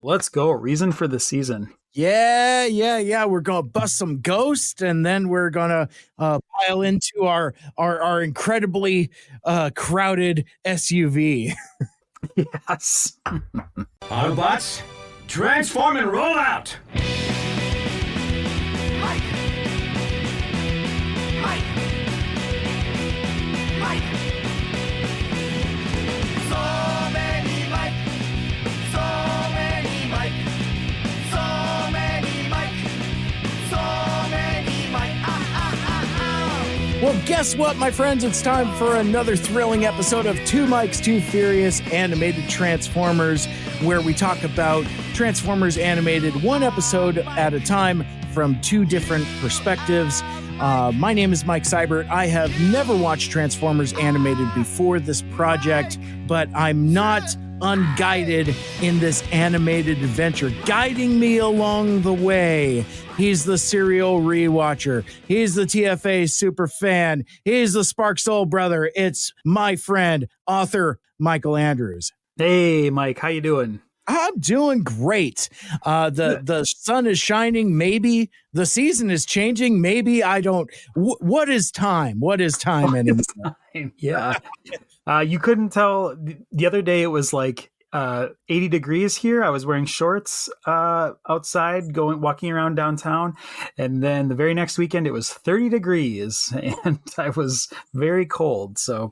Let's go. Reason for the season. Yeah. We're going to bust some ghosts, and then we're going to pile into our incredibly crowded SUV. Yes. Autobots, transform and roll out! Mike! So many Mike! So many Mike! So many Mike! So many Mike! Well, guess what, my friends? It's time for another thrilling episode of Two Mikes, Two Furious Animated Transformers, where we talk about Transformers Animated one episode at a time from two different perspectives. My name is Mike Seibert. I have never watched Transformers Animated before this project, but I'm not unguided in this animated adventure. Guiding me along the way, he's the serial rewatcher. He's the TFA super fan. He's the Spark Soul brother. It's my friend, author Mikel Andrews. Hey, Mike, how you doing? I'm doing great. The sun is shining. Maybe the season is changing. Maybe I don't. What is time? What is time anymore? Yeah. You couldn't tell. The other day it was like 80 degrees here. I was wearing shorts outside, walking around downtown. And then the very next weekend it was 30 degrees and I was very cold. So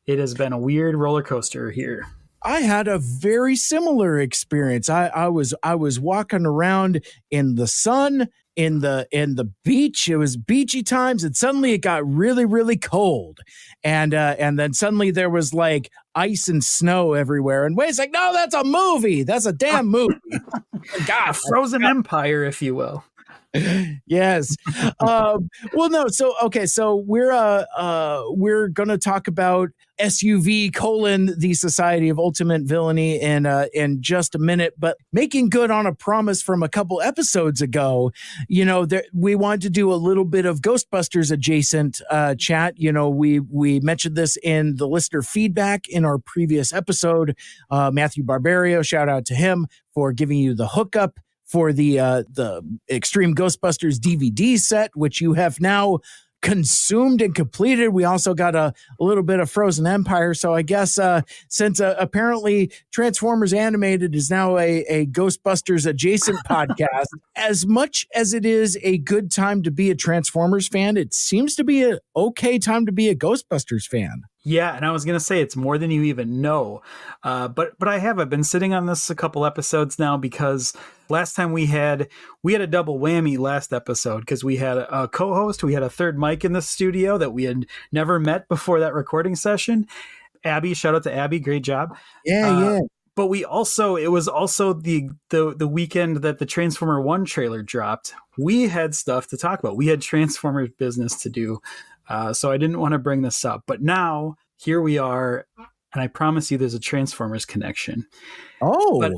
it has been a weird roller coaster here. I had a very similar experience. I was walking around in the sun, in the beach. It was beachy times, and suddenly it got really, really cold. And then suddenly there was like ice and snow everywhere. And Wade's like, no, that's a movie. That's a damn movie. God, a frozen empire, if you will. Yes. Well, no. So we're gonna talk about SUV : the Society of Ultimate Villainy in just a minute. But making good on a promise from a couple episodes ago, we wanted to do a little bit of Ghostbusters adjacent chat. We mentioned this in the listener feedback in our previous episode. Matthew Barbario, shout out to him for giving you the hookup for the Extreme Ghostbusters DVD set, which you have now consumed and completed. We also got a little bit of Frozen Empire. So I guess since apparently Transformers Animated is now a Ghostbusters adjacent podcast, as much as it is a good time to be a Transformers fan, it seems to be an okay time to be a Ghostbusters fan. Yeah, and I was going to say it's more than you even know. But I've been sitting on this a couple episodes now because last time we had a double whammy last episode because we had a co-host, we had a third mic in the studio that we had never met before that recording session. Abby, shout out to Abby, great job. Yeah. But it was also the weekend that the Transformer 1 trailer dropped. We had stuff to talk about. We had Transformers business to do. So I didn't want to bring this up, but now here we are, and I promise you there's a Transformers connection. Oh, but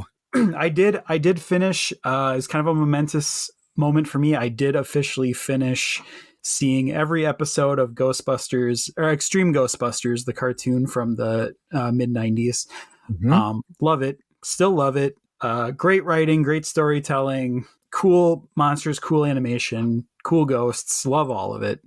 I did finish. It's kind of a momentous moment for me. I did officially finish seeing every episode of Ghostbusters or Extreme Ghostbusters, the cartoon from the mid 90s. Mm-hmm. Love it. Still love it. Great writing, great storytelling, cool monsters, cool animation, cool ghosts. Love all of it.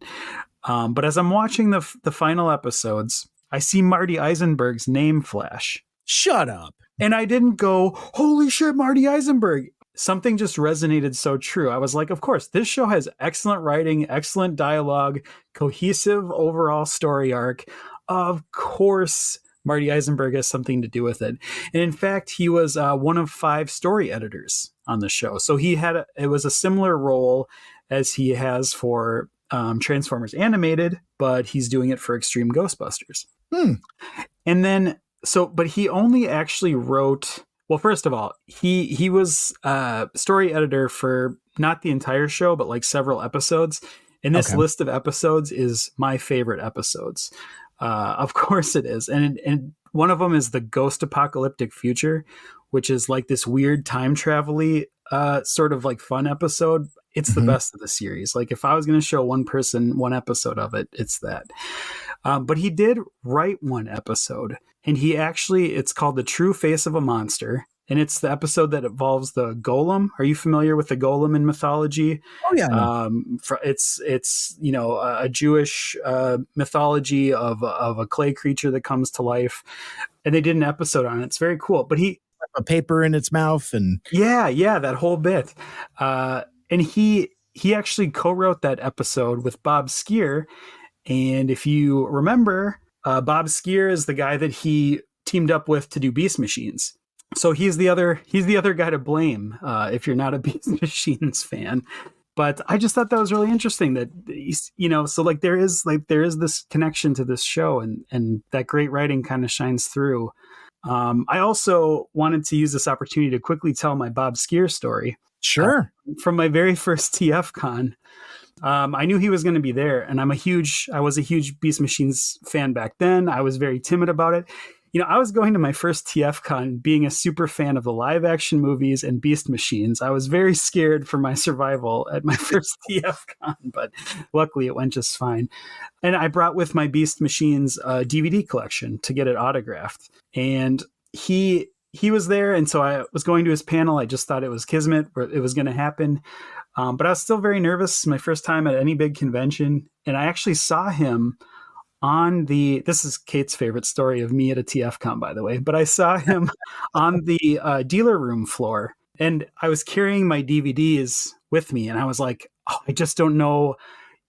But as I'm watching the final episodes, I see Marty Eisenberg's name flash. Shut up. And I didn't go, holy shit, Marty Eisenberg. Something just resonated so true. I was like, of course, this show has excellent writing, excellent dialogue, cohesive overall story arc. Of course, Marty Eisenberg has something to do with it. And in fact, he was one of 5 story editors on the show. So it was a similar role as he has for Transformers Animated, but he's doing it for Extreme Ghostbusters. And then, but he only actually wrote, well, first of all, he was story editor for not the entire show, but like several episodes. And this list of episodes is my favorite episodes. Of course it is. And one of them is the Ghost Apocalyptic Future, which is like this weird time travel-y sort of like fun episode. It's the best of the series. Like if I was going to show one person one episode of it, it's that. But he did write one episode, and it's called The True Face of a Monster. and it's the episode that involves the golem. Are you familiar with the golem in mythology? Oh yeah. It's a Jewish mythology of a clay creature that comes to life, and they did an episode on it. It's very cool. But a paper in its mouth and that whole bit. And he actually co-wrote that episode with Bob Skier. And if you remember, Bob Skier is the guy that he teamed up with to do Beast Machines. So he's the other guy to blame if you're not a Beast Machines fan. But I just thought that was really interesting that so there is this connection to this show, and that great writing kind of shines through. I also wanted to use this opportunity to quickly tell my Bob Skier story. Sure. From my very first TFCon. I knew he was going to be there, and I was a huge Beast Machines fan back then. I was very timid about it. I was going to my first TFCon being a super fan of the live action movies and Beast Machines. I was very scared for my survival at my first TFCon, but luckily it went just fine. And I brought with my Beast Machines DVD collection to get it autographed. And he was there, and so I was going to his panel. I just thought it was kismet, it was going to happen. But I was still very nervous. My first time at any big convention. And I actually saw him this is Kate's favorite story of me at a TFCon, by the way, but I saw him on the dealer room floor, and I was carrying my DVDs with me. And I was like, I just don't know.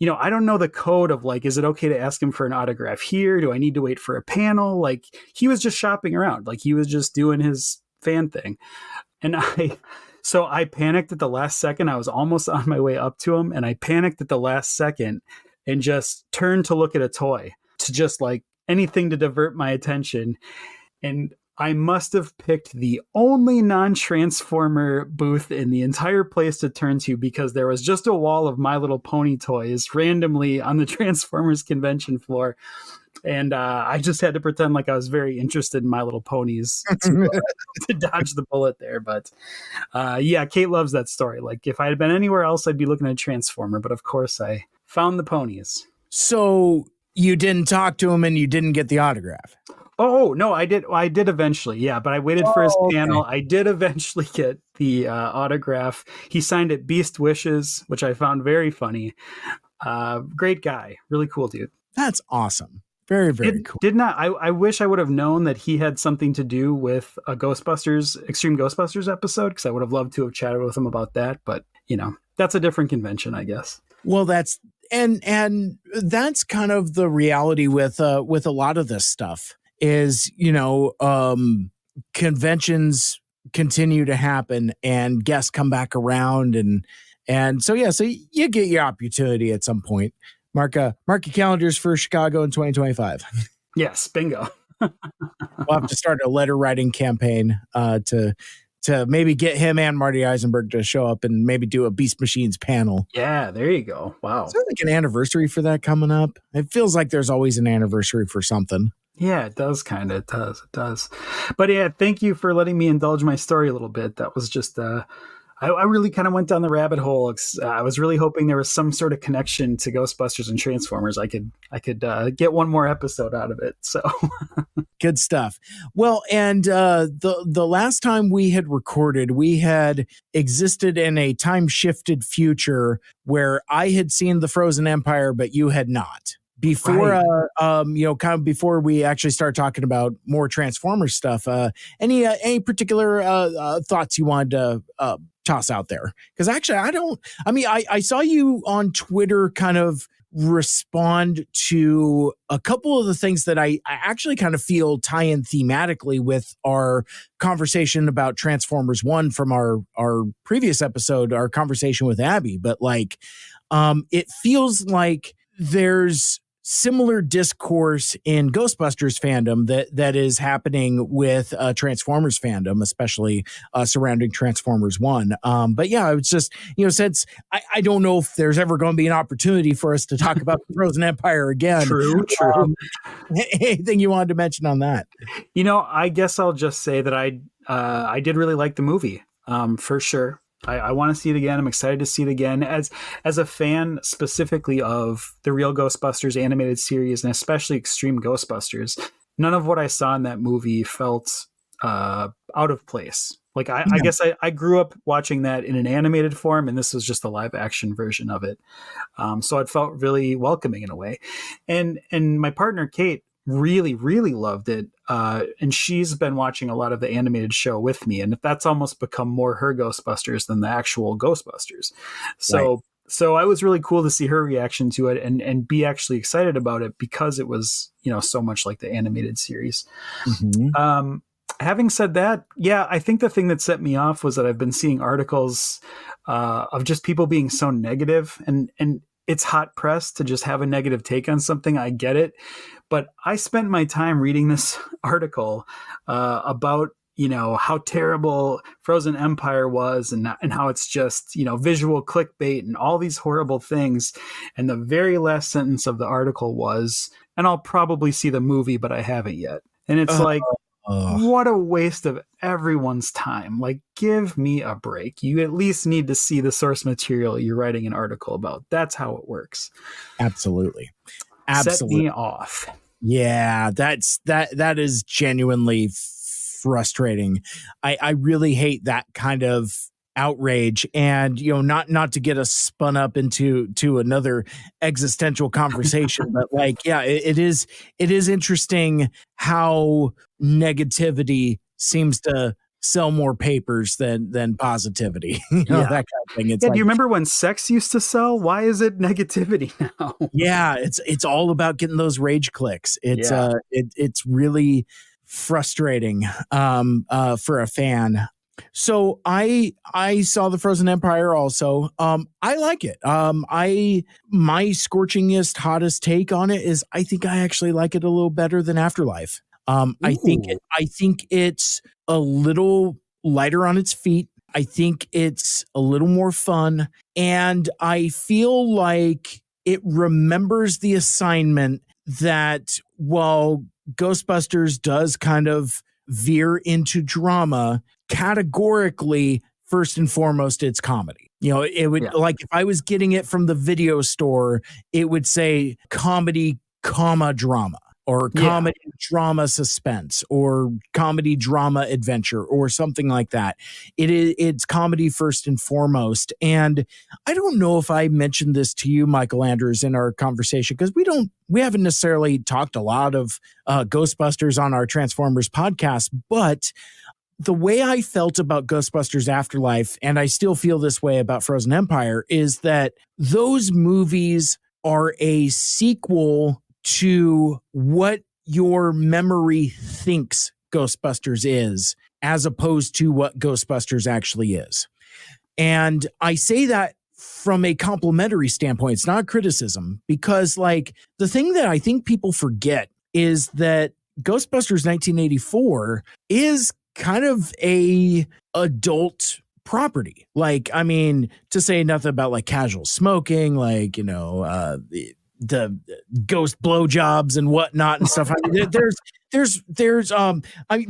I don't know the code of is it okay to ask him for an autograph here? Do I need to wait for a panel? He was just shopping around. He was just doing his fan thing. And so I panicked at the last second. I was almost on my way up to him, and I panicked at the last second and just turned to look at a toy, to just anything to divert my attention. And I must have picked the only non-Transformer booth in the entire place to turn to, because there was just a wall of My Little Pony toys randomly on the Transformers convention floor. And I just had to pretend like I was very interested in My Little Ponies to dodge the bullet there. But Kate loves that story. If I had been anywhere else, I'd be looking at Transformer. But of course, I found the ponies. So you didn't talk to him and you didn't get the autograph? Oh, no, I did. I did eventually. Yeah, but I waited for his panel. I did eventually get the autograph. He signed it Beast Wishes, which I found very funny. Great guy. Really cool dude. That's awesome. Very, very cool. I wish I would have known that he had something to do with a Extreme Ghostbusters episode, because I would have loved to have chatted with him about that. But, that's a different convention, I guess. Well, that's that's kind of the reality with a lot of this stuff is, conventions continue to happen and guests come back around. And so you get your opportunity at some point. Mark your calendars for Chicago in 2025. Yes, bingo. We'll have to start a letter writing campaign to maybe get him and Marty Eisenberg to show up and maybe do a Beast Machines panel. Yeah, there you go. Wow. Is there an anniversary for that coming up? It feels like there's always an anniversary for something. Yeah, it does kind of. It does. But yeah, thank you for letting me indulge my story a little bit. That was just I really kind of went down the rabbit hole. I was really hoping there was some sort of connection to Ghostbusters and Transformers. I could get one more episode out of it. So good stuff. Well, and the last time we had recorded, we had existed in a time shifted future where I had seen the Frozen Empire, but you had not. Before, kind of before we actually start talking about more Transformers stuff, any particular thoughts you wanted to toss out there? Because actually, I saw you on Twitter kind of respond to a couple of the things that I actually kind of feel tie in thematically with our conversation about Transformers 1 from our previous episode, our conversation with Abby. But it feels like there's similar discourse in Ghostbusters fandom that is happening with Transformers fandom, especially surrounding Transformers 1. But yeah, I was just, since I don't know if there's ever going to be an opportunity for us to talk about the Frozen Empire again. True. Anything you wanted to mention on that? I guess I'll just say that I did really like the movie, for sure. I want to see it again. I'm excited to see it again as a fan specifically of the real Ghostbusters animated series, and especially Extreme Ghostbusters. None of what I saw in that movie felt out of place. Like I guess I grew up watching that in an animated form, and this was just a live action version of it. So it felt really welcoming in a way. And my partner, Kate, really, really loved it. And she's been watching a lot of the animated show with me. And that's almost become more her Ghostbusters than the actual Ghostbusters. So, right. So I was really cool to see her reaction to it and be actually excited about it because it was, so much like the animated series. Mm-hmm. Having said that, yeah, I think the thing that set me off was that I've been seeing articles of just people being so negative, and it's hot press to just have a negative take on something. I get it. But I spent my time reading this article about, how terrible Frozen Empire was and how it's just, visual clickbait and all these horrible things. And the very last sentence of the article was, and I'll probably see the movie, but I haven't yet. And it's what a waste of everyone's time. Like, give me a break. You at least need to see the source material you're writing an article about. That's how it works. Absolutely. Set me off. Yeah, that is genuinely frustrating. I really hate that kind of outrage, and not to get us spun up into another existential conversation, but it is interesting how negativity seems to sell more papers than positivity. That kind of thing. It's do you remember when sex used to sell? Why is it negativity now? Yeah, it's all about getting those rage clicks. It's really frustrating for a fan. So I saw the Frozen Empire also. I like it. My scorchingest, hottest take on it is I think I actually like it a little better than Afterlife. I think it's a little lighter on its feet. I think it's a little more fun, and I feel like it remembers the assignment that while Ghostbusters does kind of veer into drama, categorically, first and foremost, it's comedy. It would like if I was getting it from the video store, it would say comedy, drama, or comedy, drama, suspense, or comedy, drama, adventure, or something like that. It's comedy first and foremost. And I don't know if I mentioned this to you, Mikel Andrews, in our conversation, because we haven't necessarily talked a lot of Ghostbusters on our Transformers podcast, but the way I felt about Ghostbusters Afterlife, and I still feel this way about Frozen Empire, is that those movies are a sequel to what your memory thinks Ghostbusters is, as opposed to what Ghostbusters actually is. And I say that from a complimentary standpoint. It's not a criticism, because the thing that I think people forget is that Ghostbusters 1984 is kind of a adult property. To say nothing about casual smoking, the ghost blowjobs and whatnot and stuff.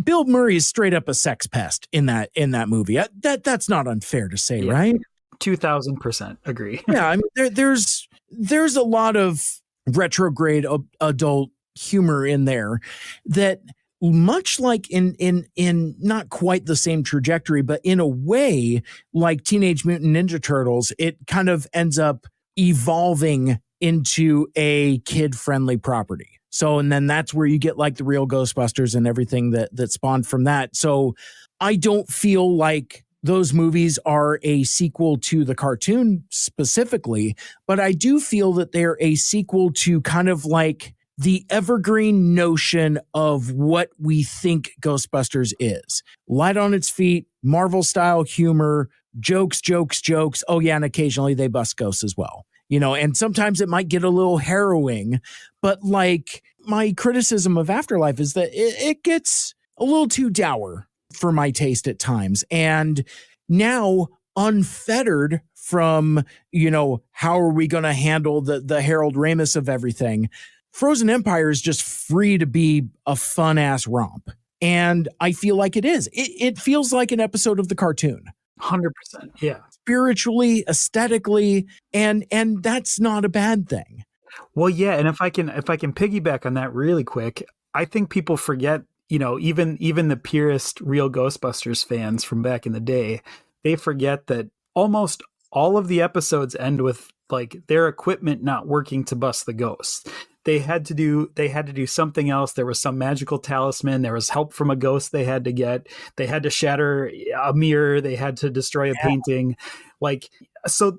Bill Murray is straight up a sex pest in that movie. That's not unfair to say, right? 2000% agree. Yeah, there's a lot of retrograde adult humor in there that, much like in not quite the same trajectory, but in a way like Teenage Mutant Ninja Turtles, it kind of ends up evolving into a kid-friendly property. So, and then that's where you get the real Ghostbusters and everything that spawned from that. So I don't feel like those movies are a sequel to the cartoon specifically, but I do feel that they're a sequel to kind of the evergreen notion of what we think Ghostbusters is. Light on its feet, Marvel-style humor, jokes. Oh yeah, and occasionally they bust ghosts as well. And sometimes it might get a little harrowing, but my criticism of Afterlife is that it gets a little too dour for my taste at times. And now, unfettered from, how are we going to handle the Harold Ramis of everything, Frozen Empire is just free to be a fun ass romp. And I feel like it is. It feels like an episode of the cartoon. 100%. Yeah. Spiritually, aesthetically, and that's not a bad thing. Well, yeah, and if I can piggyback on that really quick, I think people forget even the purest real Ghostbusters fans from back in the day, they forget that almost all of the episodes end with like their equipment not working to bust the ghosts. They had to do something else. There was some magical talisman. There was help from a ghost they had to get. They had to shatter a mirror. They had to destroy a painting. Like, so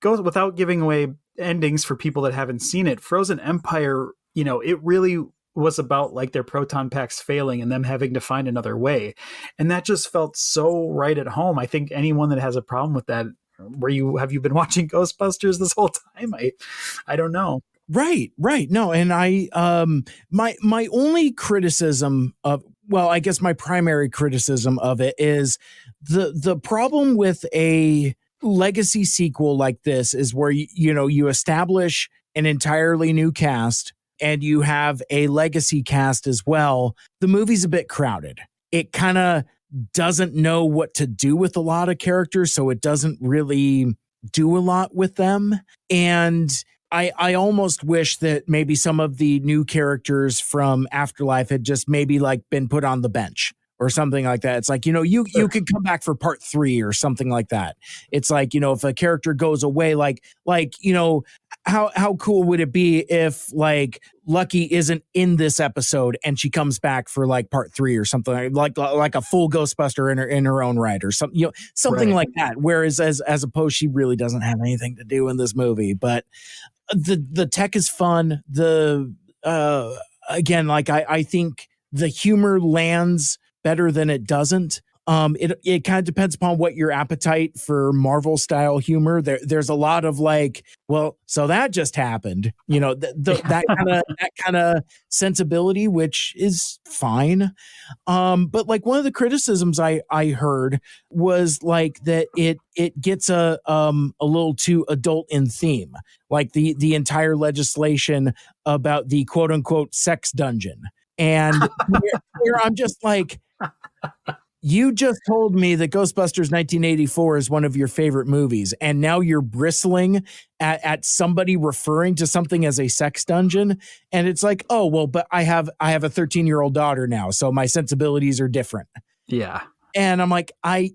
go without giving away endings for people that haven't seen it. Frozen Empire, it really was about like their proton packs failing and them having to find another way. And that just felt so right at home. I think anyone that has a problem with that, have you been watching Ghostbusters this whole time? I don't know. Right. No. And my only criticism of, well, I guess my primary criticism of it is the problem with a legacy sequel like this is where, you establish an entirely new cast and you have a legacy cast as well. The movie's a bit crowded. It kind of doesn't know what to do with a lot of characters, so it doesn't really do a lot with them. And I almost wish that maybe some of the new characters from Afterlife had just maybe like been put on the bench or something like that. It's like, you could come back for part 3 or something like that. It's like, if a character goes away, like, how cool would it be if like Lucky isn't in this episode and she comes back for like part 3 or something like a full Ghostbuster in her own right or something, something right. like that. Whereas as opposed, she really doesn't have anything to do in this movie, but the tech is fun. Again, like I think the humor lands better than it doesn't. It kind of depends upon what your appetite for Marvel style humor. There's a lot of like, well, so that just happened, that kind of sensibility, which is fine. But like one of the criticisms I heard was like that it gets a little too adult in theme, like the entire legislation about the quote unquote sex dungeon. And where I'm just like, you just told me that Ghostbusters 1984 is one of your favorite movies, and now you're bristling at somebody referring to something as a sex dungeon. And it's like, oh, well, but I have a 13-year-old daughter now, so my sensibilities are different. Yeah. And I'm like, I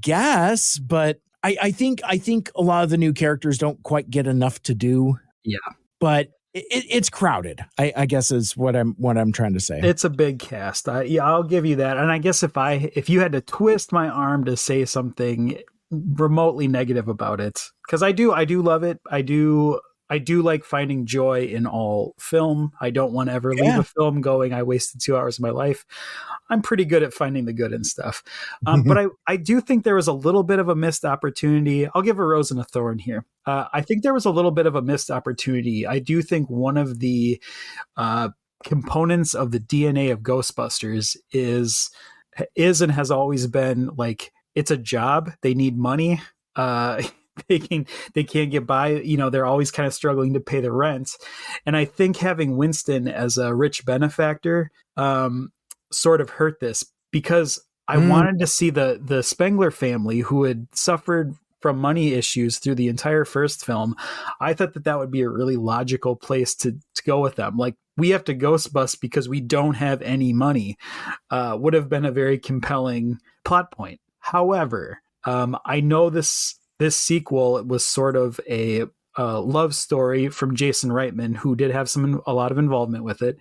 guess, but I think a lot of the new characters don't quite get enough to do. Yeah. But it's crowded, I guess is what I'm trying to say. It's a big cast. I'll give you that. And I guess if you had to twist my arm to say something remotely negative about it, because I do love it. I do like finding joy in all film. I don't want to ever leave a film going, I wasted 2 hours of my life. I'm pretty good at finding the good in stuff. But I do think there was a little bit of a missed opportunity. I'll give a rose and a thorn here. I think there was a little bit of a missed opportunity. I do think one of the components of the DNA of Ghostbusters is and has always been like, it's a job. They need money. They can't get by, they're always kind of struggling to pay the rent. And I think having Winston as a rich benefactor sort of hurt this, because I wanted to see the Spengler family, who had suffered from money issues through the entire first film. I thought that would be a really logical place to go with them. Like, we have to ghost bust because we don't have any money, would have been a very compelling plot point. However, I know this sequel was sort of a love story from Jason Reitman, who did have a lot of involvement with it,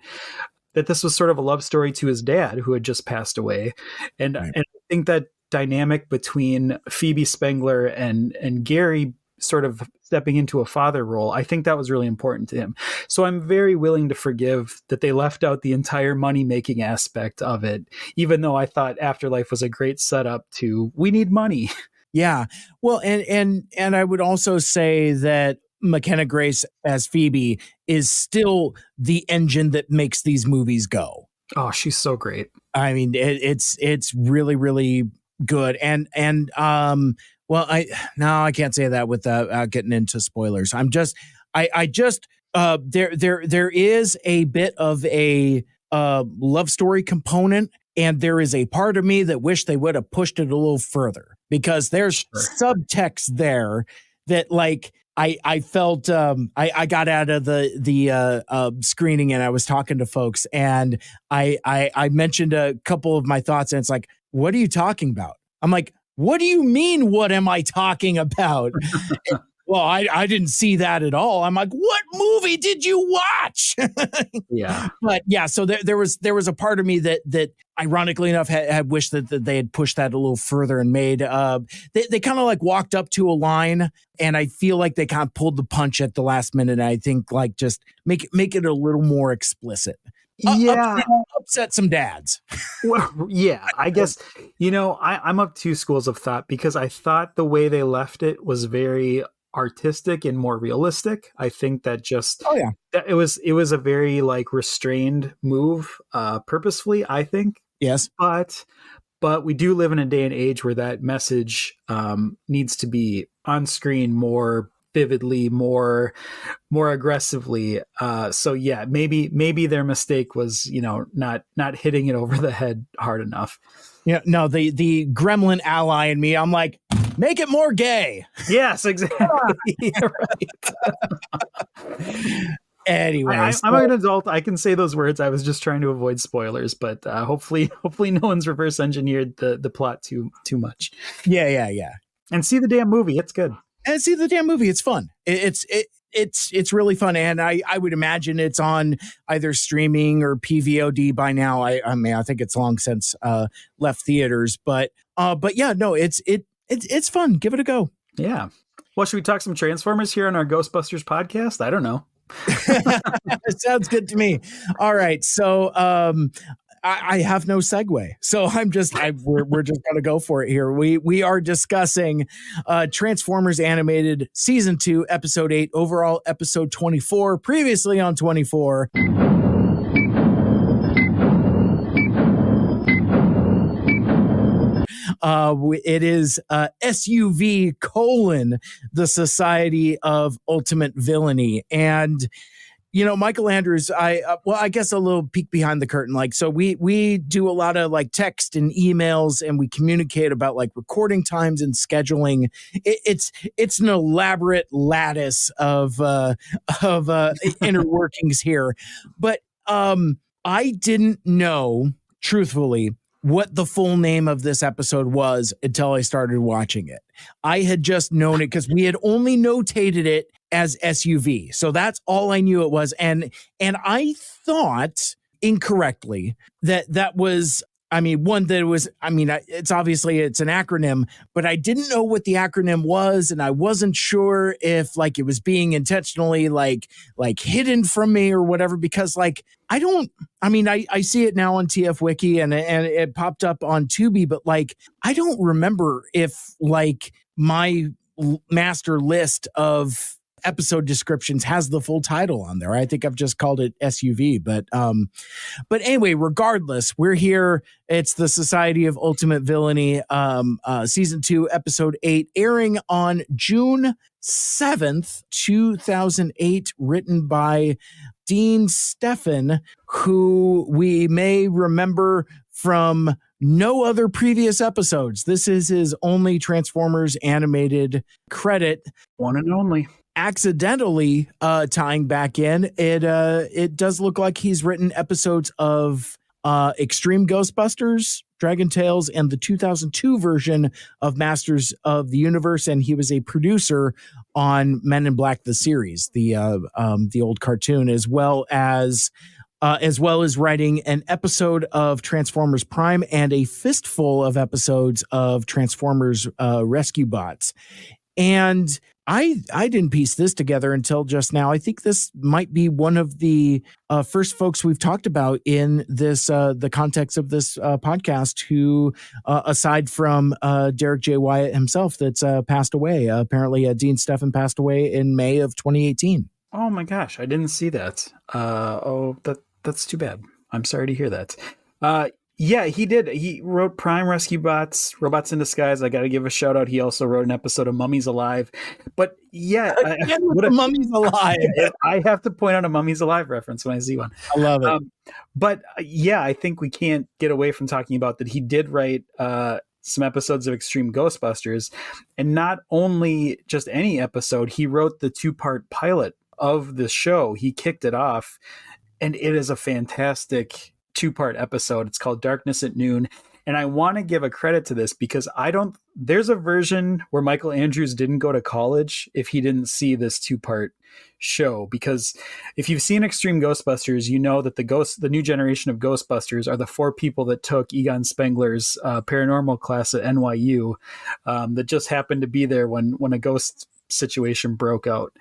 that this was sort of a love story to his dad, who had just passed away. And I think that dynamic between Phoebe Spengler and Gary sort of stepping into a father role, I think that was really important to him. So I'm very willing to forgive that they left out the entire money-making aspect of it, even though I thought Afterlife was a great setup to, we need money. Yeah. Well, and I would also say that McKenna Grace as Phoebe is still the engine that makes these movies go. Oh, she's so great. I mean, it's really, really good. And well, I can't say that without getting into spoilers. There is a bit of a love story component, and there is a part of me that wish they would have pushed it a little further, because there's subtext there that, like, I felt I got out of the screening and I was talking to folks and I mentioned a couple of my thoughts and it's like, what are you talking about? I'm like, what do you mean? What am I talking about? Well, I didn't see that at all. I'm like, what movie did you watch? Yeah. But yeah, so there was a part of me that ironically enough had wished that they had pushed that a little further and made they kind of like walked up to a line and I feel like they kind of pulled the punch at the last minute. And I think like just make it a little more explicit. Yeah. Upset some dads. Well, yeah, I guess, I'm of two schools of thought because I thought the way they left it was very artistic and more realistic. I think that just, that it was a very like restrained move, purposefully, I think. Yes. But we do live in a day and age where that message needs to be on screen more vividly, more aggressively. So yeah, maybe their mistake was, not hitting it over the head hard enough. Yeah, no, the gremlin ally in me, I'm like, make it more gay. Yes, exactly. Anyways, I'm an adult. I can say those words. I was just trying to avoid spoilers, but hopefully no one's reverse engineered the plot too much. Yeah. And see the damn movie. It's good. And see the damn movie. It's fun. It's really fun. And I would imagine it's on either streaming or PVOD by now. I mean, I think it's long since left theaters, but yeah, no, it's fun. Give it a go. Yeah. Well, should we talk some Transformers here on our Ghostbusters podcast? I don't know. It sounds good to me. All right. So, I have no segue, so we're just gonna go for it here. We are discussing Transformers Animated Season 2, Episode 8, overall Episode 24. Previously on 24. It is SUV : the Society of Ultimate Villainy. And Mikel Andrews, I guess a little peek behind the curtain. Like, so we do a lot of like text and emails and we communicate about like recording times and scheduling. It's an elaborate lattice of inner workings here. But I didn't know, truthfully, what the full name of this episode was until I started watching it. I had just known it because we had only notated it as SUV. So that's all I knew it was. And I thought incorrectly that was, it's obviously it's an acronym, but I didn't know what the acronym was. And I wasn't sure if like it was being intentionally like hidden from me or whatever, because like, I see it now on TF Wiki and it popped up on Tubi, but like, I don't remember if like my master list of episode descriptions has the full title on there. I think I've just called it SUV, but anyway, regardless, we're here. It's the Society of Ultimate Villainy, Season 2, Episode 8, airing on June 7th, 2008, written by Dean Stefan, who we may remember from no other previous episodes. This is his only Transformers animated credit. One and only. Accidentally tying back in, it does look like he's written episodes of Extreme Ghostbusters, Dragon Tales, and the 2002 version of Masters of the Universe, and he was a producer on Men in Black the series, the old cartoon, as well as writing an episode of Transformers Prime and a fistful of episodes of Transformers Rescue Bots. And I didn't piece this together until just now. I think this might be one of the first folks we've talked about in this the context of this podcast who, aside from Derek J. Wyatt himself, that's passed away. Apparently, Dean Stefan passed away in May of 2018. Oh my gosh, I didn't see that. That's too bad. I'm sorry to hear that. Yeah, he did. He wrote Prime, Rescue Bots, Robots in Disguise. I got to give a shout out. He also wrote an episode of Mummies Alive. But yeah, Mummies Alive. I have to point out a Mummies Alive reference when I see one. I love it. But yeah, I think we can't get away from talking about that. He did write some episodes of Extreme Ghostbusters. And not only just any episode, he wrote the 2-part pilot of the show. He kicked it off, and it is a fantastic 2-part episode. It's called Darkness at Noon. And I want to give a credit to this because there's a version where Mikel Andrews didn't go to college if he didn't see this 2-part show. Because if you've seen Extreme Ghostbusters, you know that the new generation of Ghostbusters are the 4 people that took Egon Spengler's paranormal class at NYU that just happened to be there when a ghost situation broke out.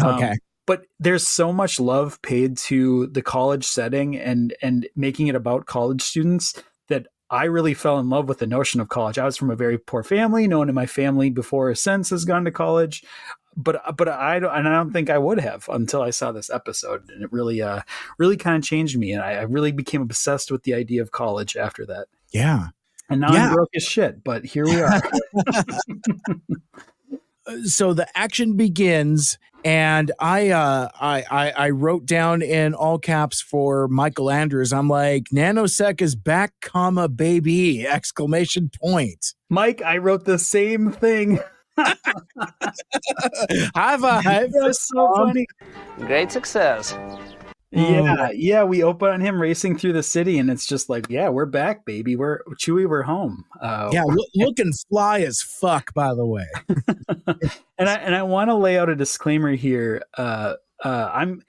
Okay. But there's so much love paid to the college setting and making it about college students that I really fell in love with the notion of college. I was from a very poor family. No one in my family before or since has gone to college, but I don't think I would have until I saw this episode, and it really kind of changed me, and I really became obsessed with the idea of college after that. Yeah, and now I'm broke as shit, but here we are. So the action begins, and I wrote down in all caps for Mikel Andrews. I'm like, Nanosec is back, comma, baby, exclamation point. Mike, I wrote the same thing. High five. That's so funny. Great success. Yeah, we open on him racing through the city, and it's just like, yeah, we're back, baby. We're home. Looking fly as fuck, by the way. And I want to lay out a disclaimer here. I'm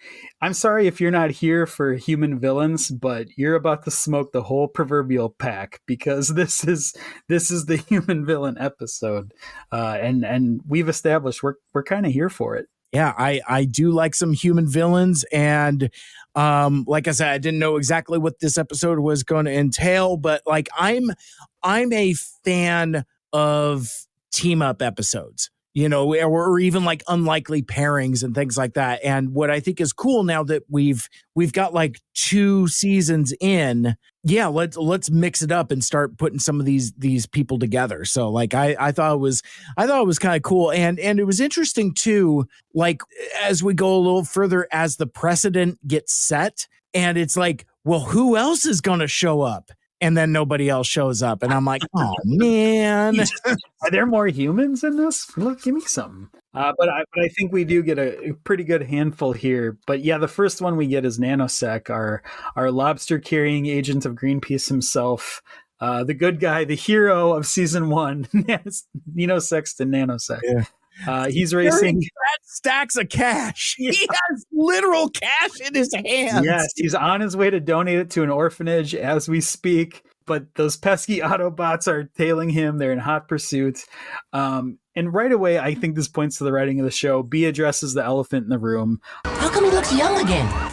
sorry if you're not here for human villains, but you're about to smoke the whole proverbial pack, because this is the human villain episode, and we've established we're kind of here for it. Yeah, I do like some human villains, and like I said, I didn't know exactly what this episode was going to entail, but like I'm a fan of team up episodes, you know, or even like unlikely pairings and things like that. And what I think is cool now that we've got like 2 seasons in, yeah, let's mix it up and start putting some of these people together. So like I thought it was kind of cool, and it was interesting too, like as we go a little further, as the precedent gets set, and it's like, well, who else is going to show up? And then nobody else shows up, and I'm like, oh man, are there more humans in this? Look, give me something. But I think we do get a pretty good handful here. But yeah, the first one we get is Nanosec, our lobster carrying agent of Greenpeace himself, the good guy, the hero of season 1, Nino Sexton, Nanosec. Yeah. He's racing stacks of cash. Yeah. He has literal cash in his hands. Yes, he's on his way to donate it to an orphanage as we speak. But those pesky Autobots are tailing him. They're in hot pursuit. And right away, I think this points to the writing of the show. B addresses the elephant in the room. How come he looks young again?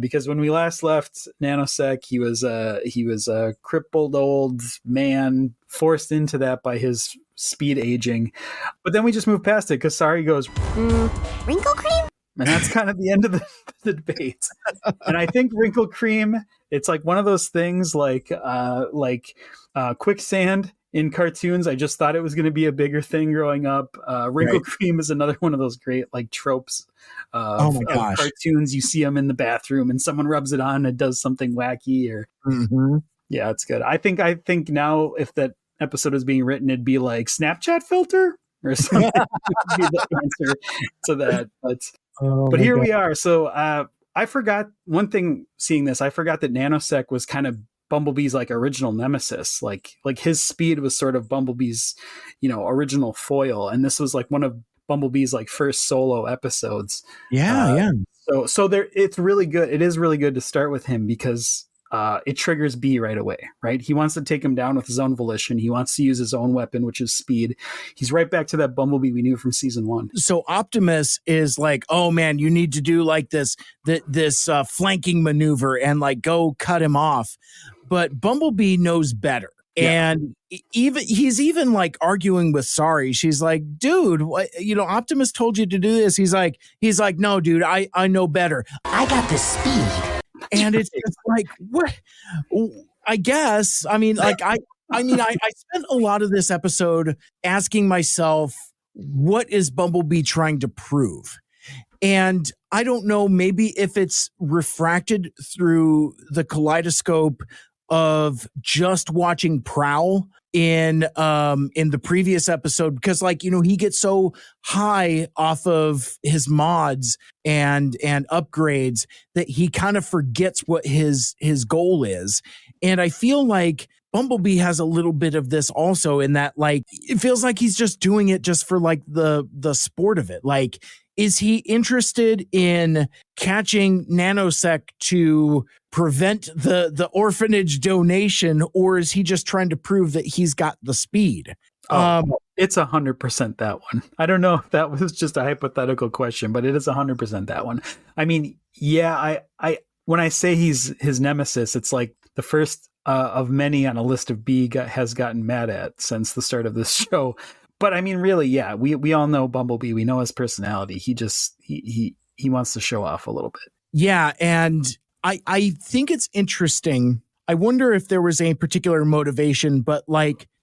Because when we last left Nanosec, he was a crippled old man forced into that by his speed aging. But then we just moved past it because Sari goes, wrinkle cream? And that's kind of the end of the debate. And I think wrinkle cream, it's like one of those things like quicksand in cartoons. I just thought it was going to be a bigger thing growing up. Wrinkle cream is another one of those great like tropes of cartoons. You see them in the bathroom and someone rubs it on and it does something wacky. Or yeah, it's good. I think now if that episode is being written, it'd be like Snapchat filter or something. Would be the answer to that. But here we are. So I forgot one thing seeing this. I forgot that Nanosec was kind of Bumblebee's like original nemesis. Like his speed was sort of Bumblebee's, original foil. And this was like one of Bumblebee's like first solo episodes. Yeah. So there, it's really good. It is really good to start with him because it triggers B right away, right? He wants to take him down with his own volition. He wants to use his own weapon, which is speed. He's right back to that Bumblebee we knew from season 1. So Optimus is like, oh man, you need to do like this flanking maneuver and like go cut him off. But Bumblebee knows better. Yeah. And he's even like arguing with Sari. She's like, dude, what, Optimus told you to do this. He's like, no, dude, I know better. I got the speed. And it's just like, what? I guess. I mean, like, I spent a lot of this episode asking myself, what is Bumblebee trying to prove? And I don't know, maybe if it's refracted through the kaleidoscope of just watching Prowl in the previous episode, because he gets so high off of his mods and upgrades that he kind of forgets what his goal is. And I feel like Bumblebee has a little bit of this also, in that it feels like he's just doing it just for the sport of it. Is he interested in catching Nanosec to prevent the orphanage donation, or is he just trying to prove that he's got the speed? It's 100% that one. I don't know if that was just a hypothetical question, but it is 100% that one. I mean, yeah, I when I say he's his nemesis, it's like the first of many on a list of B has gotten mad at since the start of this show. But I mean, really, yeah, we all know Bumblebee. We know his personality. He wants to show off a little bit. Yeah, and I think it's interesting. I wonder if there was a particular motivation, but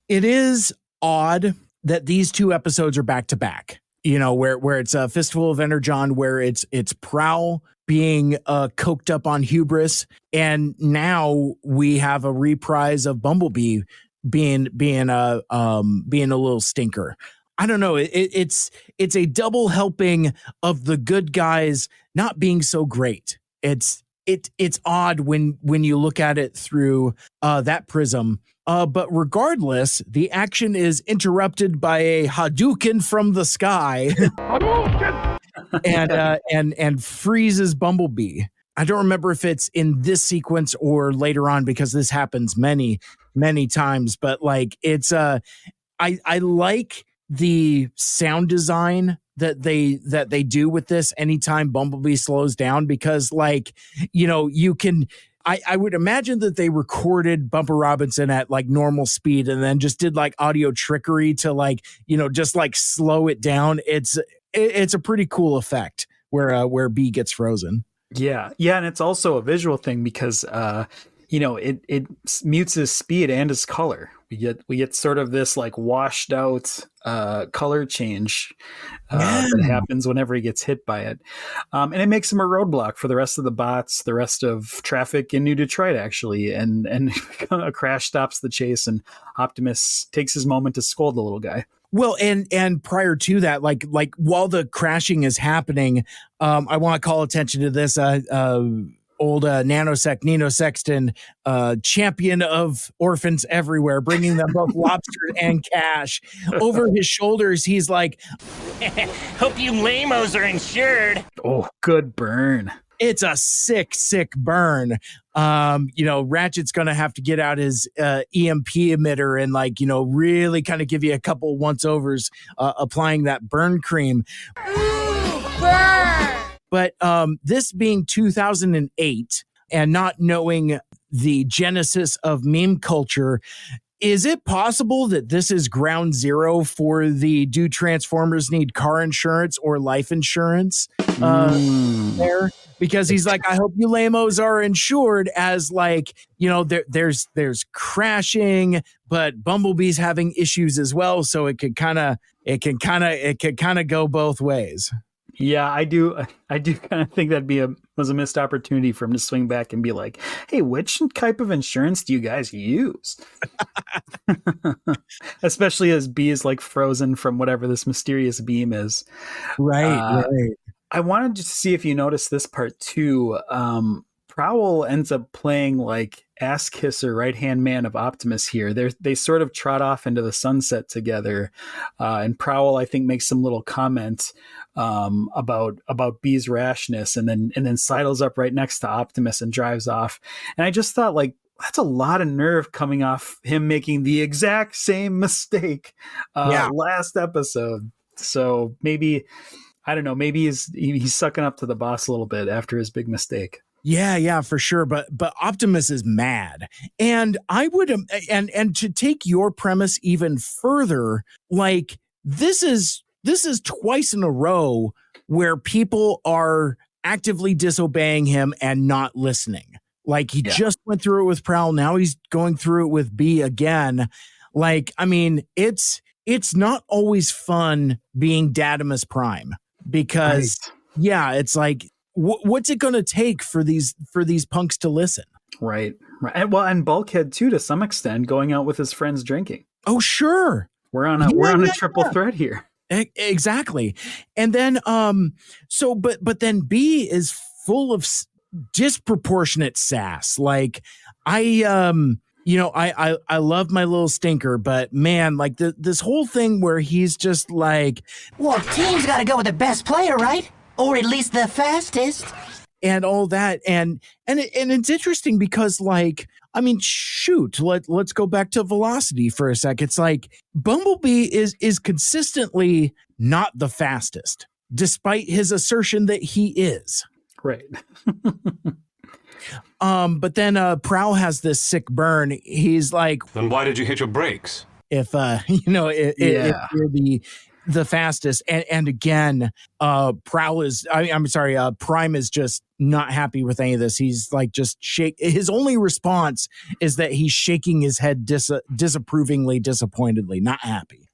it is odd that these two episodes are back to back. Where it's a Fistful of Energon, where it's Prowl being coked up on hubris, and now we have a reprise of Bumblebee being a little stinker. I don't know. It's a double helping of the good guys not being so great. It's odd when you look at it through that prism. But regardless, the action is interrupted by a Hadouken from the sky, and freezes Bumblebee. I don't remember if it's in this sequence or later on, because this happens many times. But it's I like the sound design that they do with this anytime Bumblebee slows down, because you can. I would imagine that they recorded Bumper Robinson at normal speed and then just did audio trickery to just slow it down. It's a pretty cool effect where B gets frozen. Yeah, and it's also a visual thing because it mutes his speed and his color. We get sort of this washed out color change that happens whenever he gets hit by it, and it makes him a roadblock for the rest of the bots, the rest of traffic in New Detroit, actually. And a crash stops the chase, and Optimus takes his moment to scold the little guy. Well, and prior to that, while the crashing is happening, I want to call attention to this. Old Nanosec, Nino Sexton, champion of orphans everywhere, bringing them both lobsters and cash. Over his shoulders, he's like, hope you lamos are insured. Oh, good burn. It's a sick burn. Ratchet's going to have to get out his EMP emitter and really kind of give you a couple once-overs applying that burn cream. Ooh, burn! But this being 2008 and not knowing the genesis of meme culture, is it possible that this is ground zero for the do Transformers need car insurance or life insurance there? Because he's like, I hope you lamos are insured, as there's crashing, but Bumblebee's having issues as well. So it could kind of go both ways. Yeah, I do kind of think that was a missed opportunity for him to swing back and be like, hey, which type of insurance do you guys use? Especially as B is frozen from whatever this mysterious beam is. Right. I wanted to see if you noticed this part too. Prowl ends up playing ass kisser, right-hand man of Optimus here. They sort of trot off into the sunset together. And Prowl, I think, makes some little comment about B's rashness, and then sidles up right next to Optimus and drives off. And I just thought, that's a lot of nerve coming off him making the exact same mistake last episode. So maybe, I don't know, maybe he's sucking up to the boss a little bit after his big mistake. Yeah, for sure. But Optimus is mad. And I would, and to take your premise even further, this is twice in a row where people are actively disobeying him and not listening. He just went through it with Prowl. Now he's going through it with B again. It's not always fun being Dadimus Prime, because it's what's it going to take for these punks to listen? Right. And Bulkhead too, to some extent, going out with his friends drinking. Oh, sure. We're on a triple threat here. Exactly. And then, but then B is full of disproportionate sass. Like I love my little stinker, but man, like this whole thing where he's just like, well, team's got to go with the best player, right? Or at least the fastest. And all that. And it's interesting because, like, I mean, shoot, let's go back to velocity for a sec. It's like Bumblebee is consistently not the fastest, despite his assertion that he is. Right. But then Prowl has this sick burn. He's like, Then why did you hit your brakes? if if you're the fastest, and again, Prowl is, Prime is just not happy with any of this. He's like just his only response is that he's shaking his head disapprovingly, disappointedly, not happy.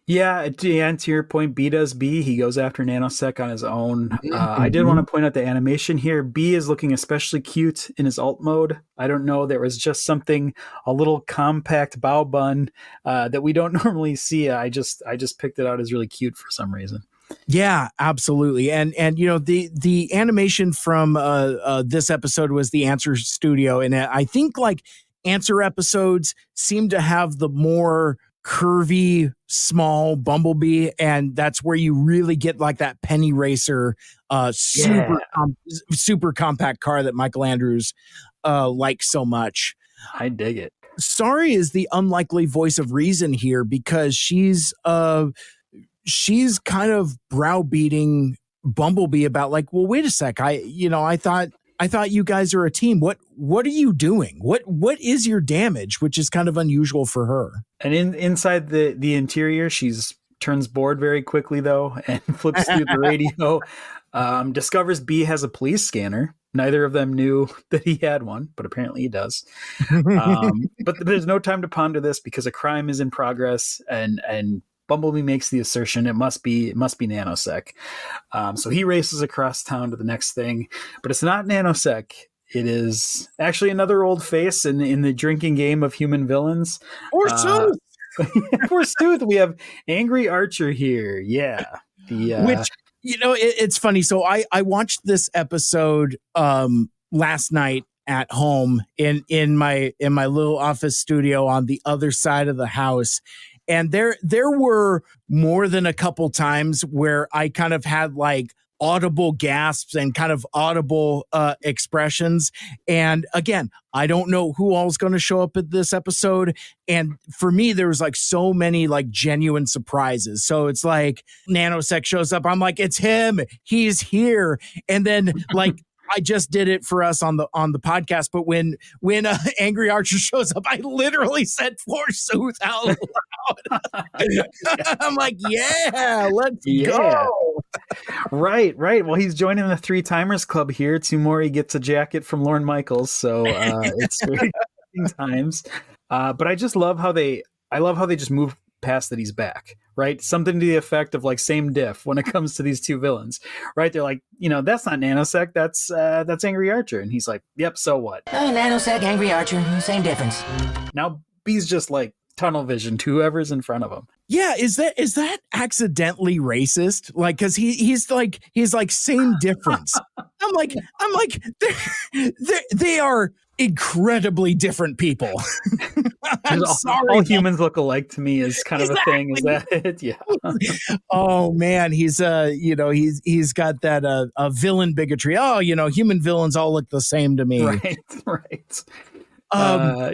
Yeah, to answer your point, B does B. He goes after Nanosec on his own. I did want to point out the animation here. B is looking especially cute in his alt mode. I don't know, there was just something, a little compact bow bun that we don't normally see. I just picked it out as really cute for some reason. Yeah, absolutely. And the animation from this episode was the Answer Studio, and I think like Answer episodes seem to have the more curvy, small Bumblebee, and that's where you really get like that penny racer, super compact car that Mikel Andrews likes so much. I dig it. Sari is the unlikely voice of reason here because she's kind of browbeating Bumblebee about like, well, wait a sec, I thought you guys are a team. What are you doing? What is your damage? Which is kind of unusual for her. And inside the interior, turns bored very quickly though, and flips through the radio. Discovers B has a police scanner. Neither of them knew that he had one, but apparently he does. But there's no time to ponder this because a crime is in progress, and Bumblebee makes the assertion it must be Nanosec. So he races across town to the next thing, but it's not Nanosec. It is actually another old face in the drinking game of human villains. Forsooth! Forsooth, we have Angry Archer here. Yeah. Which, it's funny. So I watched this episode last night at home in my little office studio on the other side of the house. And there were more than a couple times where I kind of had like audible gasps and kind of audible expressions. And again, I don't know who all is going to show up at this episode. And for me, there was like so many like genuine surprises. So it's like Nanosec shows up. I'm like, it's him. He's here. And then like, I just did it for us on the podcast, but when Angry Archer shows up, I literally said Forsooth out loud. I'm like, yeah, let's go. Right. Well, he's joining the Three Timers Club here. Tomorrow gets a jacket from Lorne Michaels, so it's very exciting times. But I love how they just move past that he's back. Right, something to the effect of like same diff when it comes to these two villains. Right, they're like, that's not Nanosec, that's Angry Archer, and he's like, yep, so what? Nanosec, Angry Archer, same difference. Now B's just like tunnel vision to whoever's in front of him. Yeah, is that accidentally racist? Like, because he's like same difference. I'm like they are incredibly different people. I'm sorry. All humans look alike to me is kind of a thing. Is that it? Yeah. Oh man, he's he's got that a villain bigotry. Oh, human villains all look the same to me. Right.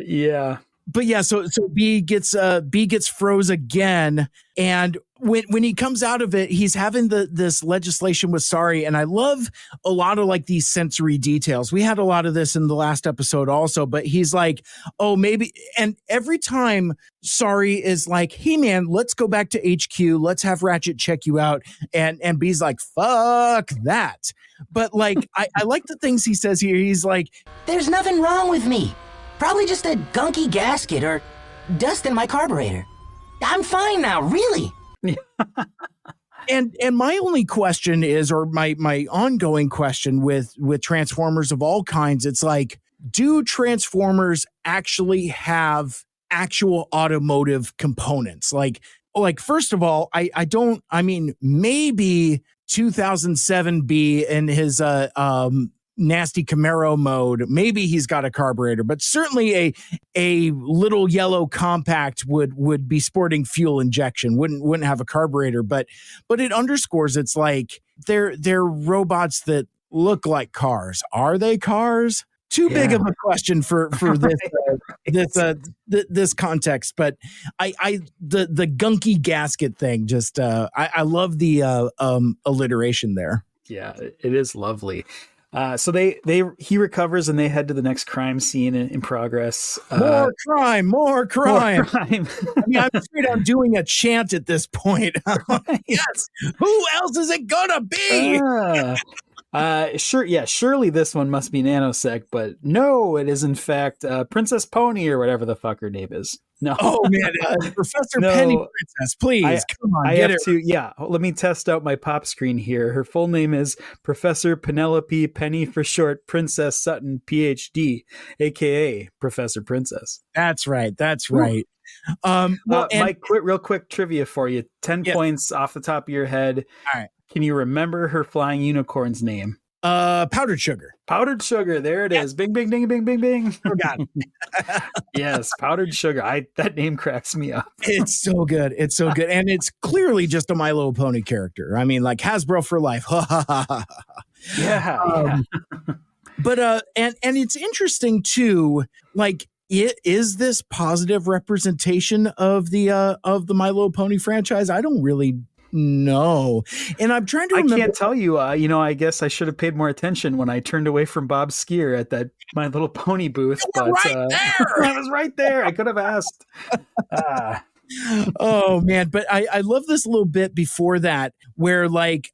Yeah. But yeah, so B gets froze again, and when he comes out of it, he's having this legislation with Sari, and I love a lot of like these sensory details. We had a lot of this in the last episode also, but he's like, oh, maybe, and every time Sari is like, hey man, let's go back to HQ, let's have Ratchet check you out, and B's like, fuck that. But like, I like the things he says here. He's like, there's nothing wrong with me. Probably just a gunky gasket or dust in my carburetor. I'm fine now, really. And my only question is, or my ongoing question with Transformers of all kinds, it's like, do Transformers actually have actual automotive components. Like first of all, I mean, maybe 2007B in his nasty Camaro mode, maybe he's got a carburetor, but certainly a little yellow compact would be sporting fuel injection, wouldn't have a carburetor, but it underscores it's like they're robots that look like cars. Are they cars? Too big of a question for this context, but the gunky gasket thing just I love the alliteration there. Yeah, it is lovely. So he recovers and they head to the next crime scene in progress. More crime. I mean, I'm afraid I'm doing a chant at this point. Yes. Who else is it gonna be? Surely this one must be Nanosec, but no, it is in fact Princess Pony or whatever the fuck her name is. No. Oh man, Professor Penny Princess, please come on. Let me test out my pop screen here. Her full name is Professor Penelope Penny for short, Princess Sutton, PhD, aka Professor Princess. That's right. Mike, real quick trivia for you. 10 points off the top of your head. All right. Can you remember her flying unicorn's name? Powdered Sugar. Powdered Sugar. There it is. Bing, bing, ding, bing, bing, bing. Forgot. Yes, Powdered Sugar. That name cracks me up. It's so good. And it's clearly just a My Little Pony character. I mean, like Hasbro for life. Yeah. But and it's interesting too, like is this positive representation of the My Little Pony franchise? I don't really know. And I'm trying to remember. I can't tell you. I guess I should have paid more attention when I turned away from Bob Skier at that My Little Pony booth. But I was right there. I could have asked. Oh man, but I love this little bit before that where like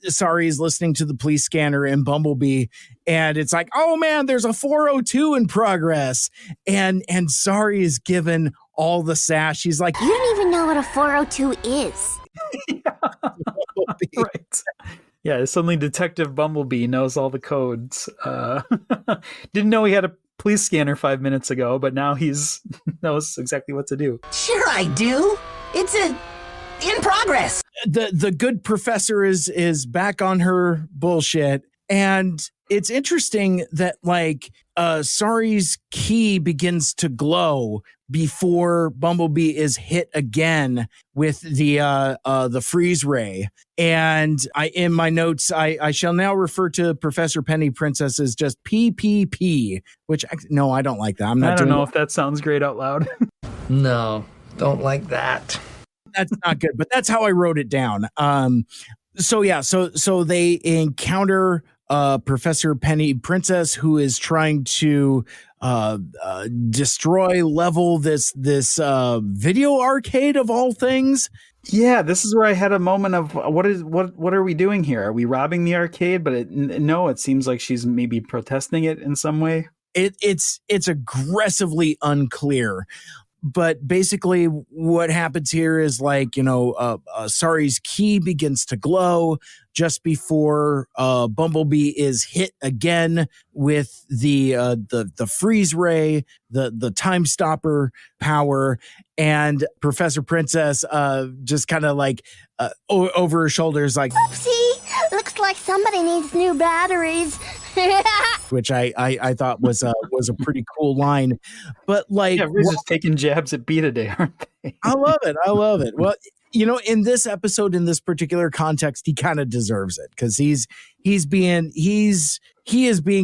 Sari is listening to the police scanner in Bumblebee, and it's like, oh man, there's a 402 in progress, and Sari is given all the sass. She's like, you don't even know what a 402 is. Right. Yeah, suddenly Detective Bumblebee knows all the codes. Didn't know he had a police scanner 5 minutes ago, but now he's knows exactly what to do. Sure I do. It's in progress. The good professor is back on her bullshit, and it's interesting that like Sari's key begins to glow before Bumblebee is hit again with the freeze ray. And in my notes, I shall now refer to Professor Penny Princess as just PPP, which no, I don't like that. I don't know if that sounds great out loud. No, don't like that. That's not good, but that's how I wrote it down. So they encounter Professor Penny Princess, who is trying to level this video arcade of all things. Yeah, this is where I had a moment of what are we doing here? Are we robbing the arcade? But it seems like she's maybe protesting it in some way. It's aggressively unclear. But basically what happens here is like, Sari's key begins to glow just before Bumblebee is hit again with the freeze ray, the time stopper power, and Professor Princess just kind of like over her shoulders like, oopsie, looks like somebody needs new batteries. which I thought was a pretty cool line. But like, we're just taking jabs at B today, aren't they? I love it. Well, in this episode, in this particular context, he kind of deserves it because he is being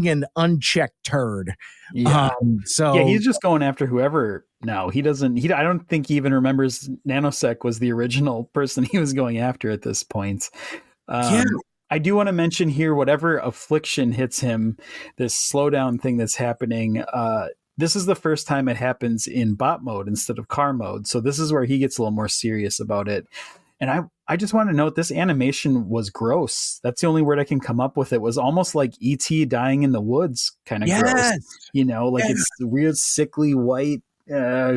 an unchecked turd. Yeah. He's just going after whoever. No, he doesn't. I don't think he even remembers Nanosec was the original person he was going after at this point. I do want to mention here, whatever affliction hits him, this slowdown thing that's happening, this is the first time it happens in bot mode instead of car mode. So this is where he gets a little more serious about it. And I just want to note this animation was gross. That's the only word I can come up with. It was almost like E.T. dying in the woods kind of gross. It's the weird, sickly, white,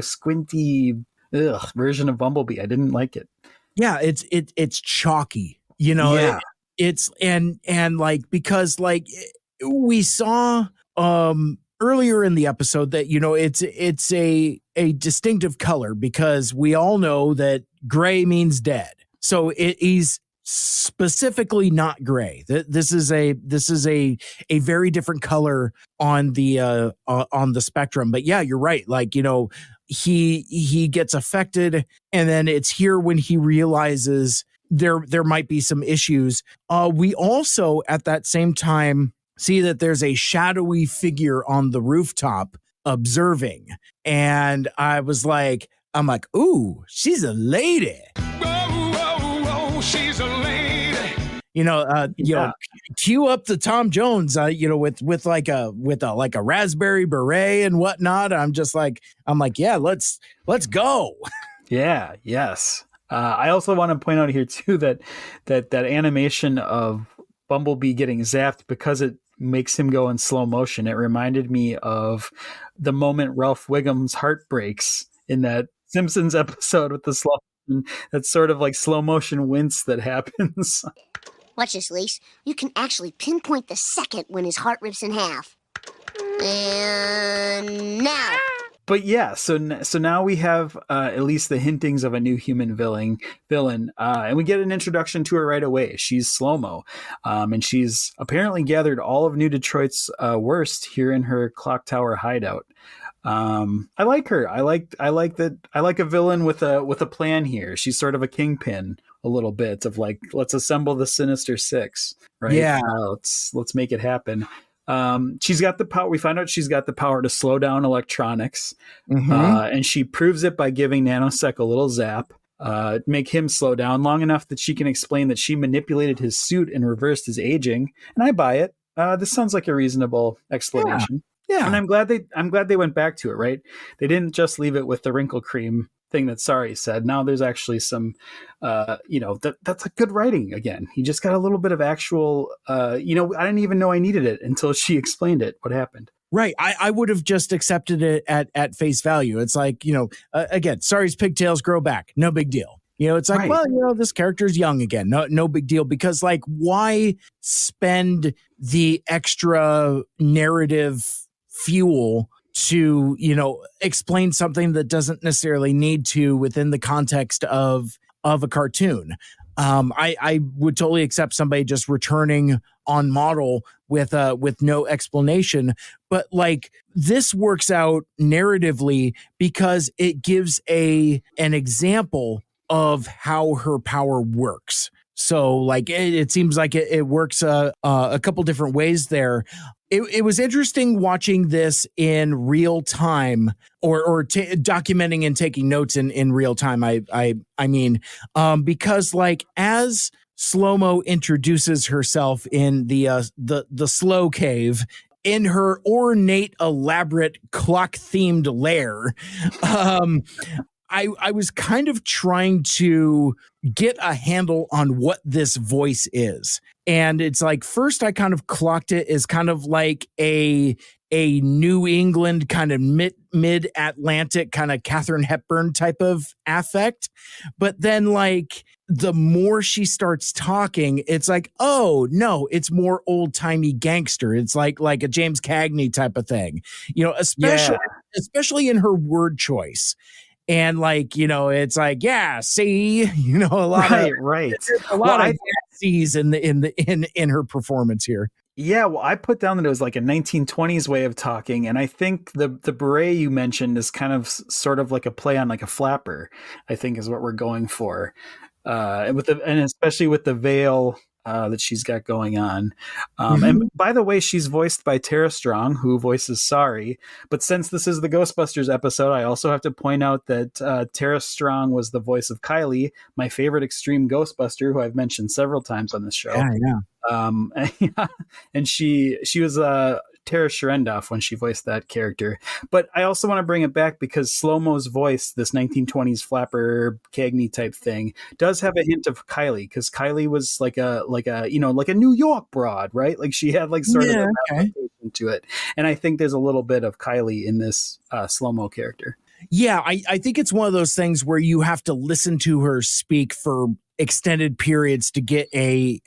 squinty version of Bumblebee. I didn't like it. Yeah, it's chalky, it's and like because like we saw earlier in the episode that, you know, it's a distinctive color because we all know that gray means dead. So he's specifically not gray. This is a very different color on the spectrum. But yeah, you're right. Like, you know, he gets affected, and then it's here when he realizes there might be some issues. We also at that same time see that there's a shadowy figure on the rooftop observing, and I'm like, ooh, she's a lady. She's a lady. You know, cue up the Tom Jones, you know, with like a raspberry beret and whatnot. I'm like, yeah, let's go. Yeah. Yes. I also want to point out here too that animation of Bumblebee getting zapped, because it makes him go in slow motion. It reminded me of the moment Ralph Wiggum's heart breaks in that Simpsons episode with the slow. That's sort of like slow motion wince that happens. Watch this, Lise. You can actually pinpoint the second when his heart rips in half. And now. But yeah, so now we have at least the hintings of a new human villain, and we get an introduction to her right away. She's Slow-Mo, and she's apparently gathered all of New Detroit's worst here in her clock tower hideout. I like her. I like that. I like a villain with a plan here. She's sort of a kingpin a little bit of like, let's assemble the Sinister Six, right? Yeah. Let's make it happen. She's got the power. We find out she's got the power to slow down electronics, and she proves it by giving Nanosec a little zap, make him slow down long enough that she can explain that she manipulated his suit and reversed his aging. And I buy it. This sounds like a reasonable explanation. Yeah. And I'm glad they went back to it, right? They didn't just leave it with the wrinkle cream thing that Sari said. Now there's actually some, that's a good writing again. You just got a little bit of actual, I didn't even know I needed it until she explained it, what happened. Right. I would have just accepted it at face value. It's like, again, Sari's pigtails grow back. No big deal. It's like, right. Well, this character's young again. No big deal. Because like, why spend the extra narrative fuel to, explain something that doesn't necessarily need to within the context of a cartoon? I would totally accept somebody just returning on model with no explanation, but like this works out narratively because it gives an example of how her power works. So like it seems like it works a couple different ways there. It was interesting watching this in real time or documenting and taking notes in real time. I mean, because like as Slow-Mo introduces herself in the slow cave in her ornate, elaborate clock themed lair, I was kind of trying to get a handle on what this voice is. And it's like, first I kind of clocked it as kind of like a New England kind of mid-Atlantic kind of Katharine Hepburn type of affect. But then like the more she starts talking, it's like, oh no, it's more old-timey gangster. It's like a James Cagney type of thing, especially in her word choice. And like, it's like, yeah, see, a lot of C's in her performance here. Yeah, well, I put down that it was like a 1920s way of talking, and I think the beret you mentioned is kind of sort of like a play on like a flapper, I think is what we're going for. And especially with the veil that she's got going on. And by the way, she's voiced by Tara Strong, who voices Sari. But since this is the Ghostbusters episode, I also have to point out that Tara Strong was the voice of Kylie, my favorite Extreme Ghostbuster, who I've mentioned several times on this show. Yeah. And she was Tara Sharendoff when she voiced that character. But I also want to bring it back because Slow-Mo's voice, this 1920s flapper Cagney type thing, does have a hint of Kylie, because Kylie was like a New York broad, right? Like she had like sort of an application to it. And I think there's a little bit of Kylie in this Slow-Mo character. Yeah, I think it's one of those things where you have to listen to her speak for extended periods to get a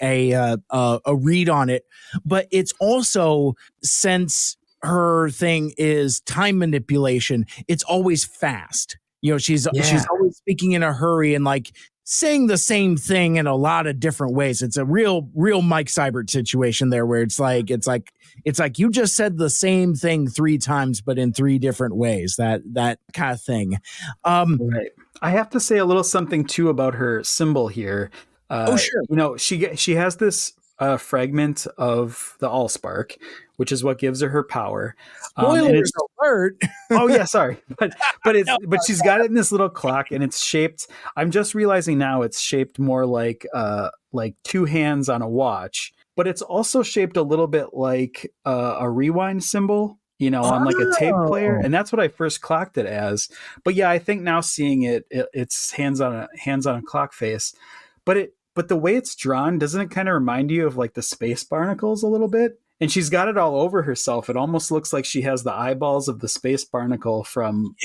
read on it. But it's also, since her thing is time manipulation. It's always fast. You know, she's always speaking in a hurry and like saying the same thing in a lot of different ways. It's a real Mike Seibert situation there where it's like you just said the same thing 3 times, but in 3 different ways, that kind of thing. Right. I have to say a little something too about her symbol here. Sure. You know, she has this fragment of the Allspark, which is what gives her power. Spoilers alert. Oh yeah, sorry, but she's got it in this little clock, and it's shaped. I'm just realizing now it's shaped more like 2 hands on a watch, but it's also shaped a little bit like a rewind symbol, you know, on like a tape player, and that's what I first clocked it as. But yeah, I think now seeing it's hands on a clock face, but the way it's drawn, doesn't it kind of remind you of like the space barnacles a little bit? And she's got it all over herself. It almost looks like she has the eyeballs of the space barnacle from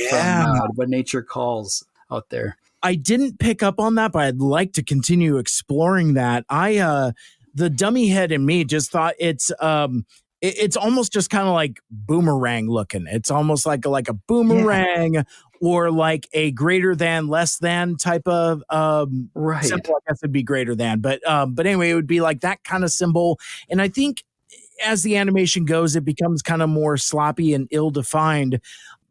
When Nature Calls out there. I didn't pick up on that, but I'd like to continue exploring that. The dummy head in me just thought it's almost just kind of like boomerang looking. It's almost like a boomerang or like a greater than, less than type of right. symbol. I guess it'd be greater than, but anyway, it would be like that kind of symbol. And I think as the animation goes, it becomes kind of more sloppy and ill-defined.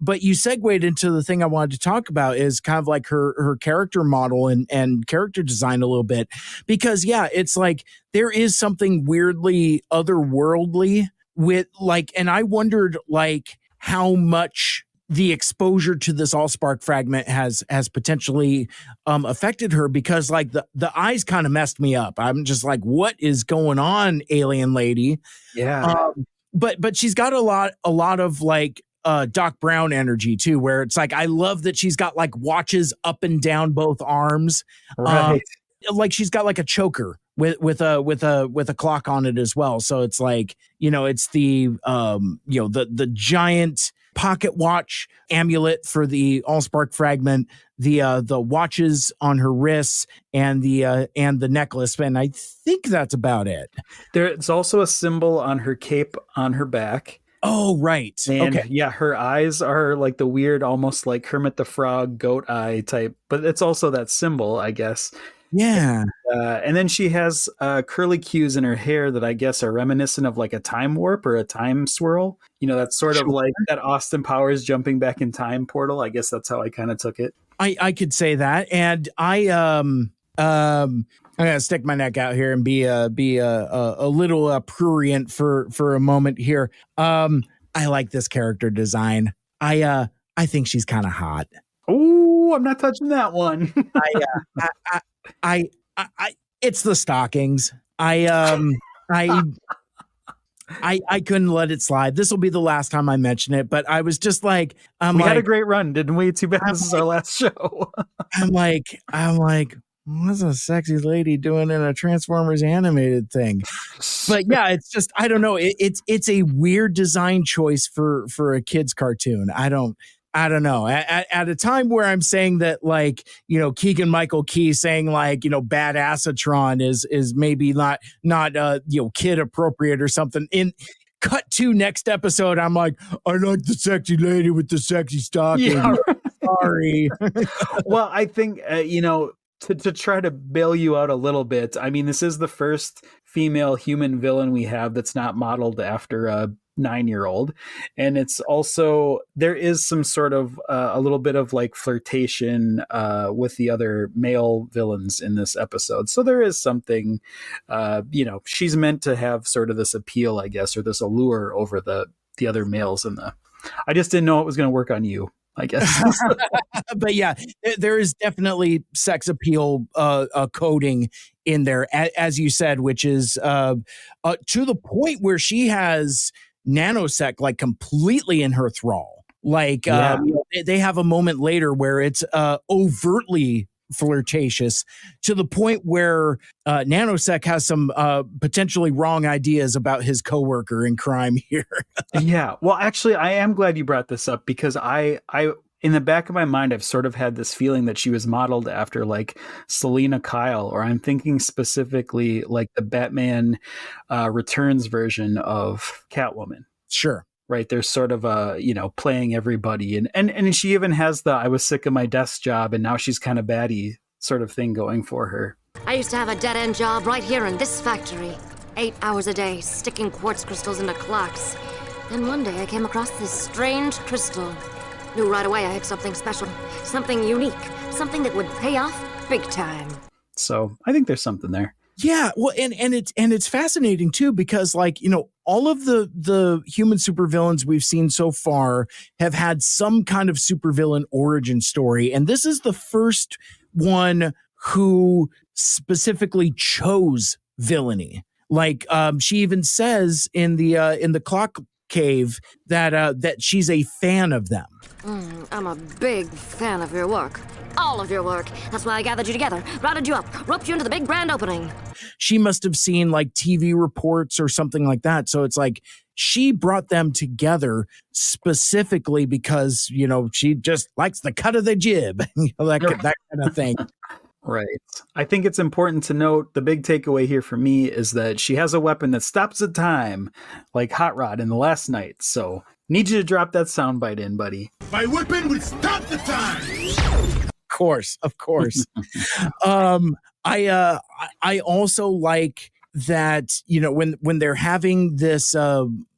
But you segued into the thing I wanted to talk about is kind of like her character model and character design a little bit. Because, yeah, it's like there is something weirdly otherworldly with like, and I wondered like how much the exposure to this Allspark fragment has potentially affected her, because like the eyes kind of messed me up. I'm just like, what is going on, alien lady? Yeah. But she's got a lot of like Doc Brown energy too, where it's like, I love that she's got like watches up and down both arms. Right. Like she's got like a choker with a clock on it as well. So it's like, you know, it's the the giant pocket watch amulet for the Allspark fragment, the watches on her wrists, and the necklace, and I think that's about it. There's also a symbol on her cape on her back. Oh, right. And okay. Yeah, her eyes are like the weird, almost like Kermit the Frog goat eye type, but it's also that symbol, I guess. Yeah. And then she has curly cues in her hair that I guess are reminiscent of like a time warp or a time swirl. You know, that's sort of like that Austin Powers jumping back in time portal. I guess that's how I kind of took it. I could say that. And I'm gonna stick my neck out here and be a little prurient for a moment here. I like this character design. I think she's kind of hot. Oh, I'm not touching that one. I it's the stockings. I couldn't let it slide. This will be the last time I mention it, but I was just like, we had a great run, didn't we? Too bad this is our last show. I'm like, what's a sexy lady doing in a Transformers animated thing? But yeah, it's just, I don't know. It's a weird design choice for a kid's cartoon. I don't know. At a time where I'm saying that, like, you know, Keegan Michael Key saying like, you know, Badassatron is maybe not kid appropriate or something. In cut to next episode, I'm like, I like the sexy lady with the sexy stocking. Yeah. Sorry. Well, I think to try to bail you out a little bit. I mean, this is the first female human villain we have that's not modeled after a 9-year-old, and it's also, there is some sort of a little bit of like flirtation with the other male villains in this episode. So there is something, she's meant to have sort of this appeal, I guess, or this allure over the other males in the. I just didn't know it was going to work on you, I guess. But yeah, there is definitely sex appeal coding in there, as you said, which is to the point where she has Nanosec like completely in her thrall. Like they have a moment later where it's overtly flirtatious, to the point where Nanosec has some potentially wrong ideas about his coworker in crime here. Yeah. Well, actually, I am glad you brought this up, because I in the back of my mind, I've sort of had this feeling that she was modeled after like Selena Kyle, or I'm thinking specifically like the Batman Returns version of Catwoman. Sure. right? There's sort of a, playing everybody. And she even has the I was sick of my desk job and now she's kind of baddie sort of thing going for her. I used to have a dead-end job right here in this factory. 8 hours a day, sticking quartz crystals into clocks. Then one day I came across this strange crystal. Knew right away I had something special, something unique, something that would pay off big time. So I think there's something there. Yeah, well, and it's fascinating too, because all of the human supervillains we've seen so far have had some kind of supervillain origin story, and this is the first one who specifically chose villainy. She even says in the clock cave that she's a fan of them. I'm a big fan of your work. All of your work. That's why I gathered you together, routed you up, roped you into the big grand opening. She must have seen TV reports or something like that. So it's she brought them together specifically because, she just likes the cut of the jib, that kind of thing. Right. I think it's important to note the big takeaway here for me is that she has a weapon that stops the time, like Hot Rod in The Last Night. So need you to drop that soundbite in, buddy. My weapon would stop the time. Of course. I also like that, when they're having this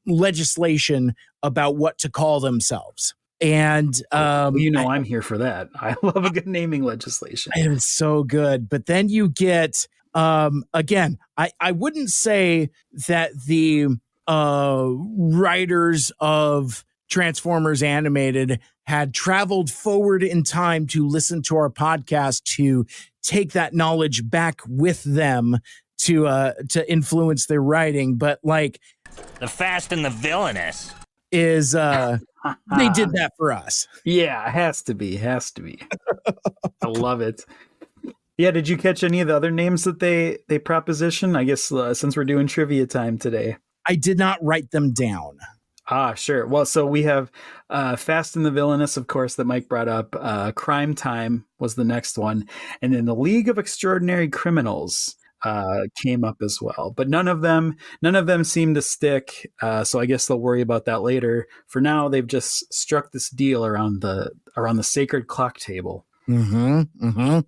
legislation about what to call themselves. And I'm here for that. I love a good naming legislation. It's so good. But then you get again, I wouldn't say that the writers of Transformers Animated had traveled forward in time to listen to our podcast to take that knowledge back with them to influence their writing. But The Fast and the Villainous is they did that for us. Yeah, it has to be. I love it. Yeah, did you catch any of the other names that they propositioned? I guess since we're doing trivia time today. I did not write them down. Sure. Well, so we have Fast and the Villainous, of course, that Mike brought up. Crime Time was the next one. And then the League of Extraordinary Criminals came up as well. But none of them seem to stick. So I guess they'll worry about that later. For now, they've just struck this deal around the sacred clock table. Mm-hmm. Mm-hmm.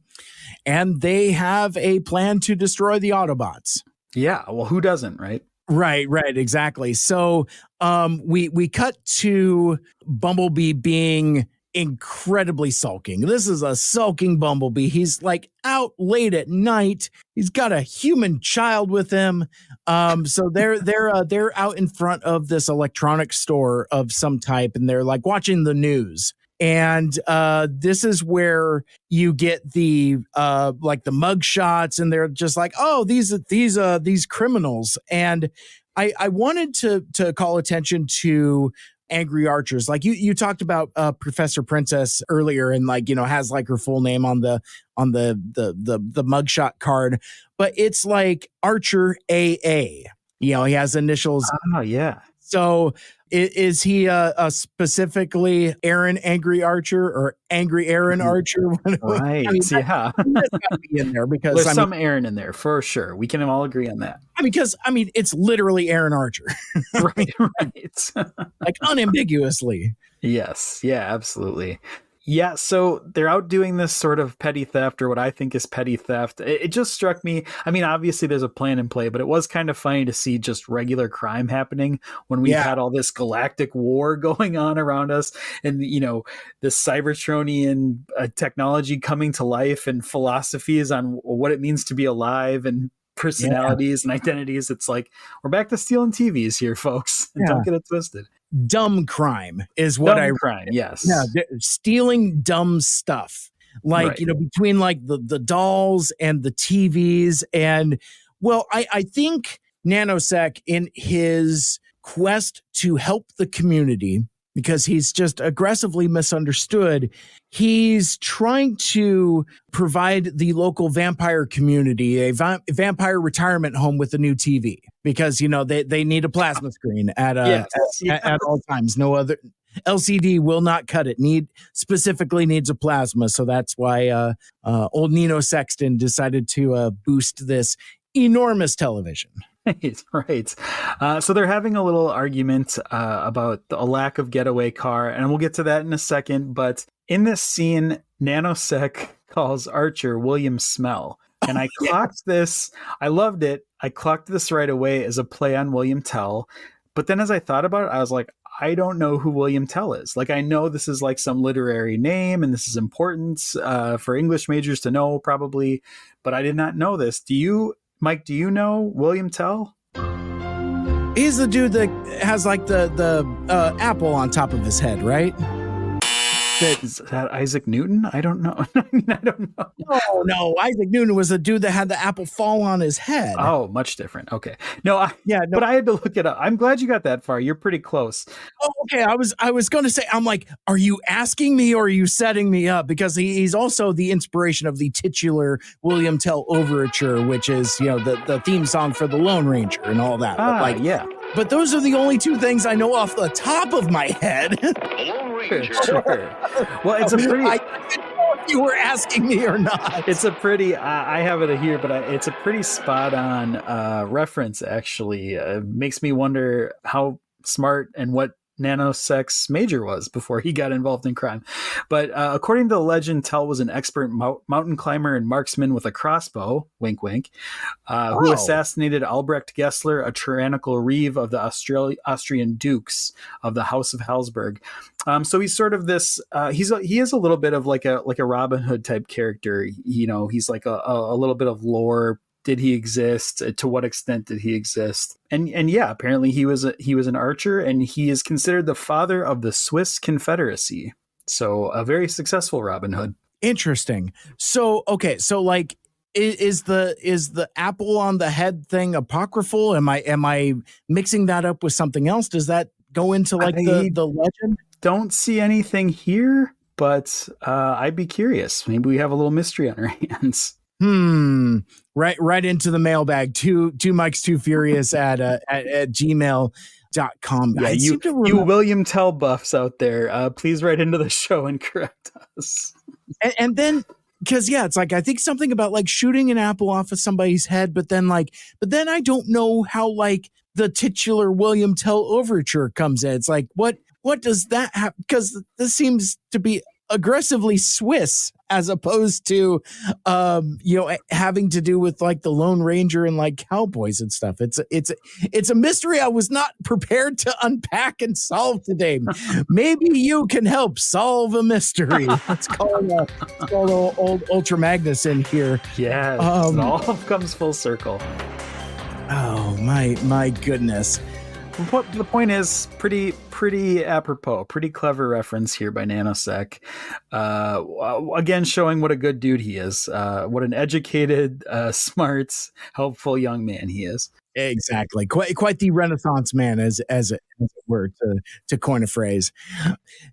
And they have a plan to destroy the Autobots. Yeah. Well, who doesn't, right? Right, exactly. So we cut to Bumblebee being incredibly sulking. This is a sulking Bumblebee. He's out late at night. He's got a human child with him. So they're out in front of this electronics store of some type, and they're watching the news. And this is where you get the the mug shots, and they're just these criminals. And I wanted to call attention to angry archers. You talked about Professor Princess earlier, and has her full name on the mugshot card, but it's Archer AA. He has initials. Oh yeah. So is he specifically Aaron Angry Archer or Angry Aaron Archer? Right. Yeah. That's got to be in there because there's some Aaron in there for sure. We can all agree on that. Because it's literally Aaron Archer. Right. Unambiguously. Yes. Yeah, absolutely. Yeah, so they're out doing this sort of petty theft, or what I think is petty theft. It just struck me. I mean, obviously there's a plan in play, but it was kind of funny to see just regular crime happening when we've had all this galactic war going on around us, and this Cybertronian technology coming to life, and philosophies on what it means to be alive, and personalities and identities. It's we're back to stealing TVs here, folks. And don't get it twisted. Dumb crime is what crime. Yes. Yeah. Stealing dumb stuff. Between the dolls and the TVs. And I think Nanosec, in his quest to help the community, because he's just aggressively misunderstood, he's trying to provide the local vampire community a vampire retirement home with a new TV, because they need a plasma screen at all times. No other LCD will not cut it. Specifically needs a plasma, so that's why old Nino Sexton decided to boost this enormous television. Right. So they're having a little argument about a lack of getaway car, and we'll get to that in a second. But in this scene, Nanosec calls Archer William Smell. And I clocked this. I loved it. I clocked this right away as a play on William Tell. But then as I thought about it, I was like, I don't know who William Tell is. Like, I know this is like some literary name and this is important for English majors to know probably, but I did not know this. Mike, do you know William Tell? He's the dude that has like the apple on top of his head, right? Is that Isaac Newton? I don't know. I don't know. No. Isaac Newton was the dude that had the apple fall on his head. Oh, much different. Okay. But I had to look it up. I'm glad you got that far. You're pretty close. Oh, okay. I was going to say, I'm like, are you asking me or are you setting me up? Because he's also the inspiration of the titular William Tell Overture, which is, the theme song for the Lone Ranger and all that. But those are the only two things I know off the top of my head. Sure. Well, it's a pretty. I didn't know if you were asking me or not. It's a pretty. I have it here, but it's a pretty spot on reference. Actually, makes me wonder how smart and what Nanosec's major was before he got involved in crime. But according to the legend, Tell was an expert mountain climber and marksman with a crossbow, wink wink, who assassinated Albrecht Gessler, a tyrannical reeve of the Austrian dukes of the House of Habsburg. So he's sort of this he is a little bit of like a Robin Hood type character. He's like a little bit of lore. Did he exist? To what extent did he exist? And yeah, apparently he was an archer, and he is considered the father of the Swiss Confederacy. So a very successful Robin Hood. Interesting. So okay, so like, is the apple on the head thing apocryphal? Am I mixing that up with something else? Does that go into like the legend? Don't see anything here, but I'd be curious. Maybe we have a little mystery on our hands. Right into the mailbag. Two Mike's Too Furious at gmail.com. Yeah, you William Tell buffs out there, please write into the show and correct us. And then, because it's like, I think something about like shooting an apple off of somebody's head, but then I don't know how like the titular William Tell Overture comes in. It's like, what does that have? Because this seems to be aggressively Swiss as opposed to having to do with like the Lone Ranger and like cowboys and stuff. It's a mystery I was not prepared to unpack and solve today. Maybe you can help solve a mystery. Let's call old Ultra Magnus in here. Yeah, it all comes full circle. Oh my goodness. The point is pretty apropos, pretty clever reference here by Nanosec. Again, showing what a good dude he is, what an educated, smart, helpful young man he is. Exactly, quite the Renaissance man, as it were, to coin a phrase.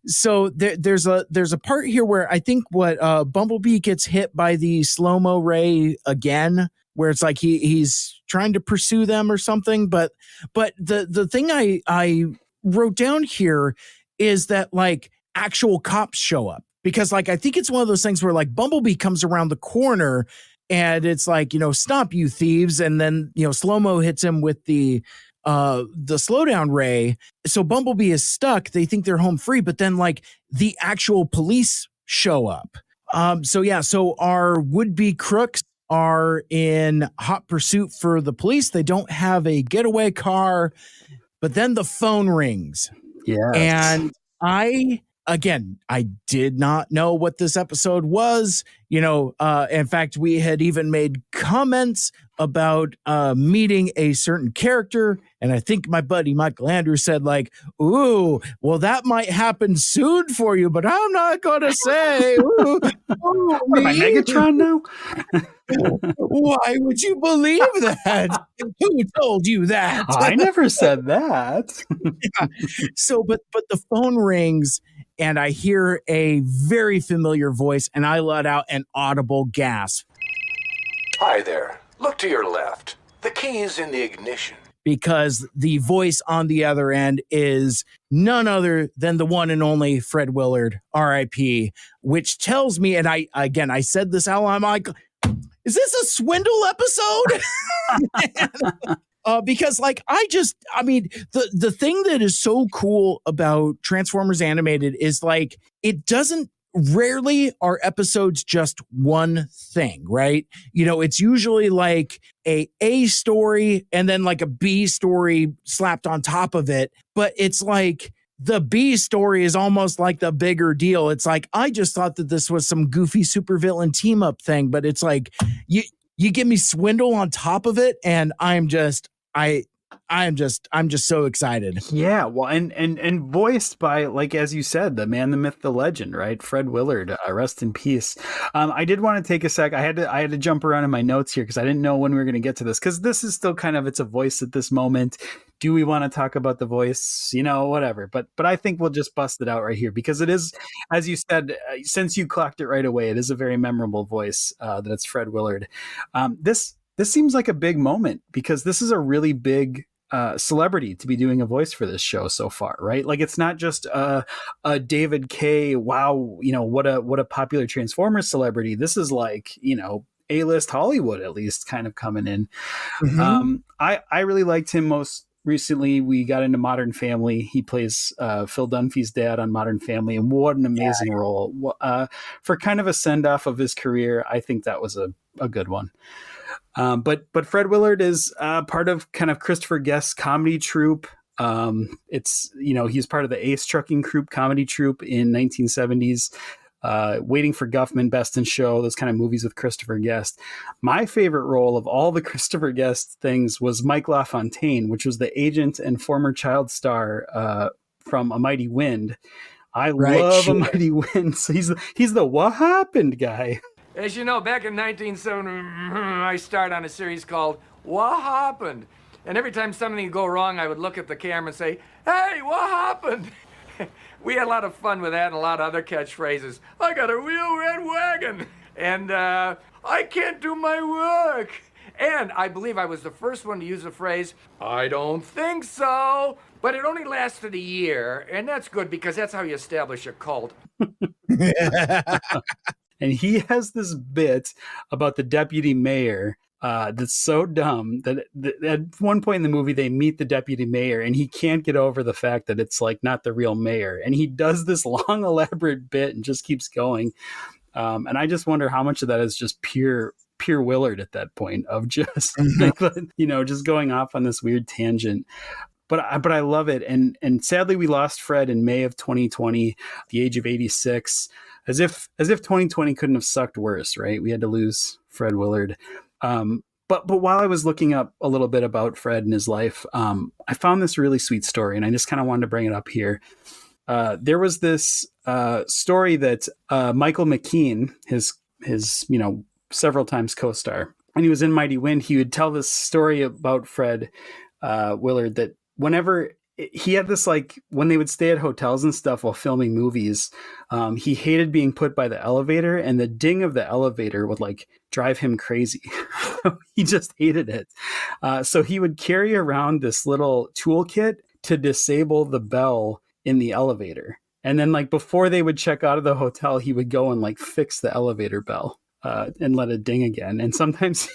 So there's a part here where I think what Bumblebee gets hit by the slow-mo ray again, where it's like he's trying to pursue them or something. But the thing I wrote down here is that like actual cops show up, because like I think it's one of those things where like Bumblebee comes around the corner and it's like, stop you thieves, and then slow-mo hits him with the slowdown ray. So Bumblebee is stuck. They think they're home free, but then like the actual police show up. So our would-be crooks are in hot pursuit for the police. They don't have a getaway car, but then the phone rings. Yeah. And I did not know what this episode was. In fact, we had even made comments about meeting a certain character. And I think my buddy Mikel Andrews said like, ooh, well, that might happen soon for you, but I'm not going to say. Ooh, am I Megatron now? Why would you believe that? Who told you that? I never said that. Yeah. So, but the phone rings and I hear a very familiar voice and I let out an audible gasp. Hi there. Look to your left. The key is in the ignition. Because the voice on the other end is none other than the one and only Fred Willard, R.I.P., which tells me, and I said this out, I'm like, is this a Swindle episode? Because like the thing that is so cool about Transformers Animated is like it doesn't rarely are episodes just one thing, right? You know, it's usually like a story and then like a B story slapped on top of it, but it's like the B story is almost like the bigger deal. It's like I just thought that this was some goofy supervillain team up thing, but it's like you give me Swindle on top of it, and I'm just so excited. Yeah, well, and voiced by, like, as you said, the man, the myth, the legend, right? Fred Willard, rest in peace. I did want to take a sec. I had to jump around in my notes here because I didn't know when we were going to get to this, because this is still kind of, it's a voice at this moment. Do we want to talk about the voice? You know, whatever. But I think we'll just bust it out right here because it is, as you said, since you clocked it right away, it is a very memorable voice that it's Fred Willard. This seems like a big moment because this is a really big celebrity to be doing a voice for this show so far, right? Like it's not just a David K. Wow, you know, what a popular Transformers celebrity. This is like, you know, A-list Hollywood at least kind of coming in. Mm-hmm. I really liked him most recently. We got into Modern Family. He plays Phil Dunphy's dad on Modern Family, and what an amazing role for kind of a send off of his career. I think that was a good one. But Fred Willard is part of kind of Christopher Guest's comedy troupe. It's, you know, he's part of the Ace Trucking Group comedy troupe in 1970s. Waiting for Guffman, Best in Show, those kind of movies with Christopher Guest. My favorite role of all the Christopher Guest things was Mike LaFontaine, which was the agent and former child star from A Mighty Wind. I love A Mighty Wind. So he's the What Happened guy. As you know, back in 1970, I started on a series called What Happened? And every time something would go wrong, I would look at the camera and say, hey, what happened? We had a lot of fun with that and a lot of other catchphrases. I got a real red wagon. And I can't do my work. And I believe I was the first one to use the phrase, I don't think so. But it only lasted a year. And that's good because that's how you establish a cult. And he has this bit about the deputy mayor that's so dumb that at one point in the movie, they meet the deputy mayor and he can't get over the fact that it's like not the real mayor. And he does this long, elaborate bit and just keeps going. And I just wonder how much of that is just pure Willard at that point of just, you know, just going off on this weird tangent. But I love it. And sadly, we lost Fred in May of 2020, at the age of 86. As if 2020 couldn't have sucked worse, right? We had to lose Fred Willard. But while I was looking up a little bit about Fred and his life, I found this really sweet story, and I just kind of wanted to bring it up here. There was this story that Michael McKean, his you know, several times co-star, when he was in Mighty Wind, he would tell this story about Fred Willard that whenever he had this, like, when they would stay at hotels and stuff while filming movies, he hated being put by the elevator, and the ding of the elevator would like drive him crazy. He just hated it. So he would carry around this little toolkit to disable the bell in the elevator. And then, like, before they would check out of the hotel, he would go and like fix the elevator bell and let it ding again. And sometimes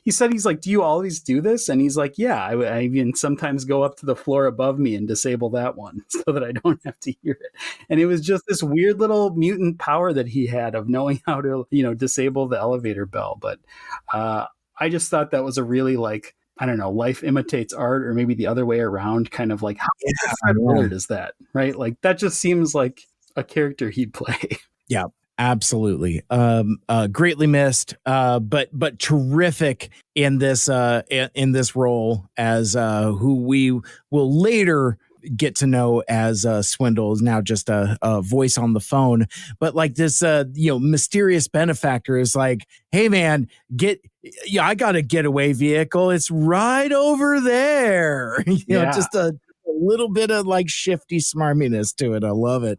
he said, he's like, do you always do this? And he's like, yeah, I even sometimes go up to the floor above me and disable that one so that I don't have to hear it. And it was just this weird little mutant power that he had of knowing how to, you know, disable the elevator bell. But I just thought that was a really, like, I don't know, life imitates art, or maybe the other way around, kind of like, how Fred Willard is that, right? Like, that just seems like a character he'd play. Yeah. Absolutely. Greatly missed, but terrific in this role as who we will later get to know as Swindle, is now just a voice on the phone. But like this, you know, mysterious benefactor is like, hey man, I got a getaway vehicle. It's right over there. You know, just a little bit of like shifty smarminess to it. I love it.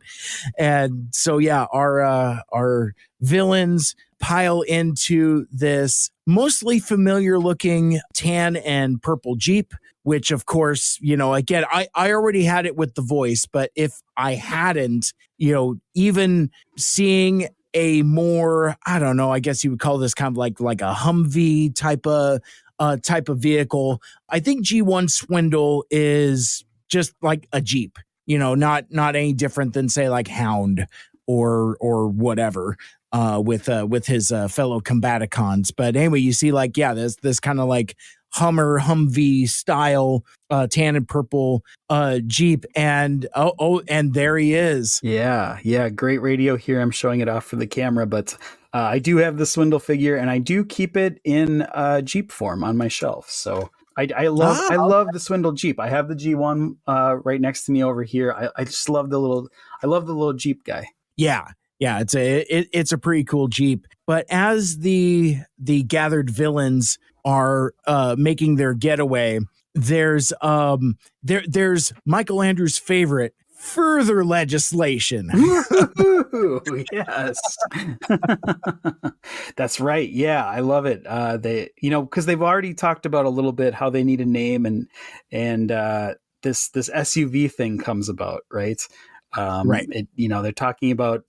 And so, yeah, our villains pile into this mostly familiar looking tan and purple Jeep, which of course, you know, again, I already had it with the voice, but if I hadn't, you know, even seeing a more, I don't know, I guess you would call this kind of like a Humvee type of type of vehicle. I think G1 Swindle is just like a Jeep, not any different than say like Hound or whatever with his fellow Combaticons. But anyway, you see like, there's this kind of like Humvee style tan and purple Jeep, and and there he is. Yeah, great radio here. I'm showing it off for the camera, but I do have the Swindle figure, and I do keep it in Jeep form on my shelf. So I love the Swindle Jeep. I have the G1 right next to me over here. I just love the little Jeep guy. Yeah, it's a pretty cool Jeep. But as the gathered villains are making their getaway, there's Mikel Andrews' favorite, further legislation. Yes. That's right. Yeah, I love it. They, because they've already talked about a little bit how they need a name, and this SUV thing comes about, right? Right. They're talking about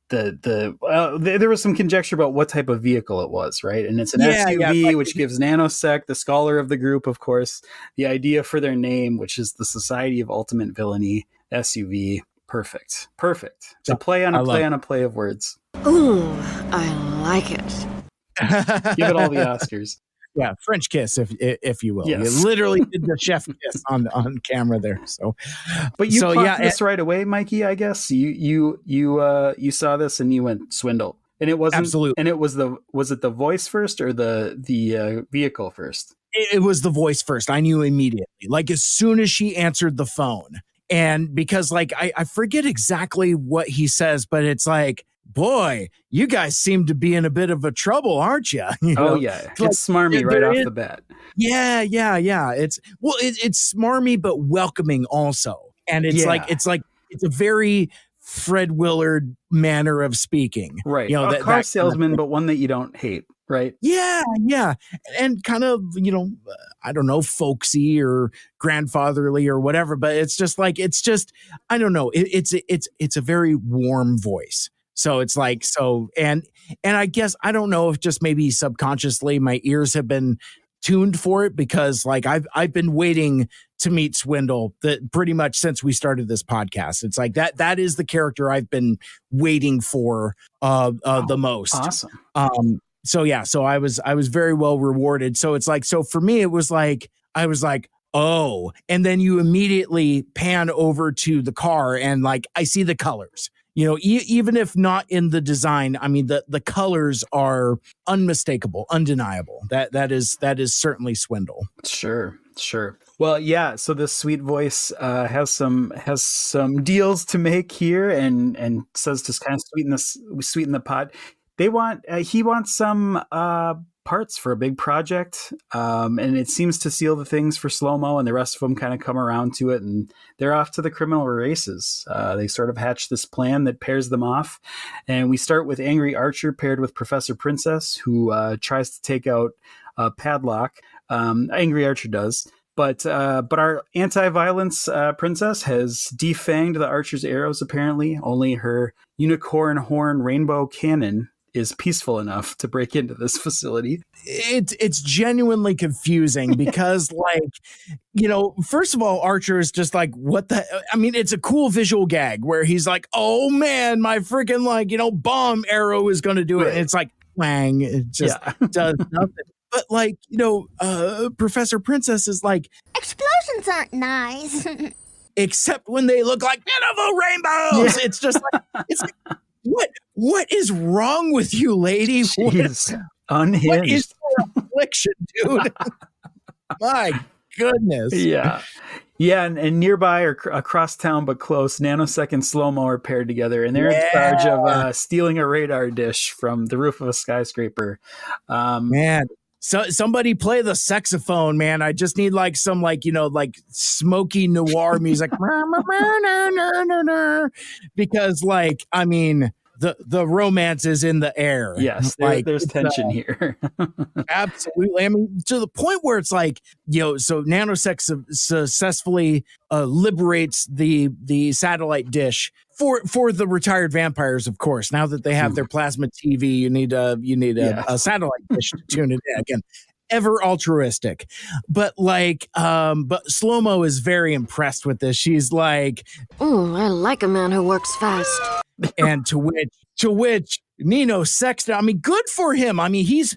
there was some conjecture about what type of vehicle it was, right? And it's an SUV, which gives Nanosec, the scholar of the group, of course, the idea for their name, which is the Society of Ultimate Villainy SUV. Perfect. It's a play on a play of words. Ooh, I like it. Give it all the Oscars. Yeah, French kiss, if you will. Yes. You literally did the chef kiss on camera there. So, but you caught this right away, Mikey. I guess you saw this and you went Swindle, and it wasn't absolutely. And it was it the voice first or the vehicle first? It was the voice first. I knew immediately, like as soon as she answered the phone, and because like I forget exactly what he says, but it's like, boy, you guys seem to be in a bit of a trouble, aren't you? Yeah. It's smarmy right off the bat. Yeah. It's smarmy, but welcoming also. And it's it's a very Fred Willard manner of speaking. Right. A car salesman, but one that you don't hate. Right. Yeah. And kind of, I don't know, folksy or grandfatherly or whatever, but it's just, I don't know. It's a very warm voice. So it's like, and I guess, I don't know if just maybe subconsciously my ears have been tuned for it, because like I've been waiting to meet Swindle pretty much since we started this podcast. It's like that is the character I've been waiting for the most. Awesome. So I was very well rewarded. So it's like, so for me, it was like, I was like, oh, and then you immediately pan over to the car and like, I see the colors. Even if not in the design, I mean, the colors are unmistakable, undeniable. That is certainly Swindle. Sure. Well, yeah. So this sweet voice has some deals to make here, and says to kind of sweeten the pot. He wants some parts for a big project, and it seems to seal the things for Slow-Mo, and the rest of them kind of come around to it, and they're off to the criminal races. They sort of hatch this plan that pairs them off, and we start with Angry Archer paired with Professor Princess, who tries to take out Padlock. Angry Archer does. But our anti-violence princess has defanged the Archer's arrows, apparently. Only her unicorn horn rainbow cannon is peaceful enough to break into this facility. It's genuinely confusing because, first of all, Archer is just like, what the? I mean, it's a cool visual gag where he's like, oh man, my freaking bomb arrow is going to do it. Right. And it's like, wang, it just does nothing. But Professor Princess is like, explosions aren't nice. Except when they look like beautiful rainbows. Yeah. It's just like, what is wrong with you, lady? She's unhinged. What is your affliction, dude? My goodness. Yeah. And nearby or across town but close, Nanosec and Slow-Mo are paired together, and they're in charge of stealing a radar dish from the roof of a skyscraper. Man. So somebody play the saxophone, man. I just need some smoky noir music. Because the romance is in the air. Yes, there's tension here. Absolutely. I mean, to the point where it's like, so Nanosec successfully liberates the satellite dish for the retired vampires, of course. Now that they have their plasma TV, you need a satellite dish to tune it in again. ever altruistic. But but Slow-Mo is very impressed with this. She's like, "Ooh, I like a man who works fast." And to which Nino Sexton, I mean, good for him. I mean, he's,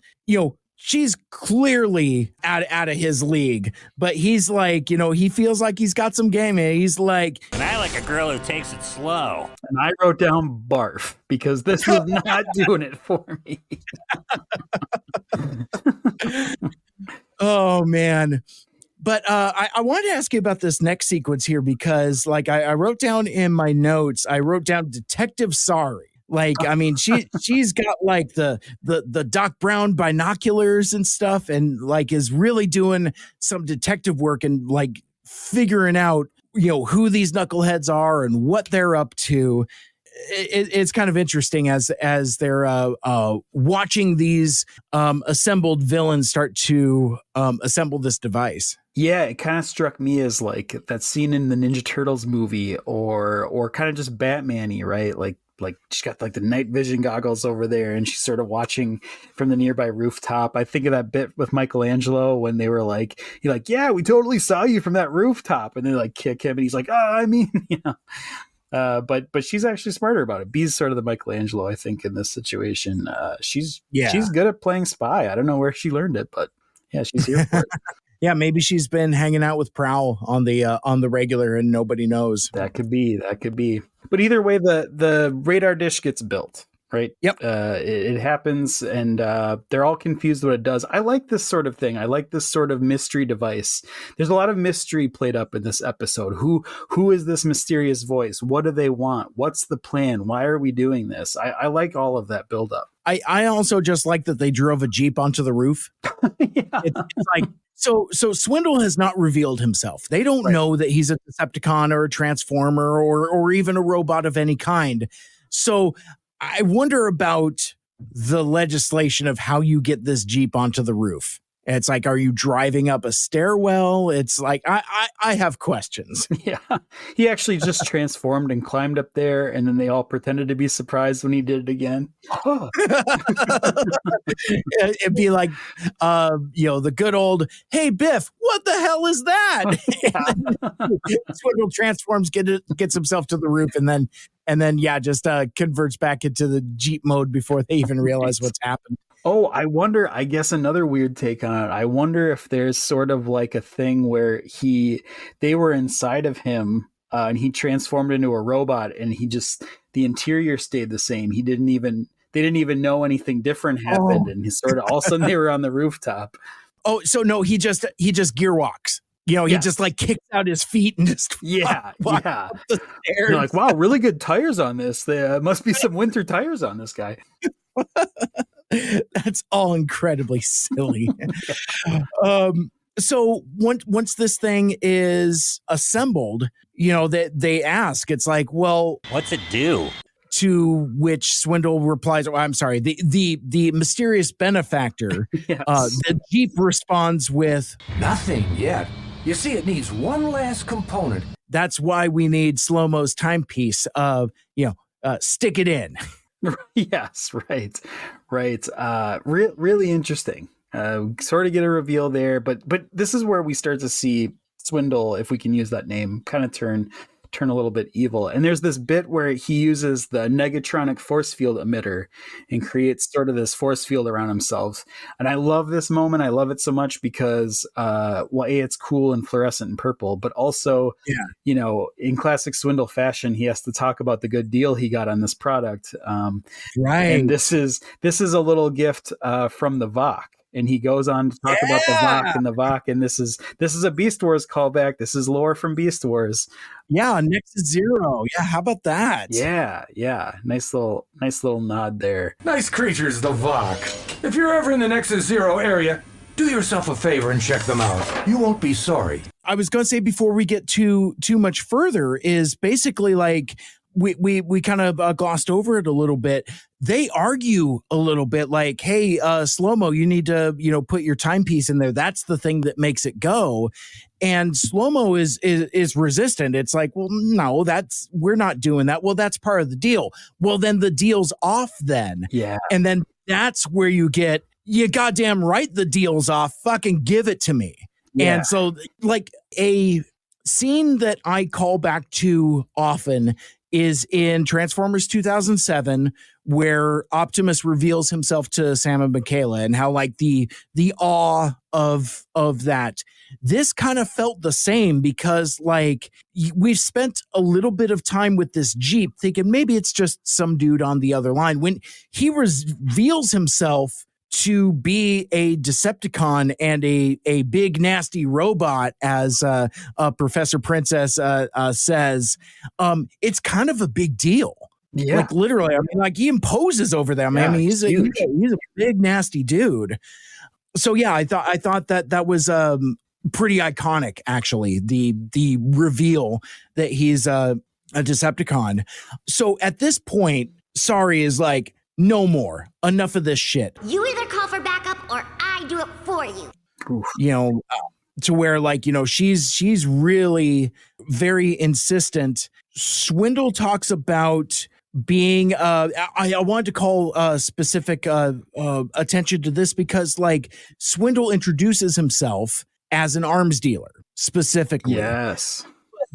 she's clearly out of his league, but he's like, he feels like he's got some game in it. He's like, and I like a girl who takes it slow. And I wrote down barf because this was not doing it for me. Oh, man. But I wanted to ask you about this next sequence here because, like, I wrote down in my notes, I wrote down Detective Sari. Like, I mean, she's got like the Doc Brown binoculars and stuff, and like is really doing some detective work and like figuring out, who these knuckleheads are and what they're up to. It's kind of interesting as they're watching these assembled villains start to assemble this device. Yeah, it kind of struck me as like that scene in the Ninja Turtles movie or kind of just Batman-y, right? Like she's got like the night vision goggles over there and she's sort of watching from the nearby rooftop. I think of that bit with Michelangelo when they were like, yeah, we totally saw you from that rooftop. And they like kick him and he's like, but she's actually smarter about it. B's sort of the Michelangelo, I think, in this situation. She's good at playing spy. I don't know where she learned it, but yeah, she's here for it. Yeah, maybe she's been hanging out with Prowl on the regular and nobody knows. That could be. But either way, the radar dish gets built, right? Yep. It happens, and they're all confused what it does. I like this sort of thing. I like this sort of mystery device. There's a lot of mystery played up in this episode. Who is this mysterious voice? What do they want? What's the plan? Why are we doing this? I like all of that buildup. I also just like that they drove a Jeep onto the roof. Yeah. It's like, so Swindle has not revealed himself. They don't know that he's a Decepticon or a Transformer or even a robot of any kind. So I wonder about the legislation of how you get this Jeep onto the roof. It's like, are you driving up a stairwell? It's like, I have questions. Yeah. He actually just transformed and climbed up there, and then they all pretended to be surprised when he did it again. Oh. It'd be like, the good old, hey, Biff, what the hell is that? Swindle transforms, gets himself to the roof, and then just converts back into the Jeep mode before they even realize what's happened. Oh, I wonder, I guess another weird take on it. I wonder if there's sort of like a thing where they were inside of him and he transformed into a robot and the interior stayed the same. They didn't even know anything different happened. And he sort of, all of a sudden they were on the rooftop. Oh, so no, he just gear walks. He just like kicks out his feet and just yeah. up the stairs. You're like, wow, really good tires on this. There must be some winter tires on this guy. That's all incredibly silly. So once this thing is assembled, they ask, it's like, well, what's it do? To which Swindle replies, I'm sorry, the mysterious benefactor, yes. The Jeep responds with, nothing yet. You see, it needs one last component. That's why we need Slow-Mo's timepiece of, stick it in. Yes, right. Really interesting. Sort of get a reveal there, but this is where we start to see Swindle, if we can use that name, kind of turn a little bit evil. And there's this bit where he uses the negatronic force field emitter and creates sort of this force field around himself. And I love this moment. I love it so much because, it's cool and fluorescent and purple, but also, in classic Swindle fashion, he has to talk about the good deal he got on this product. Right. And this is a little gift from the VOC. And he goes on to talk about the VOC and the VOC, and this is a Beast Wars callback. This is lore from Beast Wars. Yeah, Nexus Zero. Yeah, how about that? Yeah. Nice little nod there. Nice creatures, the VOC. If you're ever in the Nexus Zero area, do yourself a favor and check them out. You won't be sorry. I was going to say before we get too much further is basically like we kind of glossed over it a little bit. They argue a little bit like, hey, Slow-Mo, you need to, put your timepiece in there. That's the thing that makes it go. And Slow-Mo is resistant. It's like, well, no, we're not doing that. Well, that's part of the deal. Well, then the deal's off then. Yeah. And then that's where you get, you goddamn right the deal's off. Fucking give it to me. Yeah. And so, like, a scene that I call back to often is in Transformers 2007, where Optimus reveals himself to Sam and Michaela, and how, like, the awe of that. This kind of felt the same, because, like, we've spent a little bit of time with this Jeep thinking maybe it's just some dude on the other line. When he reveals himself to be a Decepticon and a big nasty robot, as Professor Princess says, it's kind of a big deal. Yeah. Like, literally, I mean, like, he imposes over them. Yeah, I mean, he's a big nasty dude. So yeah, I thought that was pretty iconic, actually, the reveal that he's a Decepticon. So at this point, Sari is like, no more. Enough of this shit. You either call for backup or I do it for you. Oof. You know, to where, like, you know, she's really very insistent. Swindle talks about being I wanted to call specific attention to this, because, like, Swindle introduces himself as an arms dealer specifically. Yes.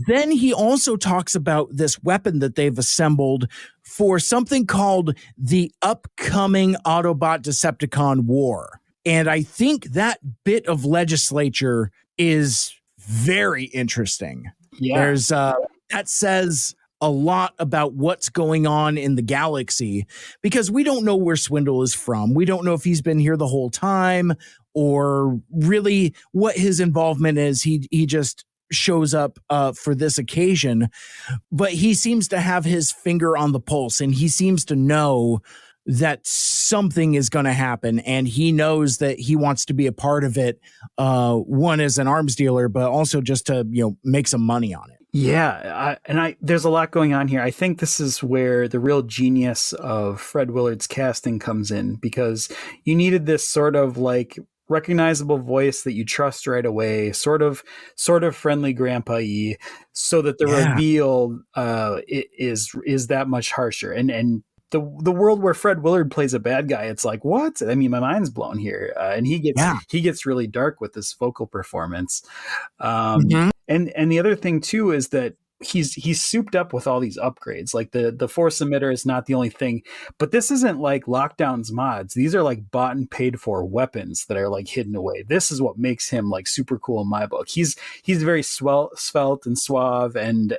Then he also talks about this weapon that they've assembled for something called the upcoming Autobot Decepticon War. And I think that bit of legislature is very interesting. Yeah. There's that says a lot about what's going on in the galaxy, because we don't know where Swindle is from. We don't know if he's been here the whole time, or really what his involvement is. He just shows up for this occasion, but he seems to have his finger on the pulse, and he seems to know that something is going to happen, and he knows that he wants to be a part of it, one as an arms dealer, but also just to, you know, make some money on it. Yeah, there's a lot going on here. I think this is where the real genius of Fred Willard's casting comes in, because you needed this sort of, like, recognizable voice that you trust right away, sort of friendly grandpa-y, so that the reveal is that much harsher. And the world where Fred Willard plays a bad guy, it's like, what? I mean, my mind's blown here. And he gets really dark with this vocal performance. And the other thing too is that he's souped up with all these upgrades. Like the force emitter is not the only thing, but this isn't like Lockdown's mods. These are like bought and paid for weapons that are like hidden away. This is what makes him like super cool in my book. He's very svelte and suave and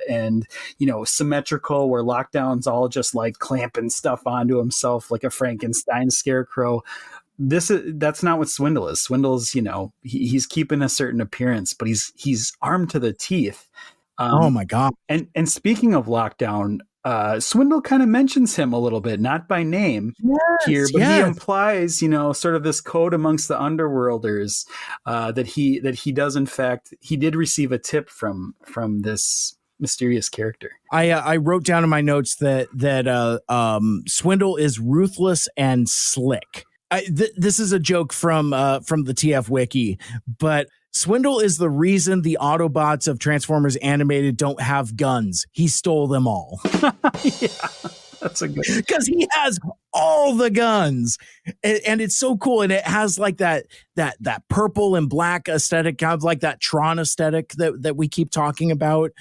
you know, symmetrical, where Lockdown's all just like clamping stuff onto himself like a Frankenstein scarecrow. That's not what Swindle is. Swindle's, you know, he's keeping a certain appearance, but he's armed to the teeth. Oh my God. And speaking of Lockdown, Swindle kind of mentions him a little bit, not by name here, but he implies, you know, sort of this code amongst the underworlders, that he does, in fact, he did receive a tip from this mysterious character. I wrote down in my notes that Swindle is ruthless and slick. This is a joke from the TF Wiki, but Swindle is the reason the Autobots of Transformers Animated don't have guns. He stole them all. Yeah, that's a good, because he has all the guns, and it's so cool. And it has like that purple and black aesthetic, kind of like that Tron aesthetic that we keep talking about.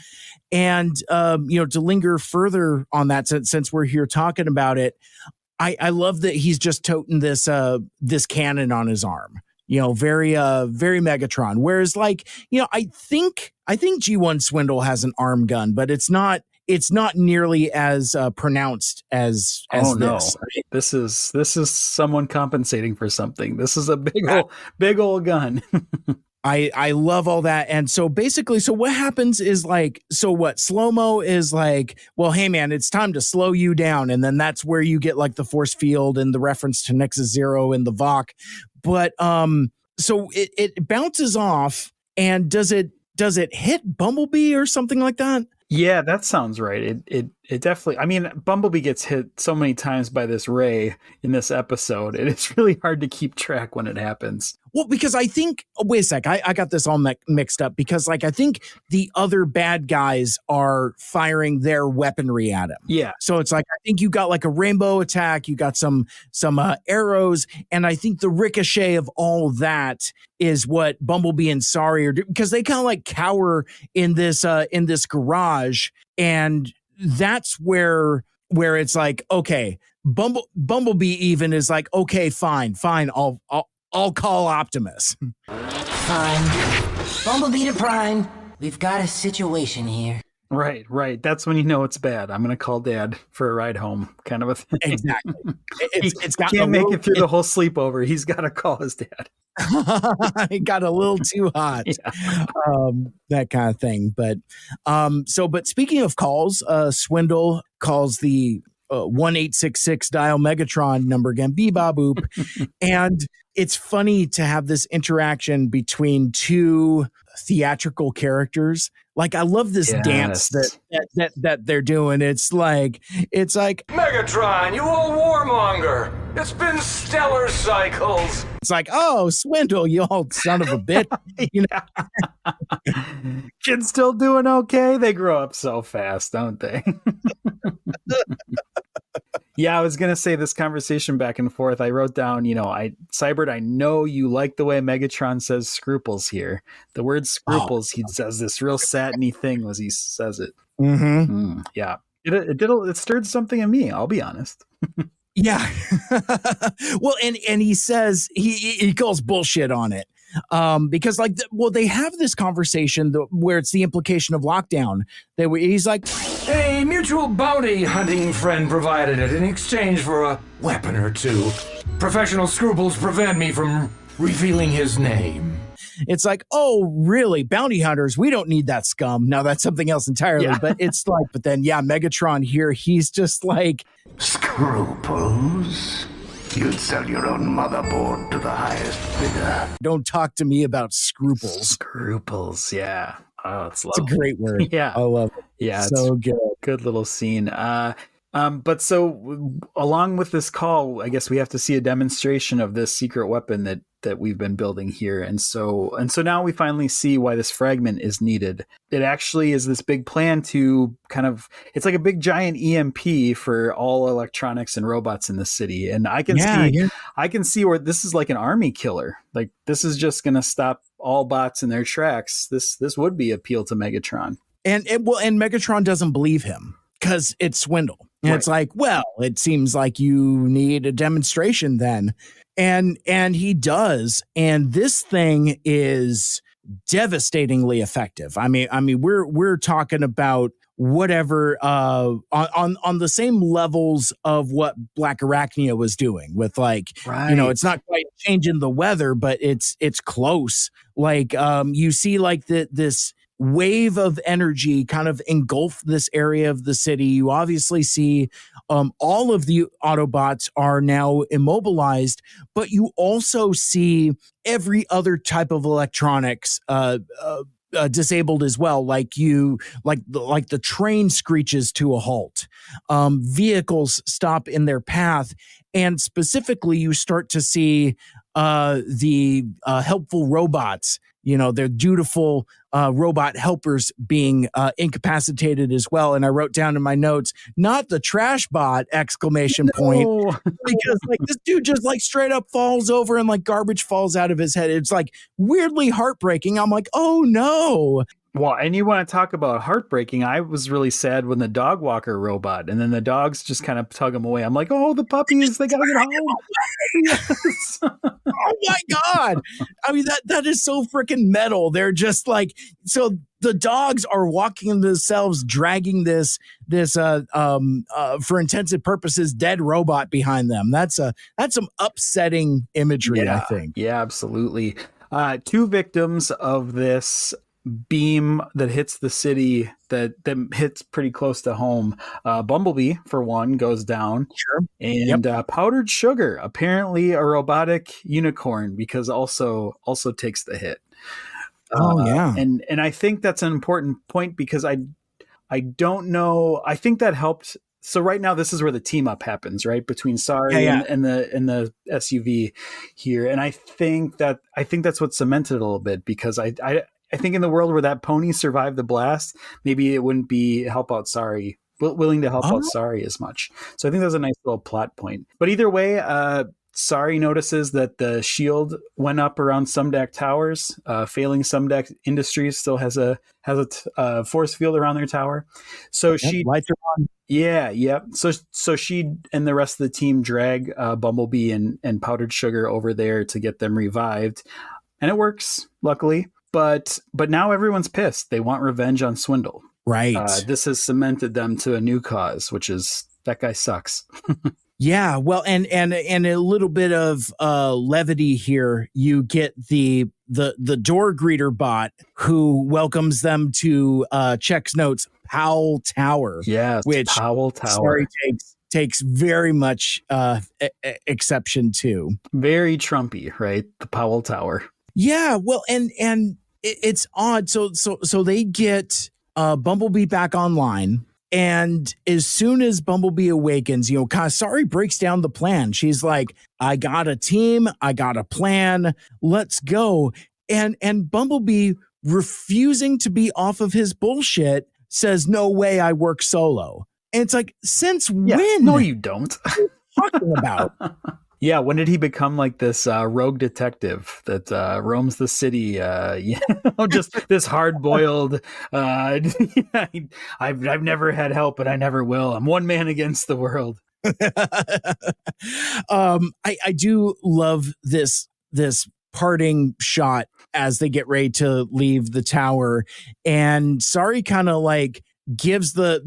And you know, to linger further on that, since we're here talking about it, I love that he's just toting this cannon on his arm. You know, very Megatron. Whereas, like, you know, I think G1 Swindle has an arm gun, but it's not nearly as pronounced as this. No. This is someone compensating for something. This is a big old gun. I love all that. And so basically, so what happens is, like, so what Slow-Mo is like, well, hey man, it's time to slow you down. And then that's where you get like the force field and the reference to Nexus Zero and the VOC. But so it bounces off, and does it hit Bumblebee or something like that? Yeah, that sounds right. It It definitely, I mean, Bumblebee gets hit so many times by this ray in this episode. It is really hard to keep track when it happens. Well, because I think, wait a sec, I got this all mixed up because like I think the other bad guys are firing their weaponry at him. Yeah. So it's like, I think you got like a rainbow attack, you got some arrows, and I think the ricochet of all that is what Bumblebee and Sari are doing, because they kind of like cower in this garage, and that's where it's like, okay, Bumblebee even is like, okay, fine, I'll call Optimus. Fine. Bumblebee to Prime. We've got a situation here. Right. That's when you know it's bad. I'm going to call Dad for a ride home, kind of a thing. Exactly. It's can't make it through the whole sleepover. He's got to call his dad. It got a little too hot. Yeah. That kind of thing. But but speaking of calls, Swindle calls the 1866 dial Megatron number again, boop. And it's funny to have this interaction between two theatrical characters. Like, I love this dance that they're doing. It's like Megatron, you old warmonger. It's been stellar cycles. It's like, oh, Swindle, you old son of a bitch. You know? Kids still doing okay? They grow up so fast, don't they? Yeah, I was going to say this conversation back and forth. I wrote down, Seibert, I know you like the way Megatron says scruples here. The word scruples, he says this real satiny thing as he says it. Mm-hmm. Yeah. It stirred something in me, I'll be honest. Yeah. Well, and he says, he calls bullshit on it. Because they have this conversation where it's the implication of lockdown. He's like, a mutual bounty hunting friend provided it in exchange for a weapon or two. Professional scruples prevent me from revealing his name. It's like, oh, really? Bounty hunters? We don't need that scum. Now that's something else entirely. Yeah. But it's like, Megatron here, he's just like, scruples? You'd sell your own motherboard to the highest bidder. Don't talk to me about scruples. Scruples, yeah. Oh, it's lovely. It's a great word. Yeah. I love it. Yeah. So good. Good little scene. But so along with this call, I guess we have to see a demonstration of this secret weapon that we've been building here. And so now we finally see why this fragment is needed. It actually is this big plan to it's like a big giant EMP for all electronics and robots in the city. And I can see where this is like an army killer. Like, this is just going to stop all bots in their tracks. This would be appeal to Megatron. And Megatron doesn't believe him because it's Swindle. And It's like, well, it seems like you need a demonstration then. And he does. And this thing is devastatingly effective. I mean, we're talking about whatever on the same levels of what Black Arachnia was doing with it's not quite changing the weather, but it's close. Like, you see like this wave of energy kind of engulf this area of the city. You obviously see all of the Autobots are now immobilized, but you also see every other type of electronics disabled as well. Like the train screeches to a halt. Vehicles stop in their path, and specifically you start to see the helpful robots. They're dutiful robot helpers being incapacitated as well. And I wrote down in my notes, not the trash bot ! Because this dude just straight up falls over and garbage falls out of his head. It's weirdly heartbreaking. I'm like, oh no. Well, and you want to talk about heartbreaking. I was really sad when the dog walker robot, and then the dogs just kind of tug him away. I'm like, oh, the puppies, they got to get home. Yes. Oh my God. I mean, that is so freaking metal. They're just so the dogs are walking themselves, dragging this for intensive purposes, dead robot behind them. That's some upsetting imagery, I think. Yeah, absolutely. Two victims of this beam that hits the city that hits pretty close to home. Bumblebee, for one, goes down. Sure. And Powdered Sugar, apparently a robotic unicorn, because also takes the hit. Oh, yeah. And I think that's an important point, because I don't know. I think that helped. So right now, this is where the team up happens, right, between Sari and the SUV here, and I think that's what cemented it a little bit, because I think in the world where that pony survived the blast, maybe it wouldn't be willing to help out Sari as much. So I think that's a nice little plot point. But either way, Sari notices that the shield went up around Sumdac Towers. Failing Sumdac Industries still has a force field around their tower. So she lights are on. Yeah. So she and the rest of the team drag Bumblebee and Powdered Sugar over there to get them revived, and it works, luckily. But now everyone's pissed. They want revenge on Swindled. Right. This has cemented them to a new cause, which is that guy sucks. Yeah, well, and a little bit of levity here. You get the door greeter bot who welcomes them to checks notes Powell Tower. Yes, which Powell Tower. Sorry, takes very much exception to. Very Trumpy, right? The Powell Tower. Yeah, well, and it's odd. So they get Bumblebee back online. And as soon as Bumblebee awakens, Sari breaks down the plan. She's like, I got a team. I got a plan. Let's go. And Bumblebee, refusing to be off of his bullshit, says, no way, I work solo. And it's like, since when? No, you don't. What are you talking about? Yeah, when did he become like this rogue detective that roams the city? Just this hard-boiled. I've never had help, but I never will. I'm one man against the world. I do love this parting shot as they get ready to leave the tower, and Sari kind of like gives the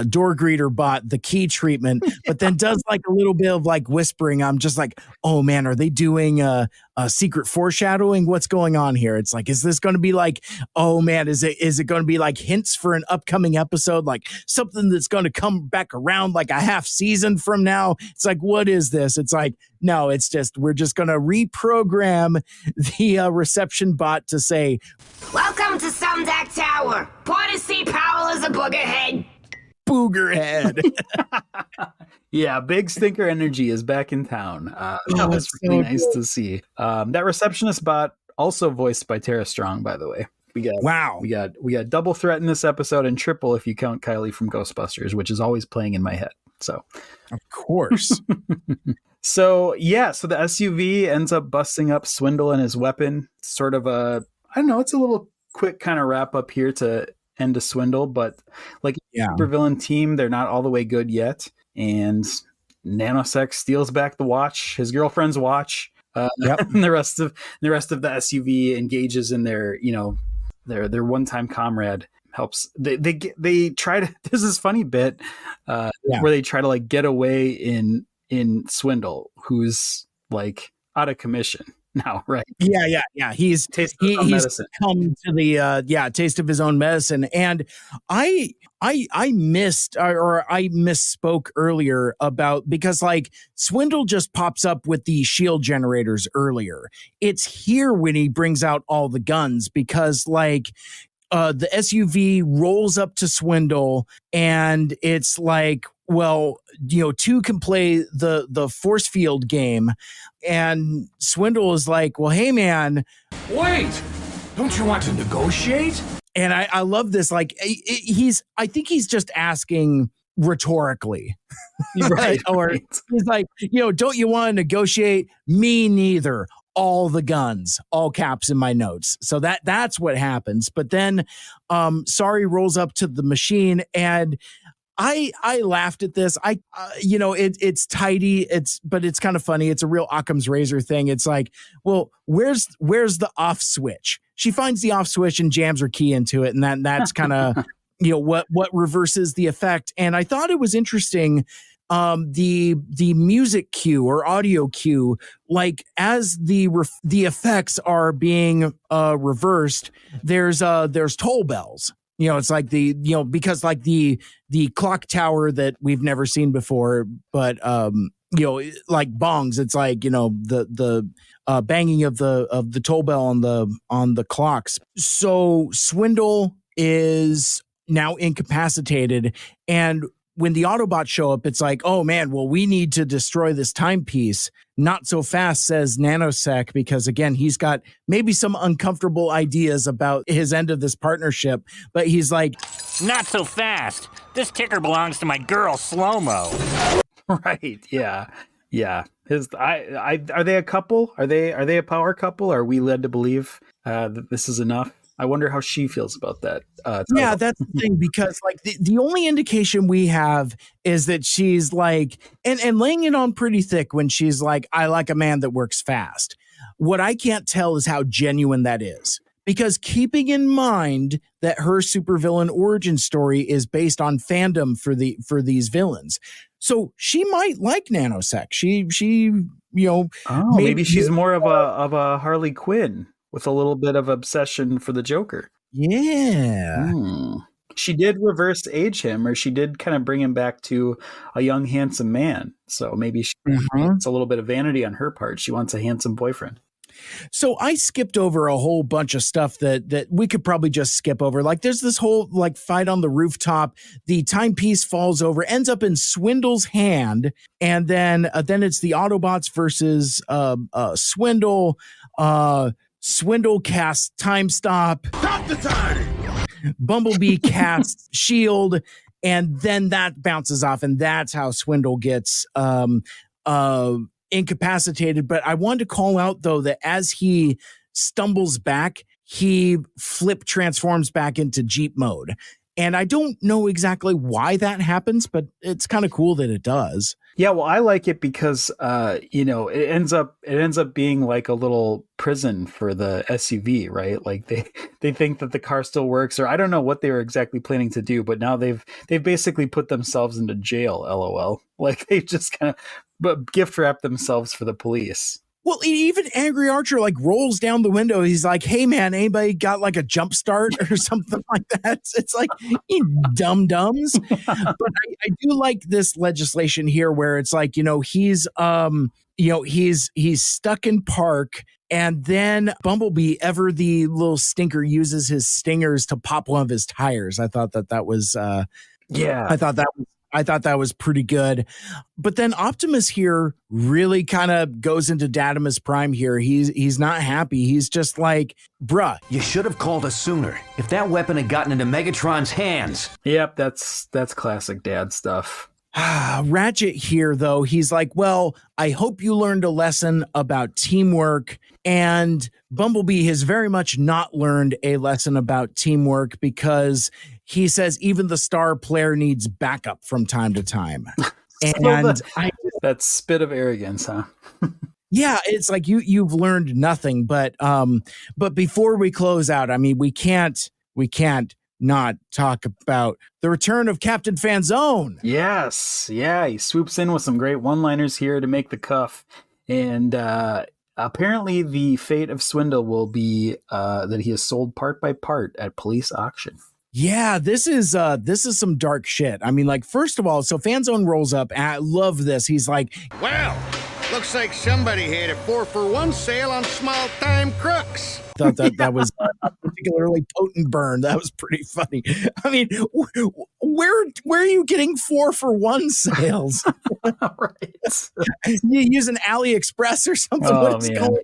door greeter bot the key treatment, but then does like a little bit of like whispering. I'm just like, oh man, are they doing a secret foreshadowing? What's going on here? It's like, is this going to be like, oh man, is it going to be like hints for an upcoming episode, like something that's going to come back around like a half season from now? It's like, what is this? It's like, no, it's just, we're just going to reprogram the reception bot to say, welcome to Sumdac Tower. Point to see Powell as a boogerhead. Boogerhead. Yeah, Big Stinker Energy is back in town. That was really nice to see. That receptionist bot, also voiced by Tara Strong, by the way. We got double threat in this episode, and triple if you count Kylie from Ghostbusters, which is always playing in my head. So, of course. So the SUV ends up busting up Swindle and his weapon. Sort of it's a little quick kind of wrap up here to end a Swindle, but like supervillain team, they're not all the way good yet. And Nanosec steals back the watch, his girlfriend's watch. And the rest of the SUV engages in their one-time comrade helps. They try to. There's this funny bit where they try to like get away in Swindle, who's like out of commission now, right? Yeah. He's come to the taste of his own medicine. And I misspoke earlier about, because like Swindle just pops up with the shield generators earlier. It's here when he brings out all the guns, because like the SUV rolls up to Swindle and it's like, well, two can play the force field game, and Swindle is like, well, hey man, wait, don't you want to negotiate? And I love this. Like I think he's just asking rhetorically, right? Or he's like, don't you want to negotiate? Me neither. All the guns, all caps in my notes. So that's what happens. But then Sari rolls up to the machine, and I laughed at this. It's tidy. But it's kind of funny. It's a real Occam's razor thing. It's like, well, where's the off switch? She finds the off switch and jams her key into it, and that's kind of what reverses the effect. And I thought it was interesting. The music cue or audio cue, like as the effects are being reversed, there's toll bells. It's like because like the clock tower that we've never seen before, but like bongs, it's like the banging of the toll bell on the clocks. So Swindle is now incapacitated. And when the Autobots show up, it's like, oh man, well, we need to destroy this timepiece. Not so fast, says Nanosec, because again, he's got maybe some uncomfortable ideas about his end of this partnership, but he's like, not so fast. This ticker belongs to my girl, Slow-Mo. Right. Yeah. Yeah. Are they a couple? Are they a power couple? Are we led to believe that this is enough? I wonder how she feels about that. Yeah, that's the thing, because like the only indication we have is that she's like, and laying it on pretty thick when she's like, I like a man that works fast. What I can't tell is how genuine that is, because keeping in mind that her supervillain origin story is based on fandom for these villains. So she might like Nanosec. She maybe she's more of a Harley Quinn with a little bit of obsession for the Joker. Yeah. She did reverse age him, or she did kind of bring him back to a young, handsome man. So maybe it's a little bit of vanity on her part. She wants a handsome boyfriend. So I skipped over a whole bunch of stuff that we could probably just skip over. Like there's this whole like fight on the rooftop. The timepiece falls over, ends up in Swindle's hand, and then it's the Autobots versus Swindle. Swindle casts Time Stop. Stop the time! Bumblebee casts Shield, and then that bounces off, and that's how Swindle gets incapacitated. But I wanted to call out, though, that as he stumbles back, he transforms back into Jeep mode. And I don't know exactly why that happens, but it's kind of cool that it does. Yeah, well, I like it because it ends up being like a little prison for the SUV, right? Like they think that the car still works, or I don't know what they were exactly planning to do, but now they've basically put themselves into jail, LOL. Like they just kind of gift wrap themselves for the police. Well, even Angry Archer like rolls down the window. He's like, "Hey man, anybody got like a jump start or something like that?" It's like, you dum-dums. But I do like this legislation here where it's like, he's stuck in park, and then Bumblebee, ever the little stinker, uses his stingers to pop one of his tires. I thought that was I thought that was pretty good. But then Optimus here really kind of goes into Dadimus Prime here. He's not happy. He's just like, bruh. You should have called us sooner. If that weapon had gotten into Megatron's hands. Yep, that's classic dad stuff. Ratchet here, though, he's like, well, I hope you learned a lesson about teamwork. And Bumblebee has very much not learned a lesson about teamwork, because he says even the star player needs backup from time to time. And that spit of arrogance, huh? Yeah, it's like you've learned nothing. But before we close out, I mean, we can't not talk about the return of Captain Fanzone. Yes. Yeah, he swoops in with some great one-liners here to make the cuff. And apparently the fate of Swindle will be that he is sold part by part at police auction. Yeah, this is some dark shit. I mean, like, first of all, so Fanzone rolls up, and I love this. He's like, well, looks like somebody had a 4-for-1 sale on small-time crooks. Thought that was a particularly potent burn. That was pretty funny. I mean, where are you getting 4-for-1 sales? Right. You use an AliExpress or something? Oh, What's man. going on?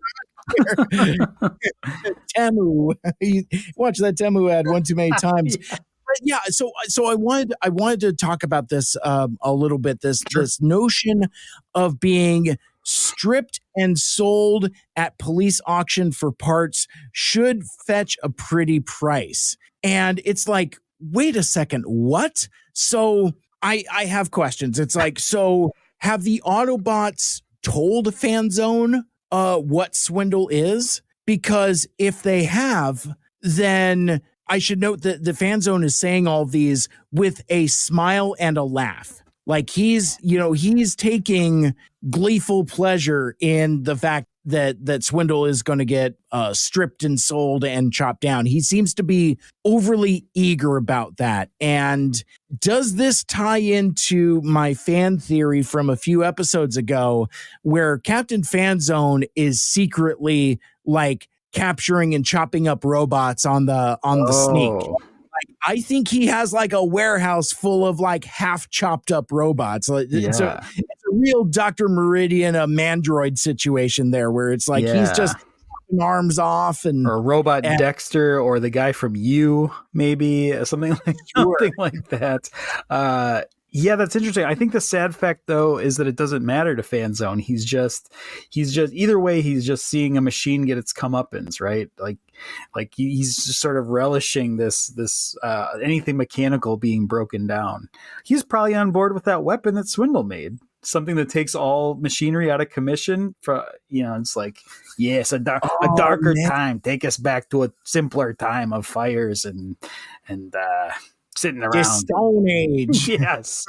Temu. Watch that Temu ad one too many times. Yeah. But yeah, so I wanted to talk about this a little bit. This notion of being stripped and sold at police auction for parts should fetch a pretty price. And it's like, wait a second, what? So I have questions. It's like, so have the Autobots told Fanzone what Swindle is? Because if they have, then I should note that the Fanzone is saying all these with a smile and a laugh. Like he's taking gleeful pleasure in the fact that Swindle is going to get stripped and sold and chopped down. He seems to be overly eager about that. And does this tie into my fan theory from a few episodes ago, where Captain Fanzone is secretly like capturing and chopping up robots on the sneak? Like I think he has like a warehouse full of like half chopped up robots. It's a real Dr. Meridian, a Mandroid situation there, where it's like he's just chopping arms off, or Robot Dexter, or the guy from You, maybe something like that. Yeah, that's interesting. I think the sad fact, though, is that it doesn't matter to Fanzone. He's just either way. He's just seeing a machine get its comeuppance, right? Like he's just sort of relishing this anything mechanical being broken down. He's probably on board with that weapon that Swindle made, something that takes all machinery out of commission. It's like, yes, a darker time. Take us back to a simpler time of fires and sitting around. The Stone Age. Yes.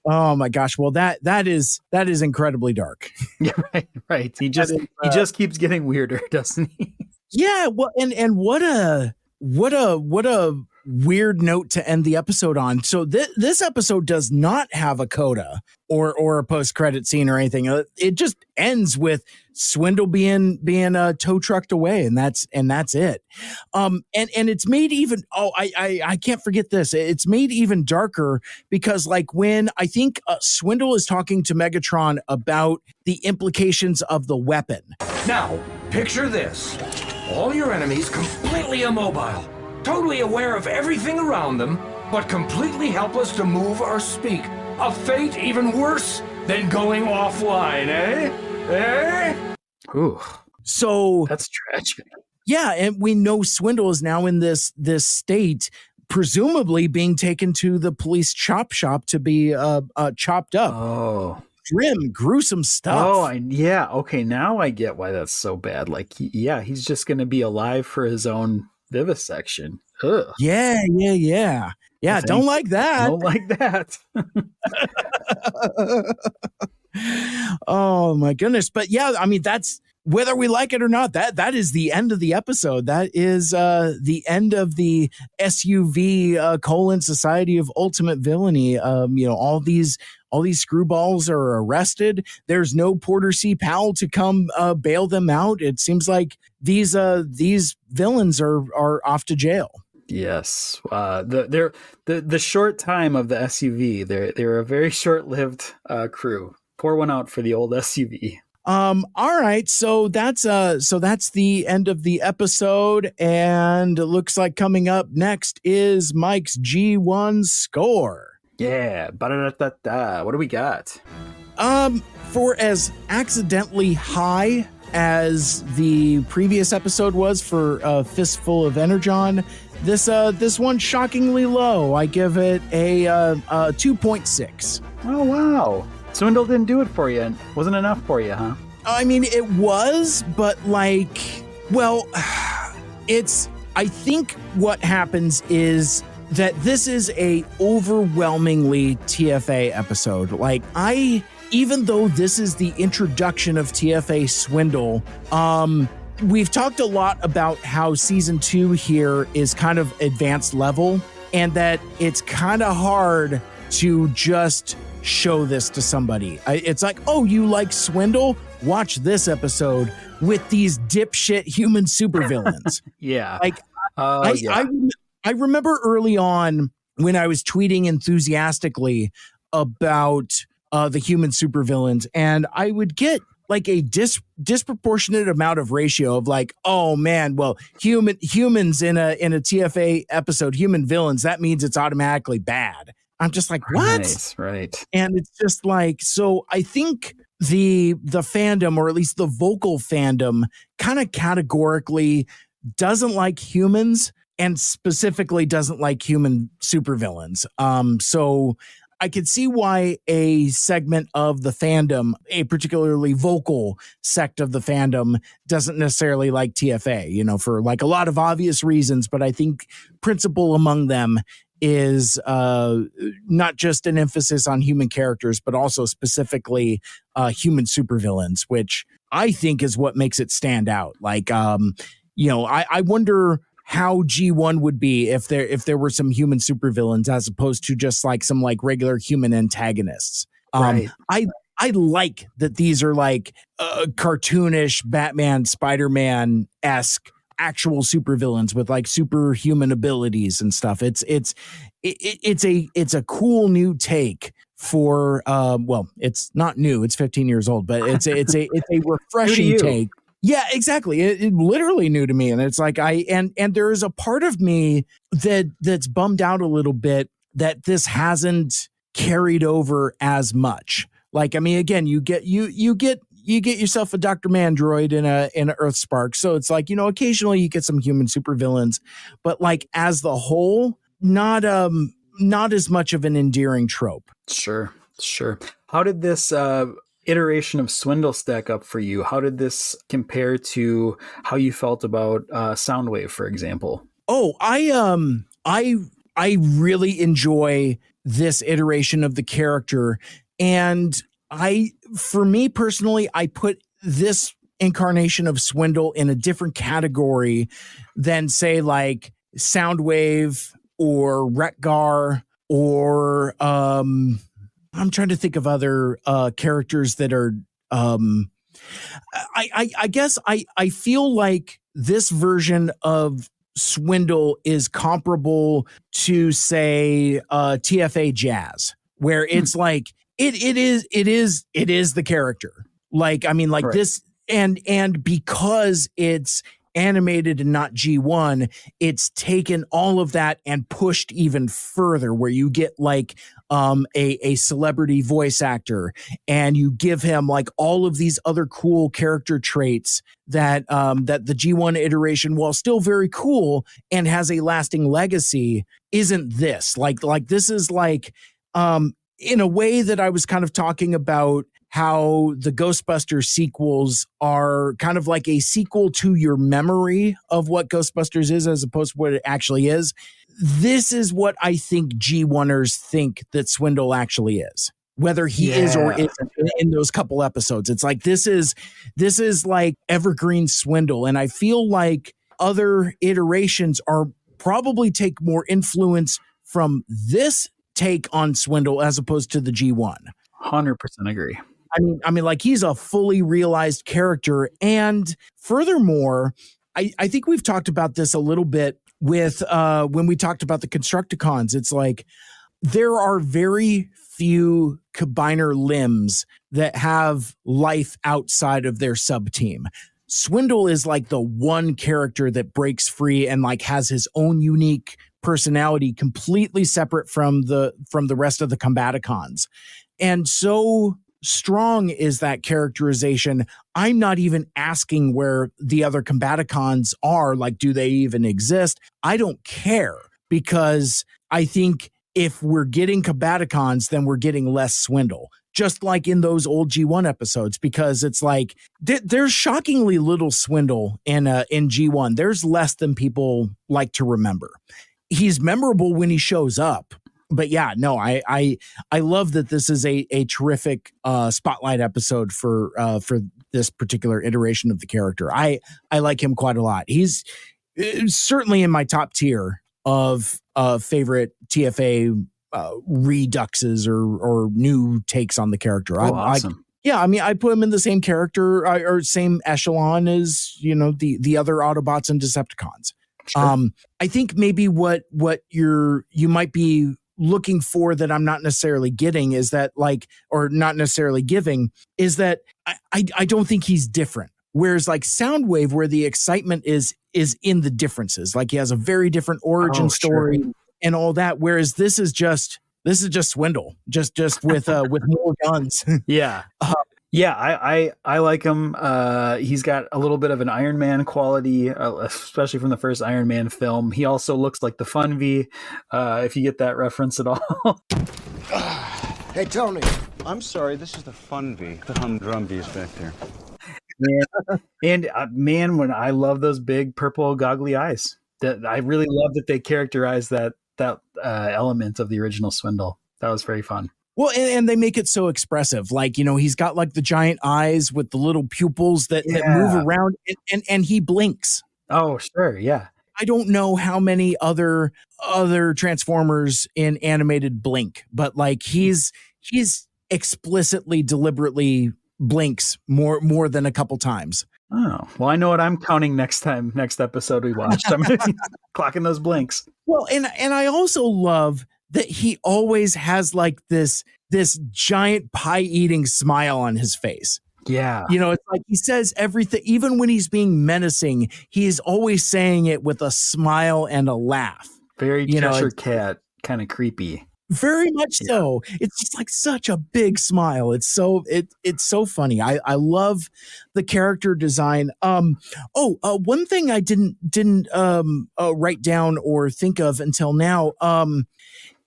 Oh my gosh. Well, that is incredibly dark. Yeah, right. He just keeps getting weirder, doesn't he? Yeah. Well, and what a weird note to end the episode on. So this episode does not have a coda or a post-credit scene or anything. It just ends with Swindle being tow trucked away, and that's it. And it's made even I can't forget this. It's made even darker because like when I think Swindle is talking to Megatron about the implications of the weapon. Now, picture this. All your enemies completely immobile, totally aware of everything around them, but completely helpless to move or speak. A fate even worse than going offline, eh? Ooh. So that's tragic. Yeah, and we know Swindle is now in this state, presumably being taken to the police chop shop to be chopped up. Oh. Grim, gruesome stuff. Oh, yeah. Okay, now I get why that's so bad. Like, he's just going to be alive for his own vivisection. Ugh. Yeah. Don't like that. Don't like that. Oh my goodness. But yeah, I mean, that's whether we like it or not, that is the end of the episode. That is the end of the SUV Society of Ultimate Villainy. All these screwballs are arrested. There's no Porter C. Powell to come bail them out. It seems like these villains are off to jail. Yes, the short time of the SUV. They're a very short-lived crew. Pour one out for the old SUV. All right, so that's the end of the episode, and it looks like coming up next is Mike's G1 score. Yeah, ba-da-da-da-da. What do we got? For as accidentally high as the previous episode was for Fistful of Energon, this one's shockingly low. I give it a 2.6. Oh wow. Swindle didn't do it for you. It wasn't enough for you, huh? I mean, it was, but I think what happens is that this is a overwhelmingly TFA episode. Like, even though this is the introduction of TFA Swindle, we've talked a lot about how season 2 here is kind of advanced level, and that it's kind of hard to just show this to somebody. It's like, oh, you like Swindle? Watch this episode with these dipshit human supervillains. Yeah. Like, I remember early on when I was tweeting enthusiastically about the human supervillains, and I would get like a disproportionate amount of ratio of like, oh man, well, humans in a TFA episode, human villains, that means it's automatically bad. I'm just like, what? Right. And it's just like, so I think the fandom, or at least the vocal fandom, kind of categorically doesn't like humans, and specifically doesn't like human supervillains. So I could see why a segment of the fandom, a particularly vocal sect of the fandom, doesn't necessarily like TFA, for like a lot of obvious reasons. But I think principal among them is not just an emphasis on human characters, but also specifically human supervillains, which I think is what makes it stand out. Like, I wonder how G1 would be if there were some human supervillains as opposed to just like some like regular human antagonists. Right. I like that these are like cartoonish Batman, Spider-Man-esque actual supervillains with like superhuman abilities and stuff. It's a cool new take for well, it's not new, it's 15 years old, but it's a refreshing take. Yeah, exactly. It literally new to me. And it's like and there is a part of me that's bummed out a little bit that this hasn't carried over as much. Like, I mean, again, you get yourself a Dr. Mandroid in a Earthspark. So it's like, occasionally you get some human supervillains, but like as the whole, not as much of an endearing trope. Sure. How did this iteration of Swindle stack up for you? How did this compare to how you felt about Soundwave, for example? Oh, I really enjoy this iteration of the character. And for me personally, I put this incarnation of Swindle in a different category than, say, like Soundwave or Retgar or I'm trying to think of other characters that are I guess I feel like this version of Swindle is comparable to, say, TFA Jazz, where it's like it is the character. Like, I mean, like right. This and because it's animated and not G1, it's taken all of that and pushed even further, where you get like a celebrity voice actor, and you give him like all of these other cool character traits that the G1 iteration, while still very cool and has a lasting legacy, isn't this. Like this is like in a way that I was kind of talking about how the Ghostbusters sequels are kind of like a sequel to your memory of what Ghostbusters is as opposed to what it actually is. This is what I think G1ers think that Swindle actually is, whether he is or isn't in those couple episodes. It's like, this is like evergreen Swindle. And I feel like other iterations are probably take more influence from this take on Swindle as opposed to the G1. 100% agree. I mean, like, he's a fully realized character. And furthermore, I think we've talked about this a little bit with when we talked about the Constructicons. It's like there are very few Combiner limbs that have life outside of their sub-team. Swindle is like the one character that breaks free and like has his own unique personality, completely separate from the rest of the Combaticons. And so strong is that characterization. I'm not even asking where the other Combaticons are. Like, do they even exist? I don't care, because I think if we're getting Combaticons, then we're getting less Swindle. Just like in those old G1 episodes, because it's like there's shockingly little Swindle in G1. There's less than people like to remember. He's memorable when he shows up. But yeah, no, I love that this is a terrific spotlight episode for this particular ituration of the character. I like him quite a lot. He's certainly in my top tier of favorite TFA reduxes or new takes on the character. Awesome. I mean, I put him in the same character or same echelon as, the other Autobots and Decepticons. Sure. I think maybe what you might be looking for that I'm not necessarily getting is that, like, or not necessarily giving, is that I don't think he's different. Whereas like Soundwave, where the excitement is in the differences, like he has a very different origin story and all that. Whereas this is just Swindle, just with more guns. Yeah. I like him. He's got a little bit of an Iron Man quality, especially from the first Iron Man film. He also looks like the Fun V, if you get that reference at all. Hey, Tony. I'm sorry, this is the Fun V. The humdrum V is back there. Man, when I love those big purple goggly eyes. I really love that they characterize that element of the original Swindle. That was very fun. Well, and they make it so expressive. Like, he's got like the giant eyes with the little pupils that move around and he blinks. Oh, sure. Yeah. I don't know how many other Transformers in animated blink, but like he's explicitly, deliberately blinks more than a couple times. Oh, well, I know what I'm counting next episode we watched. I'm clocking those blinks. Well, and I also love that he always has like this giant pie-eating smile on his face. Yeah. You know, it's like he says everything, even when he's being menacing, he's always saying it with a smile and a laugh. Very Cheshire Cat, kind of creepy. Very much so. It's just like such a big smile. It's so funny. I love the character design. One thing I didn't write down or think of until now.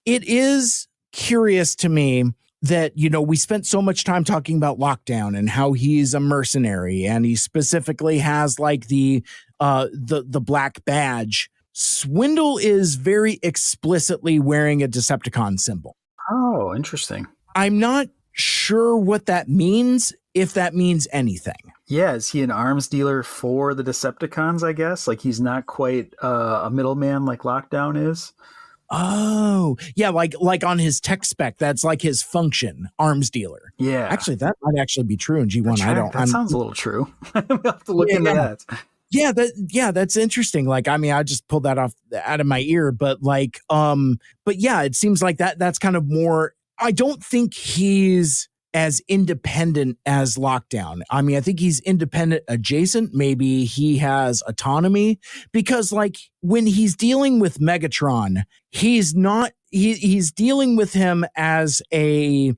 It is curious to me that, you know, we spent so much time talking about Lockdown and how he's a mercenary and he specifically has like the black badge. Swindle is very explicitly wearing a Decepticon symbol. Oh, interesting. I'm not sure what that means, if that means anything. Yeah, is he an arms dealer for the Decepticons, I guess? Like he's not quite a middleman like Lockdown is? Oh, yeah, like on his tech spec, that's like his function, arms dealer. Yeah. Actually, that might actually be true in G1. That sounds a little true. We'll have to look into that. Yeah, that's interesting. Like, I mean, I just pulled that out of my ear, but like, but yeah, it seems like that's kind of more. I don't think he's as independent as Lockdown. I mean, I think he's independent adjacent. Maybe he has autonomy because, like, when he's dealing with Megatron, he's not. He's dealing with him as a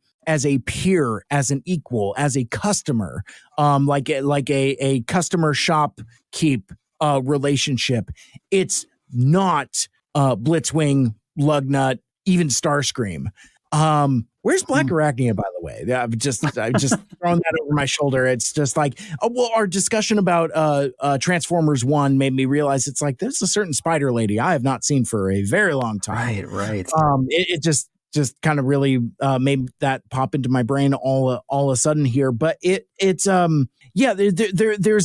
peer, as an equal, as a customer, like a customer shopkeep relationship. It's not Blitzwing, Lugnut, even Starscream. Where's Black Arachnia, by the way? I've just thrown that over my shoulder. It's just like, our discussion about Transformers 1 made me realize it's like there's a certain spider lady I have not seen for a very long time. Right. It just kind of really made that pop into my brain all of a sudden here. But there's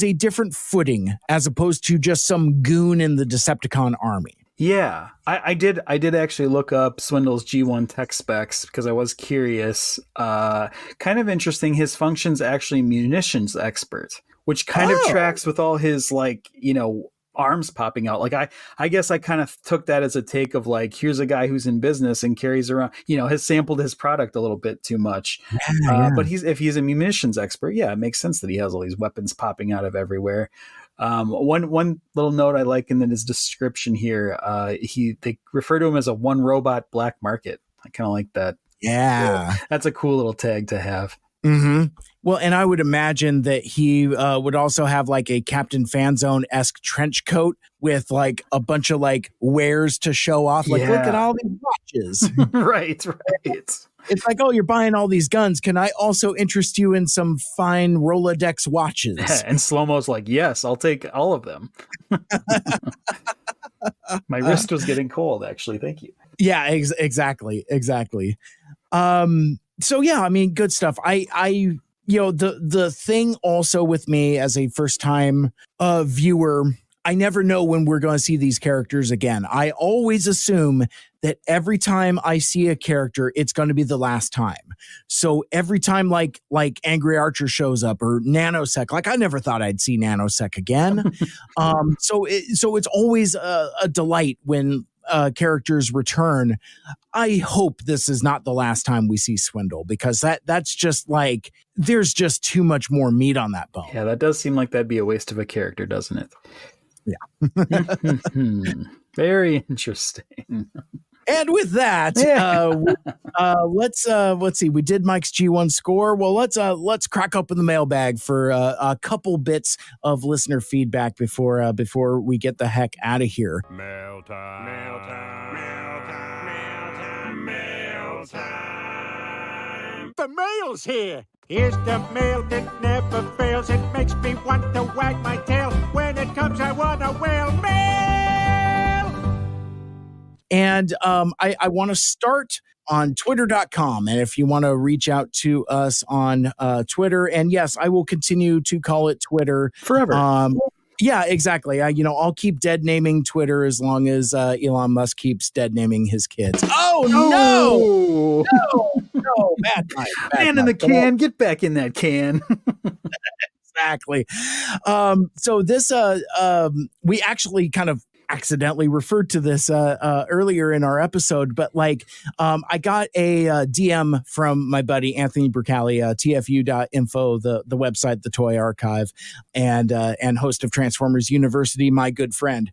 a different footing as opposed to just some goon in the Decepticon army. Yeah, I did actually look up Swindle's G1 tech specs because I was curious. Kind of interesting. His function's actually munitions expert, which kind of tracks with all his, like, you know, arms popping out. Like I guess I kind of took that as a take of like, here's a guy who's in business and carries around, you know, has sampled his product a little bit too much. But if he's a munitions expert, yeah, it makes sense that he has all these weapons popping out of everywhere. One little note I like in his description here, they refer to him as a one robot black market. I kind of like that. Yeah, that's a cool little tag to have. Mm-hmm. Well, and I would imagine that he would also have like a Captain Fanzone-esque trench coat with like a bunch of like wares to show off. Like, look at all these watches. Right. It's like, oh, you're buying all these guns. Can I also interest you in some fine Rolodex watches? And Slow-Mo's like, yes, I'll take all of them. My wrist was getting cold, actually. Thank you. Yeah, exactly. So yeah, I mean, good stuff. I the thing also with me as a first time viewer, I never know when we're going to see these characters again. I always assume that every time I see a character, it's going to be the last time. So every time like Angry Archer shows up or Nanosec, like I never thought I'd see Nanosec again. So it's always a delight when characters return. I hope this is not the last time we see Swindle, because that's just like, there's just too much more meat on that bone. Yeah, that does seem like that'd be a waste of a character, doesn't it? Yeah. Very interesting. And with that, let's see. We did Mike's G1 score. Well, let's crack open the mailbag for a couple bits of listener feedback before we get the heck out of here. Mail time. The mail's here. Here's the mail that never fails. It makes me want to wag my tail. When it comes, I want a whale mail. And I want to start on twitter.com. And if you want to reach out to us on Twitter, and yes, I will continue to call it Twitter forever. Yeah, exactly. I'll keep dead naming Twitter as long as Elon Musk keeps dead naming his kids. Oh, no, bad time. Man in the can, get back in that can. Exactly. So this, we actually kind of accidentally referred to this earlier in our episode, but like I got a DM from my buddy Anthony Bricali, tfu.info, the website, the toy archive, and host of Transformers University, my good friend.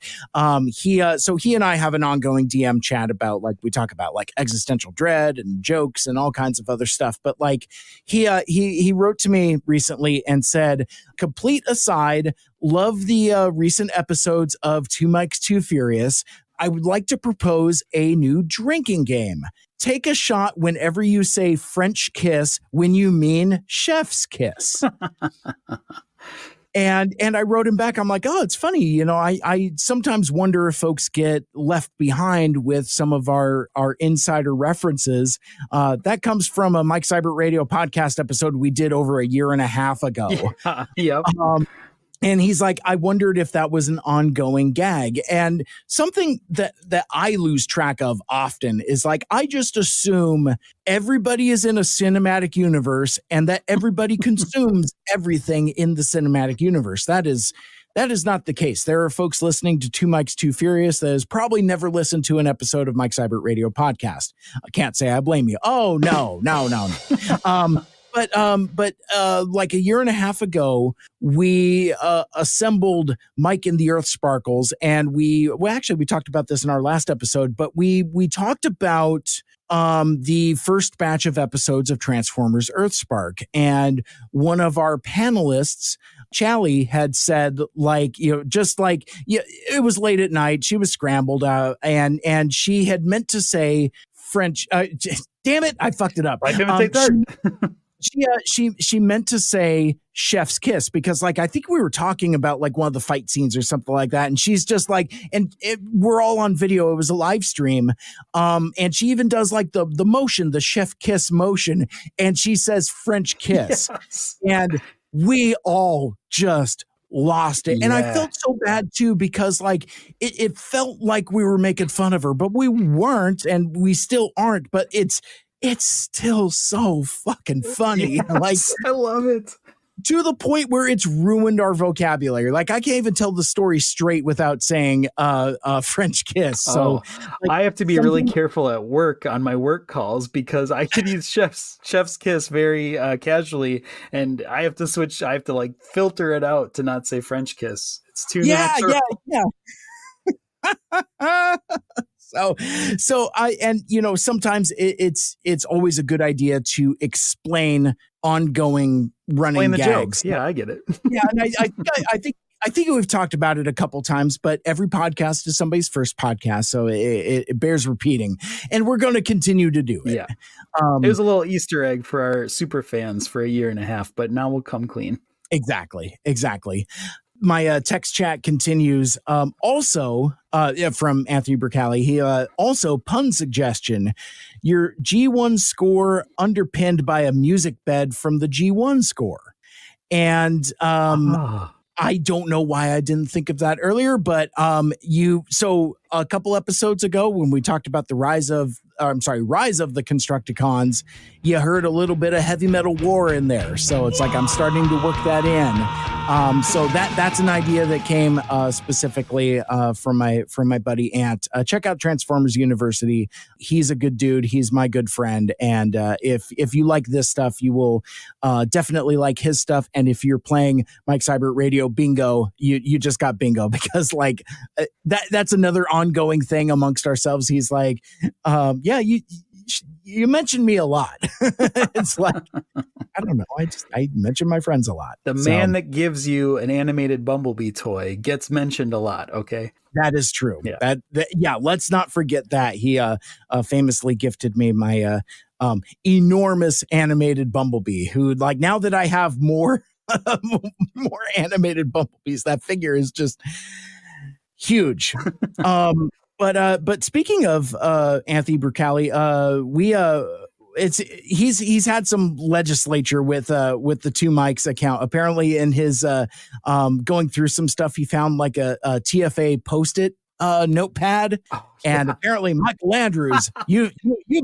He and I have an ongoing DM chat about, like, we talk about like existential dread and jokes and all kinds of other stuff. But like he wrote to me recently and said, complete aside, love the recent episodes of Two Mikes Too Furious. I would like to propose a new drinking game. Take a shot whenever you say French kiss when you mean chef's kiss. And I wrote him back. I'm like, oh, it's funny. You know, I sometimes wonder if folks get left behind with some of our insider references. That comes from a Mike Seibert Radio podcast episode we did over a year and a half ago. Yep. And he's like, I wondered if that was an ongoing gag. And something that I lose track of often is like, I just assume everybody is in a cinematic universe and that everybody consumes everything in the cinematic universe. That is not the case. There are folks listening to Two Mikes Too Furious that has probably never listened to an episode of Mike Seibert Radio podcast. I can't say I blame you. Oh, no. But like a year and a half ago, we assembled Mike and the Earth Sparkles, and we talked about this in our last episode, but we talked about the first batch of episodes of Transformers Earthspark, and one of our panelists, Chally, had said, like, you know, just like, yeah, it was late at night, she was scrambled out, and she had meant to say French. Damn it, I fucked it up. I didn't take that. She meant to say chef's kiss because, like, I think we were talking about like one of the fight scenes or something like that, and she's just like, we're all on video, it was a live stream, and she even does like the motion, the chef kiss motion, and she says French kiss. Yes. And we all just lost it. And I felt so bad too, because like it felt like we were making fun of her, but we weren't, and we still aren't, but it's still so fucking funny. Yes, like, I love it. To the point where it's ruined our vocabulary. Like, I can't even tell the story straight without saying French kiss. So like, I have to be really careful at work on my work calls because I can use chef's kiss very casually, and I have to switch. I have to like filter it out to not say French kiss. It's too natural. Yeah. So sometimes it's always a good idea to explain ongoing running gags. Jokes. Yeah, I get it. Yeah, and I think we've talked about it a couple times, but every podcast is somebody's first podcast, so it bears repeating, and we're going to continue to do it. Yeah, it was a little Easter egg for our super fans for a year and a half, but now we'll come clean. Exactly. My text chat continues. Also, from Anthony Bricali, he also pun suggestion: your G1 score underpinned by a music bed from the G1 score, and I don't know why I didn't think of that earlier, but so a couple episodes ago when we talked about the rise of the Constructicons, you heard a little bit of Heavy Metal War in there. So it's like I'm starting to work that in. So that's an idea that came specifically from my buddy Ant. Check out Transformers University. He's a good dude. He's my good friend. And if you like this stuff, you will definitely like his stuff. And if you're playing Mike Seibert Radio Bingo, you just got bingo, because like that's another ongoing thing amongst ourselves. He's like, yeah, you mentioned me a lot. It's like, I don't know. I mention my friends a lot. The man that gives you an animated Bumblebee toy gets mentioned a lot. Okay. That is true. Yeah. Let's not forget that. He famously gifted me my enormous animated Bumblebee, who, like, now that I have more animated Bumblebees, that figure is just huge. But speaking of Anthony Bricali, he's had some legislature with the Two Mikes account. Apparently, in his going through some stuff, he found like a TFA Post-it notepad. And apparently Mikel Andrews, you've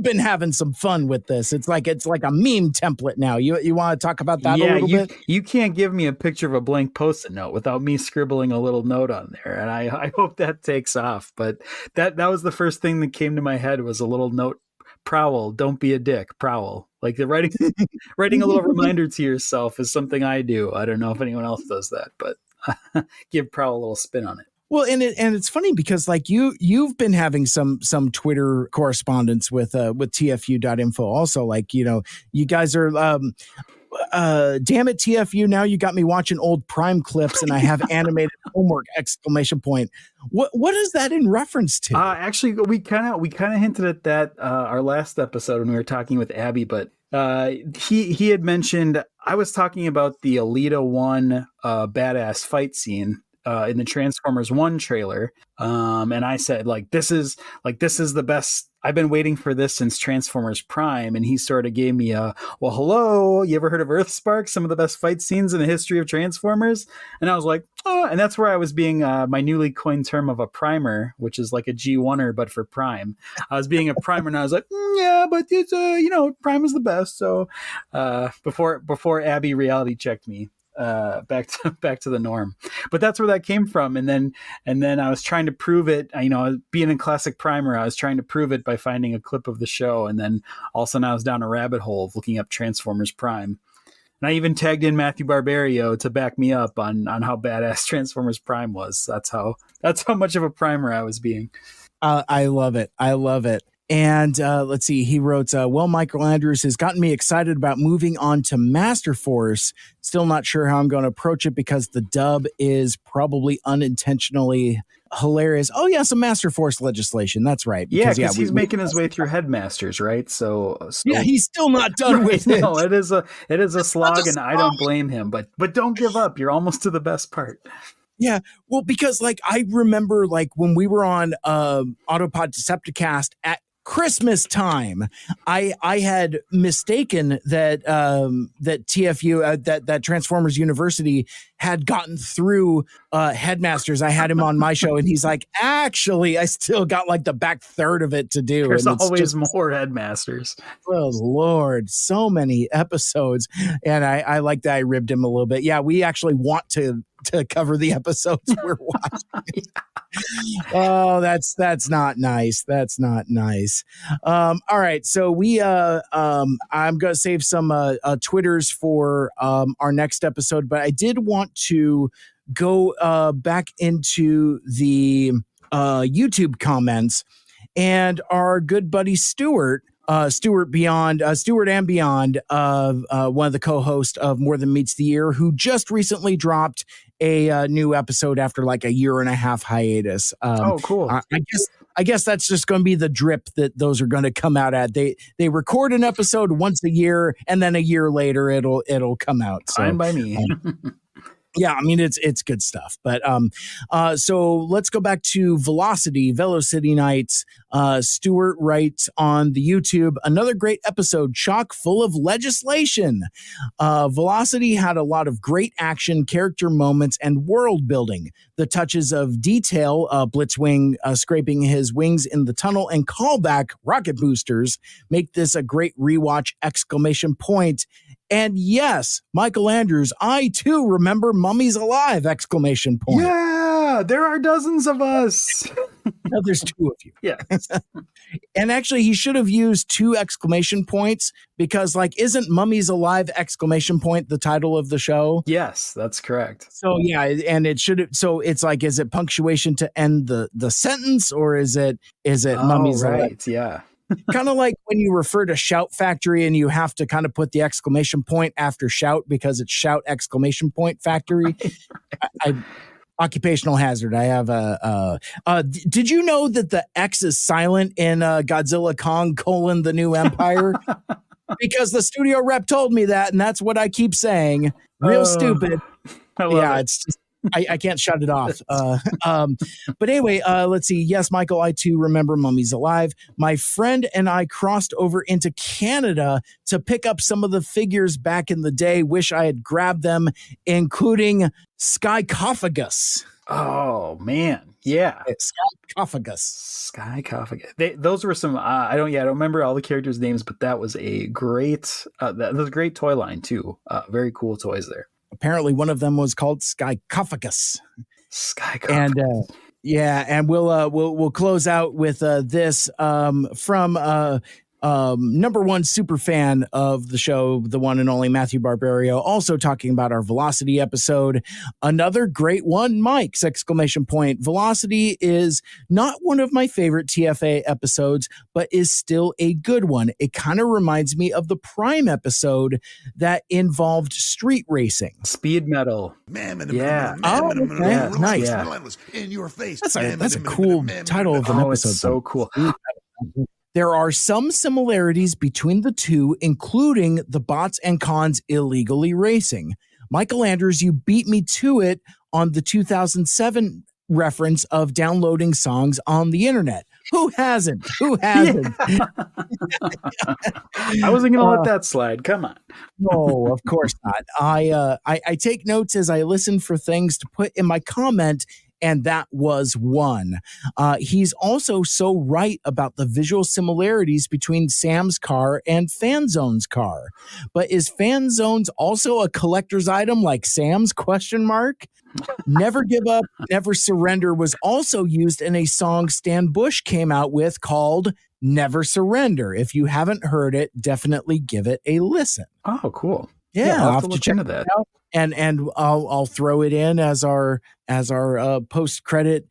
been having some fun with this. It's like a meme template now. You want to talk about that a little bit? You can't give me a picture of a blank Post-it note without me scribbling a little note on there. And I hope that takes off. But that was the first thing that came to my head was a little note. Prowl, don't be a dick. Prowl. Like the writing a little reminder to yourself is something I do. I don't know if anyone else does that, but give Prowl a little spin on it. Well, and it's funny because like you've been having some Twitter correspondence with TFU.info also. Like, you guys are damn it, TFU, now you got me watching old Prime clips and I have animated homework ! What is that in reference to? Actually, we kind of hinted at that our last episode when we were talking with Abby, but he had mentioned I was talking about the Alita 1 badass fight scene in the Transformers 1 trailer. And I said, this is the best. I've been waiting for this since Transformers Prime. And he sort of gave me well, hello, you ever heard of Earthspark? Some of the best fight scenes in the history of Transformers. And I was like, oh, and that's where I was being my newly coined term of a primer, which is like a G1er, but for Prime. I was being a primer and I was like, yeah, but it's, Prime is the best. So before Abby reality checked me. Back to the norm, but that's where that came from. And then I was trying to prove it. Being a classic primer, I was trying to prove it by finding a clip of the show, and then all of a sudden I was down a rabbit hole of looking up Transformers Prime. And I even tagged in Matthew Barbario to back me up on how badass Transformers Prime was. That's how much of a primer I was being. I love it. And let's see, he wrote, well, Mikel Andrews has gotten me excited about moving on to Master Force. Still not sure how I'm going to approach it because the dub is probably unintentionally hilarious. Oh, yeah, some Master Force legislation. That's right. Because, he's making his way through Headmasters, right? So yeah, he's still not done with it. No, it is a slog, and I don't blame him. But don't give up. You're almost to the best part. Yeah, well, because I remember when we were on Autopod Decepticast at Christmas time, I had mistaken that TFU that Transformers University had gotten through Headmasters. I had him on my show, and he's like, actually, I still got the back third of it to do. There's and always more Headmasters. Oh Lord, so many episodes, and I like that I ribbed him a little bit. Yeah, we actually want to cover the episodes we're watching. Oh, that's not nice. That's not nice. All right. So I'm going to save some Twitters for our next episode, but I did want to go back into the YouTube comments, and our good buddy Stuart and Beyond, one of the co-hosts of More Than Meets the Ear, who just recently dropped a new episode after a year and a half hiatus. Oh, cool. I guess that's just going to be the drip that those are going to come out at. They record an episode once a year, and then a year later it'll come out. So, fine by me. Yeah, I mean, it's good stuff. But so let's go back to Velocity Nights. Stuart writes on the YouTube, another great episode, chock full of legislation. Velocity had a lot of great action, character moments, and world building. The touches of detail, Blitzwing scraping his wings in the tunnel, and callback rocket boosters make this a great rewatch! And yes, Mikel Andrews, I too remember Mummies Alive! Yeah, there are dozens of us. No, there's two of you. Yeah. And actually, he should have used 2 exclamation points because, isn't Mummies Alive! The title of the show? Yes, that's correct. So, yeah, and it should. So it's is it punctuation to end the sentence, or is it Mummies Alive? Yeah. Kind of like when you refer to Shout Factory and you have to kind of put the exclamation point after shout because it's Shout Factory. I occupational hazard. I have did you know that the X is silent in Godzilla Kong: The New Empire? Because the studio rep told me that, and that's what I keep saying. Real stupid. I love it. It's just I can't shut it off. But anyway, let's see. Yes, Michael, I too remember Mummies Alive. My friend and I crossed over into Canada to pick up some of the figures back in the day. Wish I had grabbed them, including Skycophagus. Oh, man. Yeah. Skycophagus. Those were some, I don't remember all the characters' names, but that was a great, that was a great toy line too. Very cool toys there. Apparently one of them was called Skycophagus. Skycophagus. And, and we'll close out with this from number one super fan of the show, the one and only Matthew Barbario, also talking about our Velocity episode. Another great one, Mike's exclamation point. Velocity is not one of my favorite TFA episodes, but is still a good one. It kind of reminds me of the Prime episode that involved street racing. Speed Metal. Yeah. Nice. Relentless in your face. That's a cool title of an episode. It's so cool. There are some similarities between the two, including the bots and cons illegally racing. Mikel Andrews, you beat me to it on the 2007 reference of downloading songs on the internet. Who hasn't? I wasn't going to let that slide. Come on. No, of course not. I take notes as I listen for things to put in my comment, and that was one. He's also so right about the visual similarities between Sam's car and Fanzone's car. But is Fanzone's also a collector's item like Sam's ? Never Give Up, Never Surrender was also used in a song Stan Bush came out with called Never Surrender. If you haven't heard it, definitely give it a listen. Oh, cool. Yeah, I'll have to check into that. And I'll throw it in as our post credit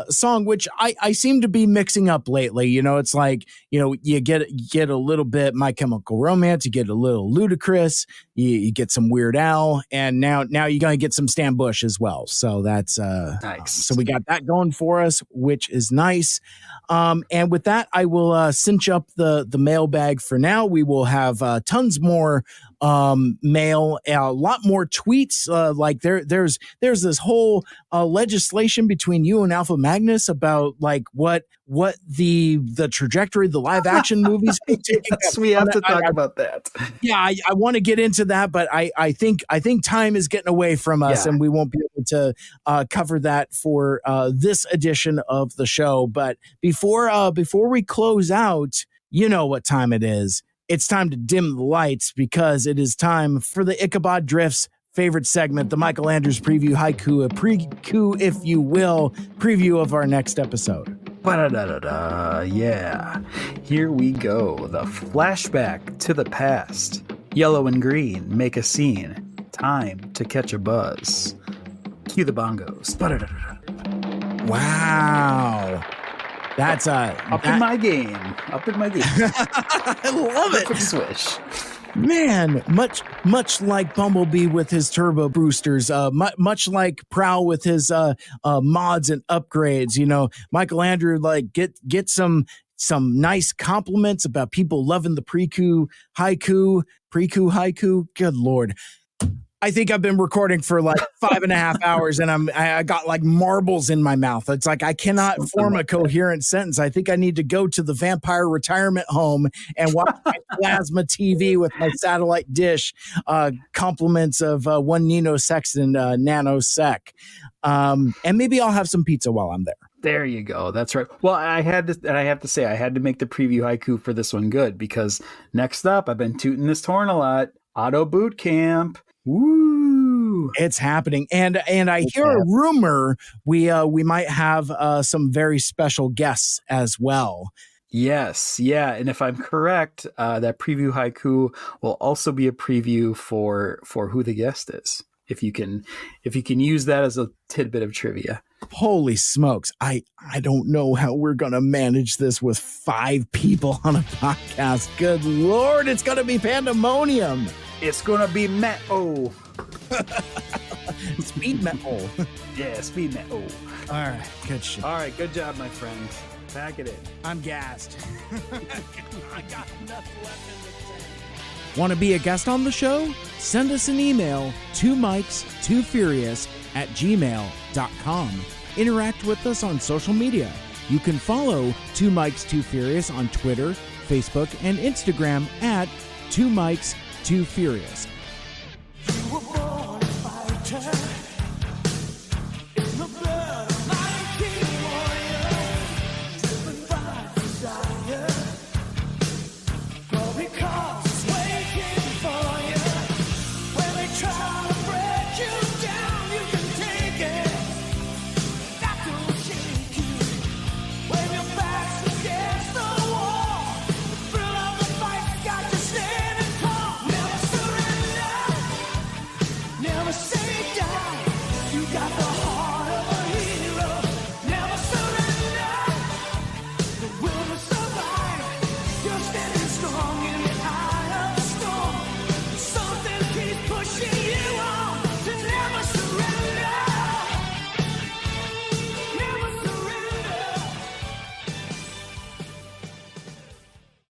song, which I seem to be mixing up lately. You know, it's like, you know, you get a little bit My Chemical Romance, you get a little Ludacris, you get some Weird Al, and now you're gonna get some Stan Bush as well. So that's nice. So we got that going for us, which is nice. And with that, I will cinch up the mailbag for now. We will have tons more mail, a lot more tweets. Like there's this whole legislation between you and Alpha Magnus about like what the trajectory of the live action movies will take. Yes, we have to talk about that. Yeah, I want to get into that, but I think time is getting away from us, and we won't be able to cover that for this edition of the show. But before we close out, you know what time it is. It's time to dim the lights because it is time for the Ichabod Drift's favorite segment, the Mikel Andrews preview haiku, a preview, if you will, preview of our next episode. Yeah. Here we go. The flashback to the past. Yellow and green make a scene. Time to catch a buzz. Cue the bongos. Wow. That's up in my game. I love it. Swish. Man, much like Bumblebee with his turbo boosters, much like Prowl with his mods and upgrades. You know, Mikel Andrews get some nice compliments about people loving the pre-coup haiku. Good Lord. I think I've been recording for like 5.5 hours and I got like marbles in my mouth. It's like I cannot form a coherent sentence. I think I need to go to the vampire retirement home and watch my plasma TV with my satellite dish. Compliments of one Nino Sexton, Nanosec. And maybe I'll have some pizza while I'm there. There you go. That's right. Well, I have to say I had to make the preview haiku for this one good because next up, I've been tooting this horn a lot. Auto Boot Camp. Woo! It's happening, and I hear a rumor we might have some very special guests as well. Yes, yeah, and if I'm correct, that preview haiku will also be a preview for who the guest is. If you can use that as a tidbit of trivia. Holy smokes! I don't know how we're gonna manage this with 5 people on a podcast. Good Lord, it's gonna be pandemonium. It's gonna be metal. Speed metal. Yeah, speed metal. All right, good shit. All right, good job, my friend. Pack it in. I'm gassed. I got nothing left in the tank. Want to be a guest on the show? Send us an email to mikes2furious@gmail.com. Interact with us on social media. You can follow 2 Mikes 2 Furious on Twitter, Facebook, and Instagram at 2 Mikes 2 Furious. You were born a fighter.